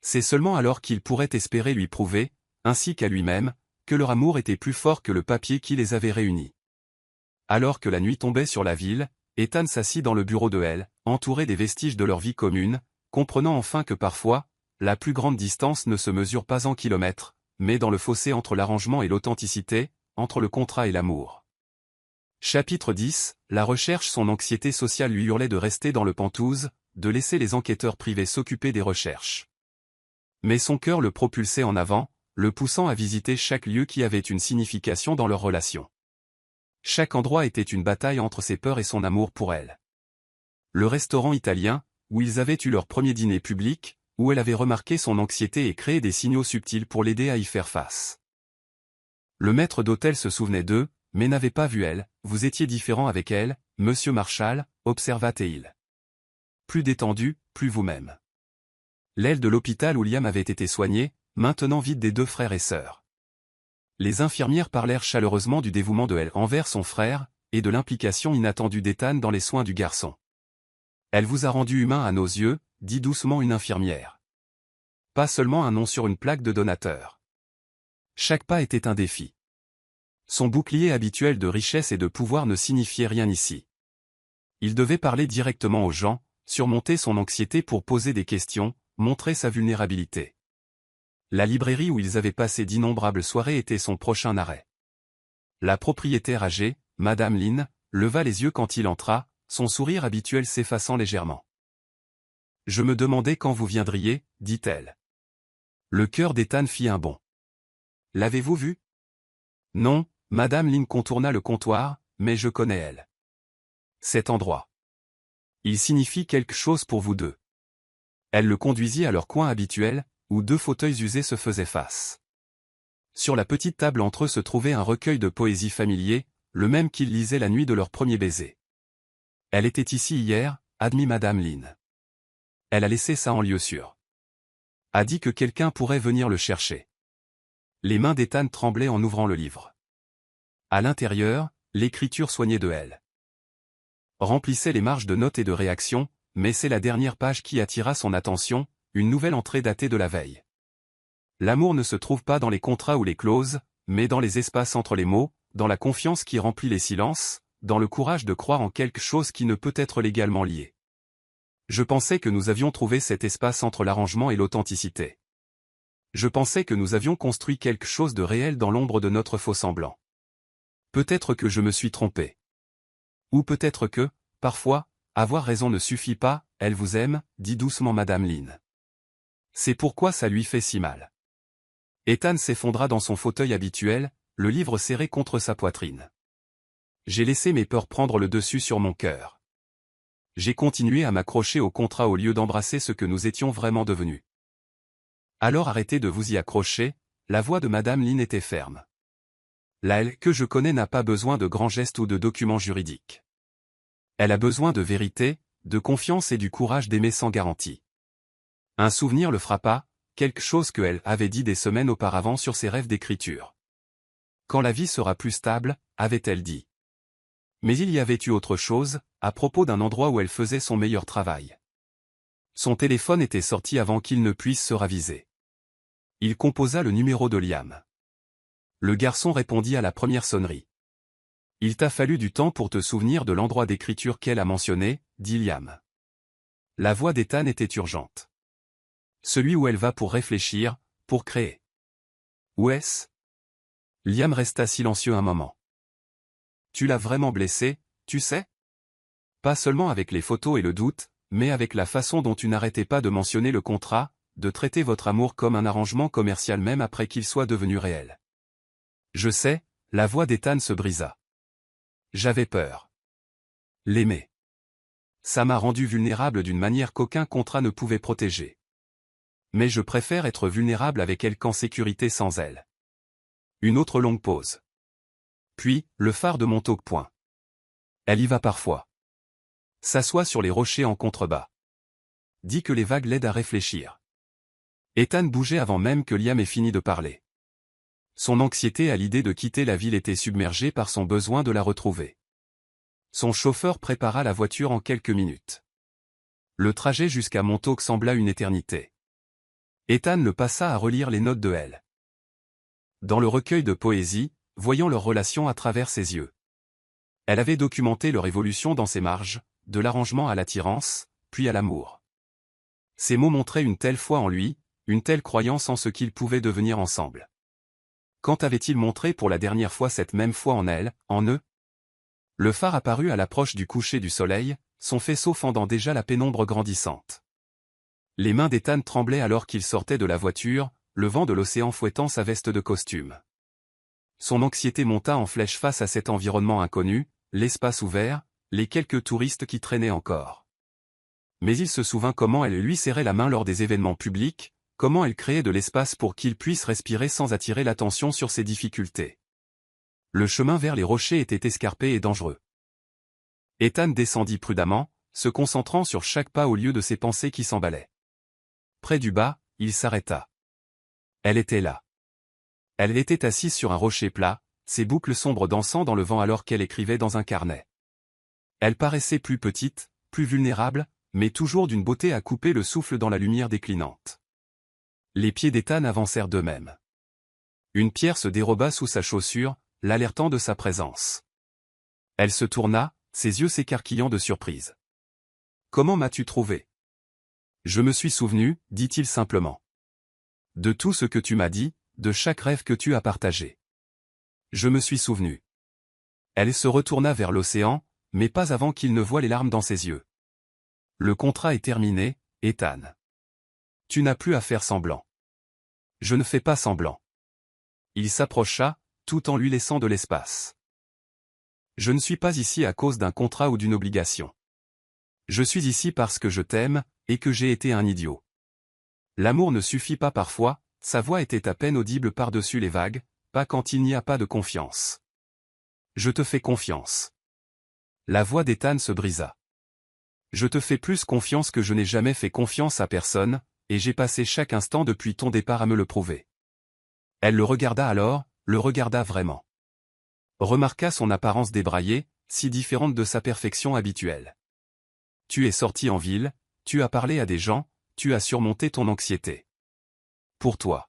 C'est seulement alors qu'il pourrait espérer lui prouver, ainsi qu'à lui-même, que leur amour était plus fort que le papier qui les avait réunis. Alors que la nuit tombait sur la ville, Ethan s'assit dans le bureau de elle, entouré des vestiges de leur vie commune, comprenant enfin que parfois, la plus grande distance ne se mesure pas en kilomètres, mais dans le fossé entre l'arrangement et l'authenticité, entre le contrat et l'amour. Chapitre 10, la recherche. Son anxiété sociale lui hurlait de rester dans le Penthouse, de laisser les enquêteurs privés s'occuper des recherches. Mais son cœur le propulsait en avant, le poussant à visiter chaque lieu qui avait une signification dans leur relation. Chaque endroit était une bataille entre ses peurs et son amour pour elle. Le restaurant italien, où ils avaient eu leur premier dîner public, où elle avait remarqué son anxiété et créé des signaux subtils pour l'aider à y faire face. Le maître d'hôtel se souvenait d'eux, mais n'avait pas vu elle. Vous étiez différent avec elle, monsieur Marshall, observa-t-il. Plus détendu, plus vous-même. L'aile de l'hôpital où Liam avait été soigné, maintenant vide des deux frères et sœurs. Les infirmières parlèrent chaleureusement du dévouement de elle envers son frère, et de l'implication inattendue d'Ethan dans les soins du garçon. Elle vous a rendu humain à nos yeux, dit doucement une infirmière. Pas seulement un nom sur une plaque de donateur. Chaque pas était un défi. Son bouclier habituel de richesse et de pouvoir ne signifiait rien ici. Il devait parler directement aux gens, surmonter son anxiété pour poser des questions, montrer sa vulnérabilité. La librairie où ils avaient passé d'innombrables soirées était son prochain arrêt. La propriétaire âgée, Madame Lynn, leva les yeux quand il entra, son sourire habituel s'effaçant légèrement. « Je me demandais quand vous viendriez, dit-elle. Le cœur d'Ethan fit un bond. « L'avez-vous vu ?»« Non. » Madame Lynn contourna le comptoir, mais je connais elle. Cet endroit. Il signifie quelque chose pour vous deux. Elle le conduisit à leur coin habituel, où deux fauteuils usés se faisaient face. Sur la petite table entre eux se trouvait un recueil de poésie familier, le même qu'ils lisaient la nuit de leur premier baiser. Elle était ici hier, admit Madame Lynn. Elle a laissé ça en lieu sûr. A dit que quelqu'un pourrait venir le chercher. Les mains d'Ethan tremblaient en ouvrant le livre. À l'intérieur, l'écriture soignée de elle remplissait les marges de notes et de réactions, mais c'est la dernière page qui attira son attention, une nouvelle entrée datée de la veille. L'amour ne se trouve pas dans les contrats ou les clauses, mais dans les espaces entre les mots, dans la confiance qui remplit les silences, dans le courage de croire en quelque chose qui ne peut être légalement lié. Je pensais que nous avions trouvé cet espace entre l'arrangement et l'authenticité. Je pensais que nous avions construit quelque chose de réel dans l'ombre de notre faux-semblant. Peut-être que je me suis trompé. Ou peut-être que, parfois, avoir raison ne suffit pas, elle vous aime, dit doucement Madame Lynn. C'est pourquoi ça lui fait si mal. Ethan s'effondra dans son fauteuil habituel, le livre serré contre sa poitrine. J'ai laissé mes peurs prendre le dessus sur mon cœur. J'ai continué à m'accrocher au contrat au lieu d'embrasser ce que nous étions vraiment devenus. Alors arrêtez de vous y accrocher, la voix de Madame Lynn était ferme. La elle que je connais n'a pas besoin de grands gestes ou de documents juridiques. Elle a besoin de vérité, de confiance et du courage d'aimer sans garantie. Un souvenir le frappa, quelque chose que elle avait dit des semaines auparavant sur ses rêves d'écriture. Quand la vie sera plus stable, avait-elle dit. Mais il y avait eu autre chose, à propos d'un endroit où elle faisait son meilleur travail. Son téléphone était sorti avant qu'il ne puisse se raviser. Il composa le numéro de Liam. Le garçon répondit à la première sonnerie. « Il t'a fallu du temps pour te souvenir de l'endroit d'écriture qu'elle a mentionné, » dit Liam. La voix d'Ethan était urgente. Celui où elle va pour réfléchir, pour créer. Où est-ce ? Liam resta silencieux un moment. Tu l'as vraiment blessé, tu sais ? Pas seulement avec les photos et le doute, mais avec la façon dont tu n'arrêtais pas de mentionner le contrat, de traiter votre amour comme un arrangement commercial même après qu'il soit devenu réel. Je sais, la voix d'Ethan se brisa. J'avais peur. L'aimer. Ça m'a rendu vulnérable d'une manière qu'aucun contrat ne pouvait protéger. Mais je préfère être vulnérable avec elle qu'en sécurité sans elle. Une autre longue pause. Puis, le phare de Montauk Point. Elle y va parfois. S'assoit sur les rochers en contrebas. Dit que les vagues l'aident à réfléchir. Ethan bougeait avant même que Liam ait fini de parler. Son anxiété à l'idée de quitter la ville était submergée par son besoin de la retrouver. Son chauffeur prépara la voiture en quelques minutes. Le trajet jusqu'à Montauk sembla une éternité. Ethan le passa à relire les notes de elle. Dans le recueil de poésie, voyant leur relation à travers ses yeux. Elle avait documenté leur évolution dans ses marges, de l'arrangement à l'attirance, puis à l'amour. Ces mots montraient une telle foi en lui, une telle croyance en ce qu'ils pouvaient devenir ensemble. Quand avait-il montré pour la dernière fois cette même foi en elle, en eux ? Le phare apparut à l'approche du coucher du soleil, son faisceau fendant déjà la pénombre grandissante. Les mains d'Ethan tremblaient alors qu'il sortait de la voiture, le vent de l'océan fouettant sa veste de costume. Son anxiété monta en flèche face à cet environnement inconnu, l'espace ouvert, les quelques touristes qui traînaient encore. Mais il se souvint comment elle lui serrait la main lors des événements publics, comment elle créait de l'espace pour qu'il puisse respirer sans attirer l'attention sur ses difficultés. Le chemin vers les rochers était escarpé et dangereux. Ethan descendit prudemment, se concentrant sur chaque pas au lieu de ses pensées qui s'emballaient. Près du bas, il s'arrêta. Elle était là. Elle était assise sur un rocher plat, ses boucles sombres dansant dans le vent alors qu'elle écrivait dans un carnet. Elle paraissait plus petite, plus vulnérable, mais toujours d'une beauté à couper le souffle dans la lumière déclinante. Les pieds d'Ethan avancèrent d'eux-mêmes. Une pierre se déroba sous sa chaussure, l'alertant de sa présence. Elle se tourna, ses yeux s'écarquillant de surprise. « Comment m'as-tu trouvé ?» « Je me suis souvenu, dit-il simplement. De tout ce que tu m'as dit, de chaque rêve que tu as partagé. Je me suis souvenu. » Elle se retourna vers l'océan, mais pas avant qu'il ne voie les larmes dans ses yeux. « Le contrat est terminé, Ethan. Tu n'as plus à faire semblant. » « Je ne fais pas semblant. » Il s'approcha, tout en lui laissant de l'espace. « Je ne suis pas ici à cause d'un contrat ou d'une obligation. Je suis ici parce que je t'aime, et que j'ai été un idiot. L'amour ne suffit pas parfois, » sa voix était à peine audible par-dessus les vagues, pas quand il n'y a pas de confiance. « Je te fais confiance. » La voix d'Ethan se brisa. « Je te fais plus confiance que je n'ai jamais fait confiance à personne, et j'ai passé chaque instant depuis ton départ à me le prouver. » Elle le regarda alors, le regarda vraiment. Remarqua son apparence débraillée, si différente de sa perfection habituelle. « Tu es sorti en ville, tu as parlé à des gens, tu as surmonté ton anxiété. Pour toi. »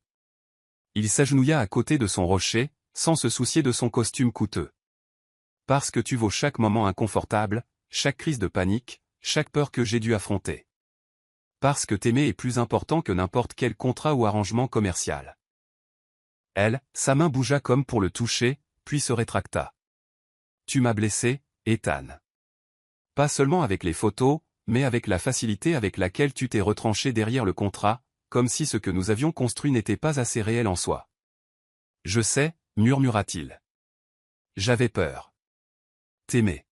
Il s'agenouilla à côté de son rocher, sans se soucier de son costume coûteux. « Parce que tu vaux chaque moment inconfortable, chaque crise de panique, chaque peur que j'ai dû affronter. Parce que t'aimer est plus important que n'importe quel contrat ou arrangement commercial. » Elle, sa main bougea comme pour le toucher, puis se rétracta. « Tu m'as blessé, Ethan. Pas seulement avec les photos, mais avec la facilité avec laquelle tu t'es retranché derrière le contrat, comme si ce que nous avions construit n'était pas assez réel en soi. »« Je sais, » murmura-t-il. « J'avais peur. T'aimer.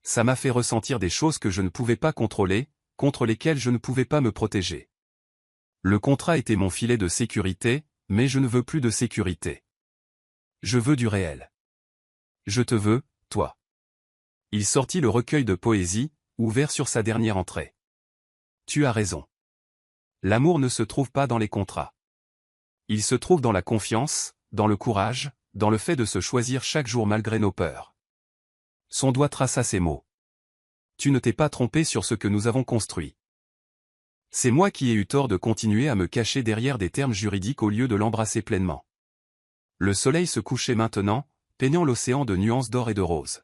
Ça m'a fait ressentir des choses que je ne pouvais pas contrôler, contre lesquelles je ne pouvais pas me protéger. Le contrat était mon filet de sécurité, mais je ne veux plus de sécurité. Je veux du réel. Je te veux, toi. » Il sortit le recueil de poésie, ouvert sur sa dernière entrée. « Tu as raison. L'amour ne se trouve pas dans les contrats. Il se trouve dans la confiance, dans le courage, dans le fait de se choisir chaque jour malgré nos peurs. » Son doigt traça ces mots. « Tu ne t'es pas trompé sur ce que nous avons construit. C'est moi qui ai eu tort de continuer à me cacher derrière des termes juridiques au lieu de l'embrasser pleinement. » Le soleil se couchait maintenant, peignant l'océan de nuances d'or et de rose.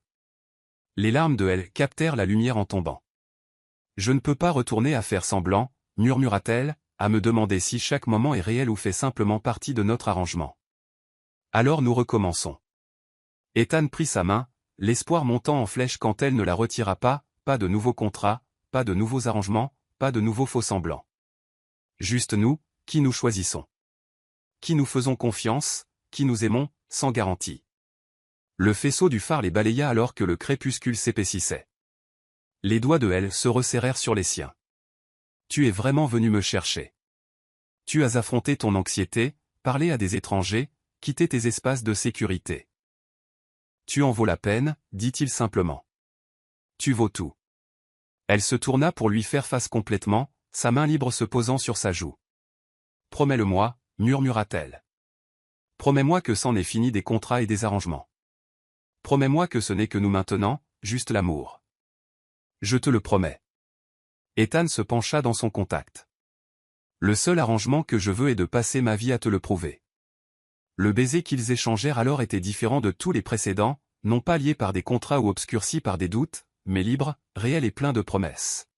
Les larmes de elle captèrent la lumière en tombant. « Je ne peux pas retourner à faire semblant, » murmura-t-elle, à me demander si chaque moment est réel ou fait simplement partie de notre arrangement. Alors nous recommençons. Ethan prit sa main, l'espoir montant en flèche quand elle ne la retira pas, pas de nouveaux contrats, pas de nouveaux arrangements, pas de nouveaux faux-semblants. Juste nous, qui nous choisissons. Qui nous faisons confiance, qui nous aimons, sans garantie. Le faisceau du phare les balaya alors que le crépuscule s'épaississait. Les doigts de elle se resserrèrent sur les siens. « Tu es vraiment venu me chercher. Tu as affronté ton anxiété, parlé à des étrangers, quitté tes espaces de sécurité. Tu en vaux la peine, dit-il simplement. Tu vaux tout. » Elle se tourna pour lui faire face complètement, sa main libre se posant sur sa joue. « Promets-le-moi, » murmura-t-elle. « Promets-moi que c'en est fini des contrats et des arrangements. Promets-moi que ce n'est que nous maintenant, juste l'amour. Je te le promets. » Ethan se pencha dans son contact. « Le seul arrangement que je veux est de passer ma vie à te le prouver. » Le baiser qu'ils échangèrent alors était différent de tous les précédents, non pas lié par des contrats ou obscurci par des doutes, mais libre, réel et plein de promesses.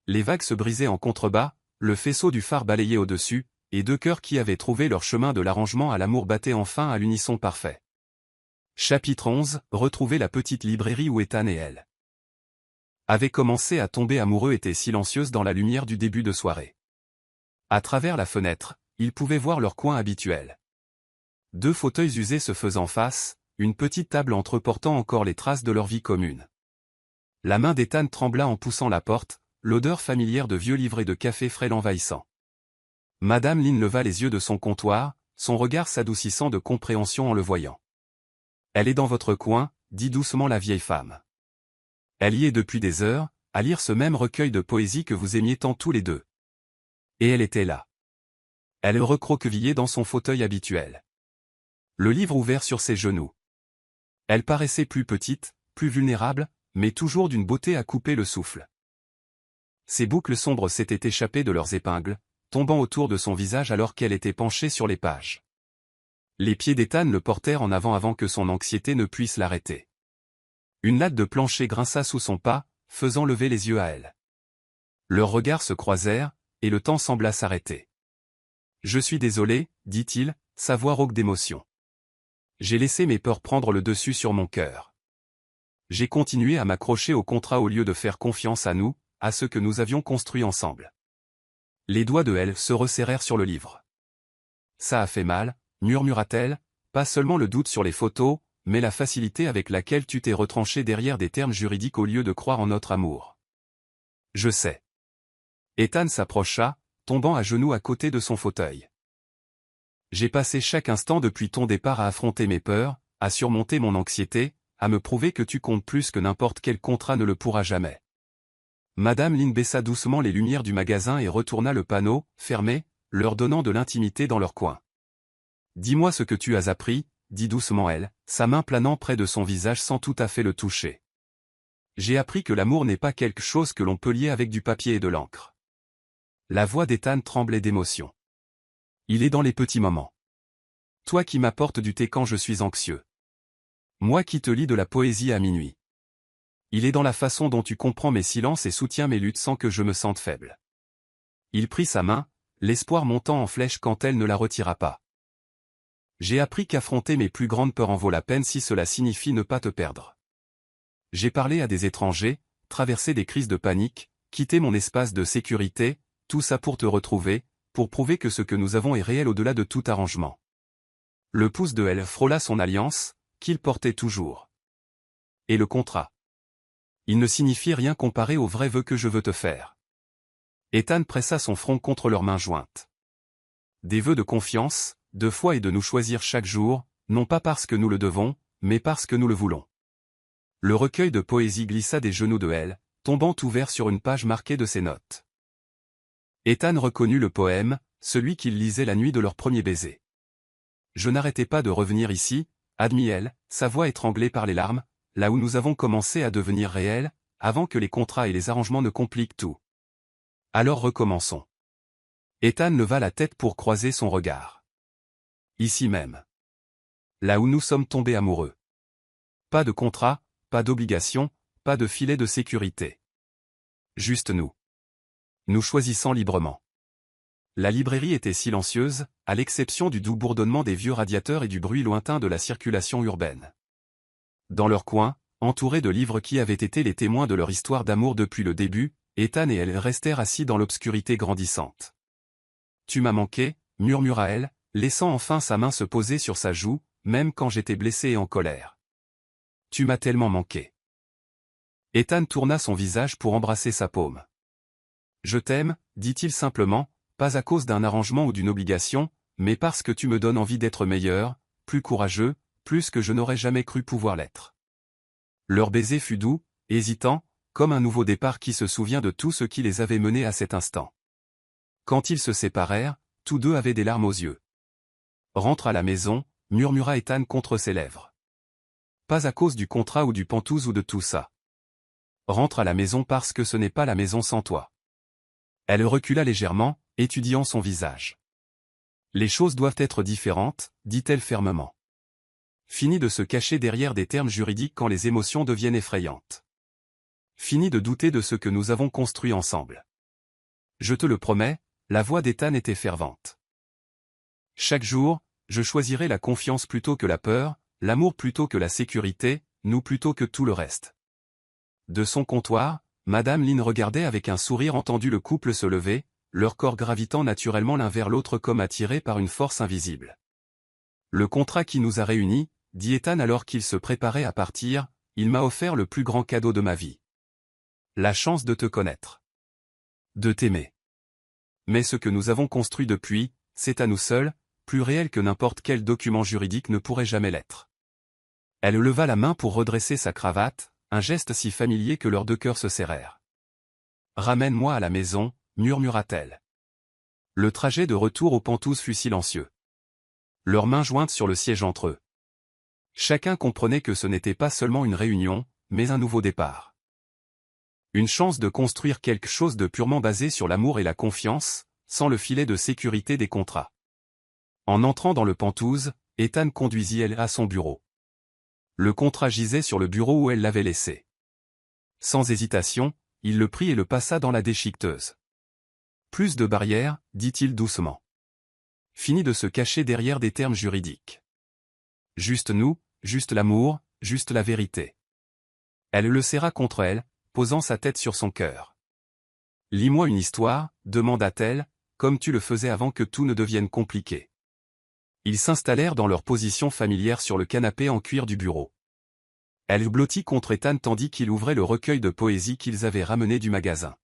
Les vagues se brisaient en contrebas, le faisceau du phare balayait au-dessus, et deux cœurs qui avaient trouvé leur chemin de l'arrangement à l'amour battaient enfin à l'unisson parfait. Chapitre 11, retrouver la petite librairie où Ethan et elle avaient commencé à tomber amoureux était silencieuse dans la lumière du début de soirée. À travers la fenêtre, ils pouvaient voir leur coin habituel. Deux fauteuils usés se faisant face, une petite table entreportant encore les traces de leur vie commune. La main d'Ethan trembla en poussant la porte, l'odeur familière de vieux livrets de café frais l'envahissant. Madame Lin leva les yeux de son comptoir, son regard s'adoucissant de compréhension en le voyant. Elle est dans votre coin, dit doucement la vieille femme. Elle y est depuis des heures, à lire ce même recueil de poésie que vous aimiez tant tous les deux. Et elle était là. Elle recroquevillait dans son fauteuil habituel. Le livre ouvert sur ses genoux. Elle paraissait plus petite, plus vulnérable, mais toujours d'une beauté à couper le souffle. Ses boucles sombres s'étaient échappées de leurs épingles, tombant autour de son visage alors qu'elle était penchée sur les pages. Les pieds d'Ethan le portèrent en avant que son anxiété ne puisse l'arrêter. Une latte de plancher grinça sous son pas, faisant lever les yeux à elle. Leurs regards se croisèrent, et le temps sembla s'arrêter. « Je suis désolé, dit-il, sa voix rauque d'émotion. J'ai laissé mes peurs prendre le dessus sur mon cœur. J'ai continué à m'accrocher au contrat au lieu de faire confiance à nous, à ce que nous avions construit ensemble. » Les doigts de elle se resserrèrent sur le livre. « Ça a fait mal, murmura-t-elle, pas seulement le doute sur les photos, mais la facilité avec laquelle tu t'es retranché derrière des termes juridiques au lieu de croire en notre amour. » « Je sais. » Ethan s'approcha, tombant à genoux à côté de son fauteuil. « J'ai passé chaque instant depuis ton départ à affronter mes peurs, à surmonter mon anxiété, à me prouver que tu comptes plus que n'importe quel contrat ne le pourra jamais. » Madame Lin baissa doucement les lumières du magasin et retourna le panneau, fermé, leur donnant de l'intimité dans leur coin. « Dis-moi ce que tu as appris, » dit doucement elle, sa main planant près de son visage sans tout à fait le toucher. « J'ai appris que l'amour n'est pas quelque chose que l'on peut lier avec du papier et de l'encre. » La voix d'Ethan tremblait d'émotion. « Il est dans les petits moments. Toi qui m'apportes du thé quand je suis anxieux. Moi qui te lis de la poésie à minuit. Il est dans la façon dont tu comprends mes silences et soutiens mes luttes sans que je me sente faible. » Il prit sa main, l'espoir montant en flèche quand elle ne la retira pas. « J'ai appris qu'affronter mes plus grandes peurs en vaut la peine si cela signifie ne pas te perdre. J'ai parlé à des étrangers, traversé des crises de panique, quitté mon espace de sécurité, tout ça pour te retrouver, pour prouver que ce que nous avons est réel au-delà de tout arrangement. » Le pouce de elle frôla son alliance, qu'il portait toujours. « Et le contrat. Il ne signifie rien comparé aux vrais vœux que je veux te faire. » Ethan pressa son front contre leurs mains jointes. « Des vœux de confiance, de foi et de nous choisir chaque jour, non pas parce que nous le devons, mais parce que nous le voulons. » Le recueil de poésie glissa des genoux de elle, tombant ouvert sur une page marquée de ses notes. Ethan reconnut le poème, celui qu'il lisait la nuit de leur premier baiser. « Je n'arrêtais pas de revenir ici, » admit-elle, sa voix étranglée par les larmes, là où nous avons commencé à devenir réels, avant que les contrats et les arrangements ne compliquent tout. Alors recommençons. Ethan leva la tête pour croiser son regard. Ici même. Là où nous sommes tombés amoureux. Pas de contrat, pas d'obligation, pas de filet de sécurité. Juste nous. Nous choisissant librement. La librairie était silencieuse, à l'exception du doux bourdonnement des vieux radiateurs et du bruit lointain de la circulation urbaine. Dans leur coin, entourés de livres qui avaient été les témoins de leur histoire d'amour depuis le début, Ethan et elle restèrent assis dans l'obscurité grandissante. « Tu m'as manqué, » murmura-elle, laissant enfin sa main se poser sur sa joue, même quand j'étais blessé et en colère. « Tu m'as tellement manqué. » Ethan tourna son visage pour embrasser sa paume. « Je t'aime, » dit-il simplement, pas à cause d'un arrangement ou d'une obligation, mais parce que tu me donnes envie d'être meilleur, plus courageux, plus que je n'aurais jamais cru pouvoir l'être. Leur baiser fut doux, hésitant, comme un nouveau départ qui se souvient de tout ce qui les avait menés à cet instant. Quand ils se séparèrent, tous deux avaient des larmes aux yeux. « Rentre à la maison, » murmura Ethan contre ses lèvres. « Pas à cause du contrat ou du pantouse ou de tout ça. Rentre à la maison parce que ce n'est pas la maison sans toi. » Elle recula légèrement, étudiant son visage. « Les choses doivent être différentes, » dit-elle fermement. Fini de se cacher derrière des termes juridiques quand les émotions deviennent effrayantes. Fini de douter de ce que nous avons construit ensemble. Je te le promets, la voix d'Ethan était fervente. Chaque jour, je choisirai la confiance plutôt que la peur, l'amour plutôt que la sécurité, nous plutôt que tout le reste. De son comptoir, Madame Lin regardait avec un sourire entendu le couple se lever, leur corps gravitant naturellement l'un vers l'autre comme attirés par une force invisible. Le contrat qui nous a réunis, dit Ethan alors qu'il se préparait à partir, il m'a offert le plus grand cadeau de ma vie. La chance de te connaître. de t'aimer. Mais ce que nous avons construit depuis, c'est à nous seuls, plus réel que n'importe quel document juridique ne pourrait jamais l'être. Elle leva la main pour redresser sa cravate, un geste si familier que leurs deux cœurs se serrèrent. « Ramène-moi à la maison », murmura-t-elle. Le trajet de retour aux Pentouses fut silencieux. Leurs mains jointes sur le siège entre eux. Chacun comprenait que ce n'était pas seulement une réunion, mais un nouveau départ. Une chance de construire quelque chose de purement basé sur l'amour et la confiance, sans le filet de sécurité des contrats. En entrant dans le Penthouse, Ethan conduisit elle à son bureau. Le contrat gisait sur le bureau où elle l'avait laissé. Sans hésitation, il le prit et le passa dans la déchiqueteuse. Plus de barrières, dit-il doucement. Fini de se cacher derrière des termes juridiques. Juste nous, juste l'amour, juste la vérité. Elle le serra contre elle, posant sa tête sur son cœur. Lis-moi une histoire, demanda-t-elle, comme tu le faisais avant que tout ne devienne compliqué. Ils s'installèrent dans leur position familière sur le canapé en cuir du bureau. Elle blottit contre Ethan tandis qu'il ouvrait le recueil de poésie qu'ils avaient ramené du magasin.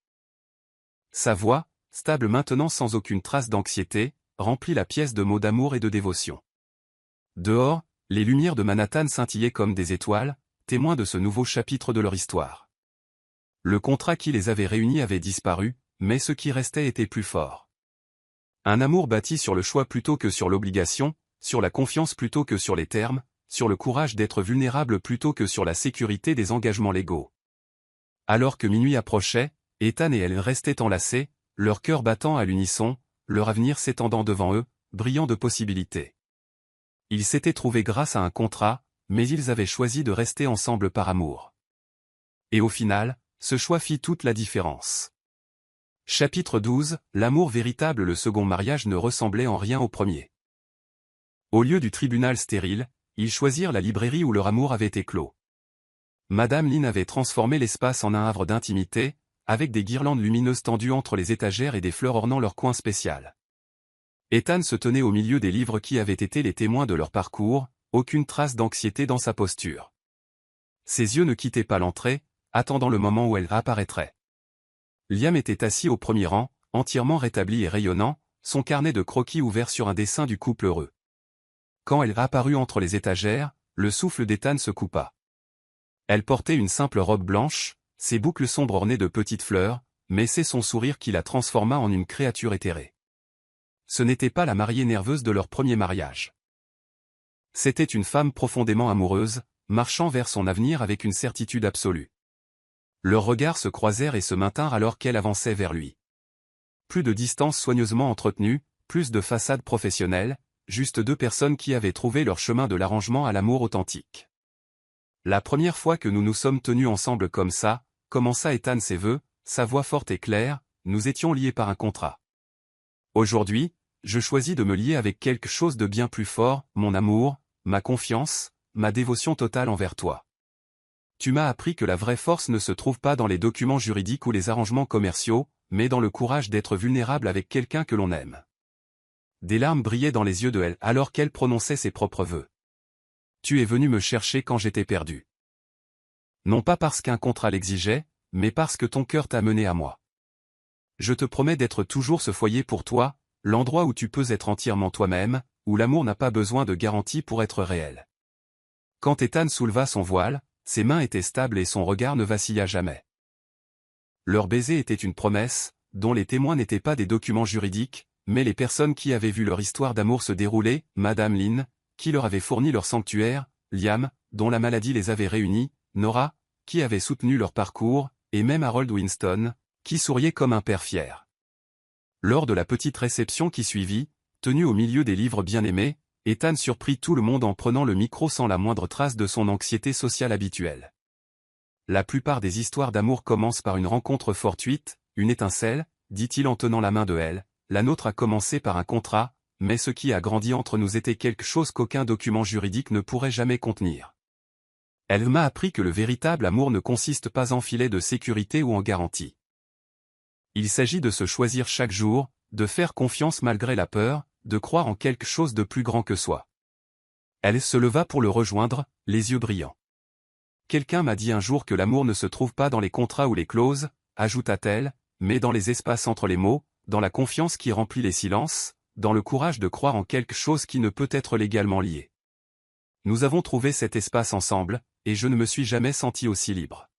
Sa voix, stable maintenant sans aucune trace d'anxiété, remplit la pièce de mots d'amour et de dévotion. Dehors, les lumières de Manhattan scintillaient comme des étoiles, témoins de ce nouveau chapitre de leur histoire. Le contrat qui les avait réunis avait disparu, mais ce qui restait était plus fort. Un amour bâti sur le choix plutôt que sur l'obligation, sur la confiance plutôt que sur les termes, sur le courage d'être vulnérable plutôt que sur la sécurité des engagements légaux. Alors que minuit approchait, Ethan et elle restaient enlacés, leur cœur battant à l'unisson, leur avenir s'étendant devant eux, brillant de possibilités. Ils s'étaient trouvés grâce à un contrat, mais ils avaient choisi de rester ensemble par amour. Et au final, ce choix fit toute la différence. Chapitre 12, l'amour véritable. Le second mariage ne ressemblait en rien au premier. Au lieu du tribunal stérile, ils choisirent la librairie où leur amour avait éclos. Madame Lynn avait transformé l'espace en un havre d'intimité, avec des guirlandes lumineuses tendues entre les étagères et des fleurs ornant leur coin spécial. Ethan se tenait au milieu des livres qui avaient été les témoins de leur parcours, aucune trace d'anxiété dans sa posture. Ses yeux ne quittaient pas l'entrée, attendant le moment où elle apparaîtrait. Liam était assis au premier rang, entièrement rétabli et rayonnant, son carnet de croquis ouvert sur un dessin du couple heureux. Quand elle apparut entre les étagères, le souffle d'Ethan se coupa. Elle portait une simple robe blanche, ses boucles sombres ornées de petites fleurs, mais c'est son sourire qui la transforma en une créature éthérée. Ce n'était pas la mariée nerveuse de leur premier mariage. C'était une femme profondément amoureuse, marchant vers son avenir avec une certitude absolue. Leurs regards se croisèrent et se maintinrent alors qu'elle avançait vers lui. Plus de distance soigneusement entretenue, plus de façade professionnelle, juste deux personnes qui avaient trouvé leur chemin de l'arrangement à l'amour authentique. La première fois que nous nous sommes tenus ensemble comme ça, commença Ethan ses vœux, sa voix forte et claire, nous étions liés par un contrat. Aujourd'hui, je choisis de me lier avec quelque chose de bien plus fort, mon amour, ma confiance, ma dévotion totale envers toi. Tu m'as appris que la vraie force ne se trouve pas dans les documents juridiques ou les arrangements commerciaux, mais dans le courage d'être vulnérable avec quelqu'un que l'on aime. Des larmes brillaient dans les yeux de elle alors qu'elle prononçait ses propres vœux. Tu es venu me chercher quand j'étais perdu. Non pas parce qu'un contrat l'exigeait, mais parce que ton cœur t'a mené à moi. Je te promets d'être toujours ce foyer pour toi, l'endroit où tu peux être entièrement toi-même, où l'amour n'a pas besoin de garantie pour être réel. Quand Ethan souleva son voile, ses mains étaient stables et son regard ne vacilla jamais. Leur baiser était une promesse, dont les témoins n'étaient pas des documents juridiques, mais les personnes qui avaient vu leur histoire d'amour se dérouler, Madame Lynn, qui leur avait fourni leur sanctuaire, Liam, dont la maladie les avait réunis, Nora, qui avait soutenu leur parcours, et même Harold Winston, qui souriait comme un père fier. Lors de la petite réception qui suivit, tenue au milieu des livres bien-aimés, Ethan surprit tout le monde en prenant le micro sans la moindre trace de son anxiété sociale habituelle. La plupart des histoires d'amour commencent par une rencontre fortuite, une étincelle, dit-il en tenant la main de elle, la nôtre a commencé par un contrat, mais ce qui a grandi entre nous était quelque chose qu'aucun document juridique ne pourrait jamais contenir. Elle m'a appris que le véritable amour ne consiste pas en filet de sécurité ou en garantie. Il s'agit de se choisir chaque jour, de faire confiance malgré la peur, de croire en quelque chose de plus grand que soi. Elle se leva pour le rejoindre, les yeux brillants. Quelqu'un m'a dit un jour que l'amour ne se trouve pas dans les contrats ou les clauses, ajouta-t-elle, mais dans les espaces entre les mots, dans la confiance qui remplit les silences, dans le courage de croire en quelque chose qui ne peut être légalement lié. Nous avons trouvé cet espace ensemble, et je ne me suis jamais senti aussi libre.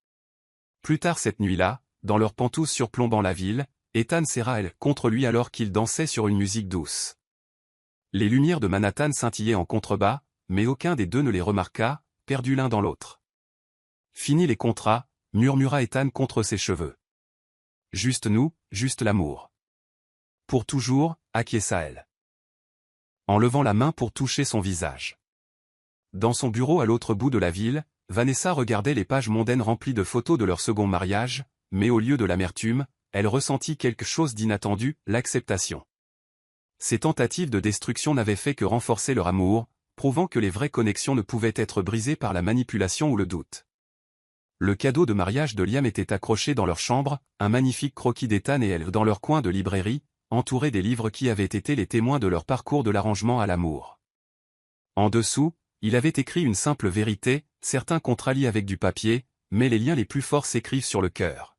Plus tard cette nuit-là, dans leurs pantoufles surplombant la ville, Ethan serra elle contre lui alors qu'ils dansaient sur une musique douce. Les lumières de Manhattan scintillaient en contrebas, mais aucun des deux ne les remarqua, perdus l'un dans l'autre. Fini les contrats, murmura Ethan contre ses cheveux. Juste nous, juste l'amour. Pour toujours, acquiesça elle. En levant la main pour toucher son visage. Dans son bureau à l'autre bout de la ville, Vanessa regardait les pages mondaines remplies de photos de leur second mariage, mais au lieu de l'amertume, elle ressentit quelque chose d'inattendu, l'acceptation. Ces tentatives de destruction n'avaient fait que renforcer leur amour, prouvant que les vraies connexions ne pouvaient être brisées par la manipulation ou le doute. Le cadeau de mariage de Liam était accroché dans leur chambre, un magnifique croquis d'Ethan et elle dans leur coin de librairie, entouré des livres qui avaient été les témoins de leur parcours de l'arrangement à l'amour. En dessous, il avait écrit une simple vérité, certains contrats lient avec du papier, mais les liens les plus forts s'écrivent sur le cœur.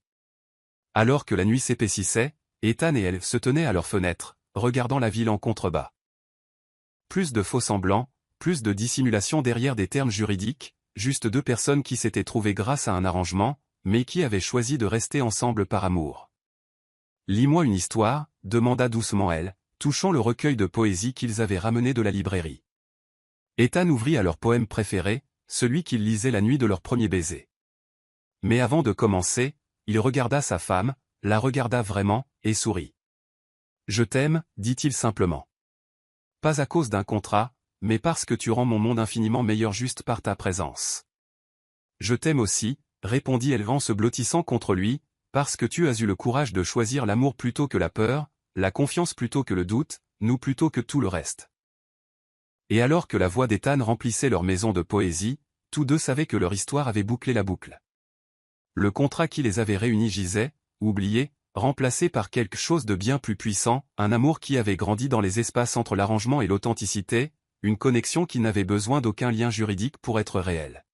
Alors que la nuit s'épaississait, Ethan et elle se tenaient à leur fenêtre, regardant la ville en contrebas. Plus de faux-semblants, plus de dissimulation derrière des termes juridiques, juste deux personnes qui s'étaient trouvées grâce à un arrangement, mais qui avaient choisi de rester ensemble par amour. « Lis-moi une histoire », demanda doucement elle, touchant le recueil de poésie qu'ils avaient ramené de la librairie. Ethan ouvrit à leur poème préféré, celui qu'ils lisaient la nuit de leur premier baiser. Mais avant de commencer, il regarda sa femme, la regarda vraiment, et sourit. « Je t'aime, dit-il simplement. Pas à cause d'un contrat, mais parce que tu rends mon monde infiniment meilleur juste par ta présence. Je t'aime aussi, répondit-elle en se blottissant contre lui, parce que tu as eu le courage de choisir l'amour plutôt que la peur, la confiance plutôt que le doute, nous plutôt que tout le reste. Et alors que la voix d'Ethan remplissait leur maison de poésie, tous deux savaient que leur histoire avait bouclé la boucle. Le contrat qui les avait réunis gisait, oublié, remplacé par quelque chose de bien plus puissant, un amour qui avait grandi dans les espaces entre l'arrangement et l'authenticité, une connexion qui n'avait besoin d'aucun lien juridique pour être réelle.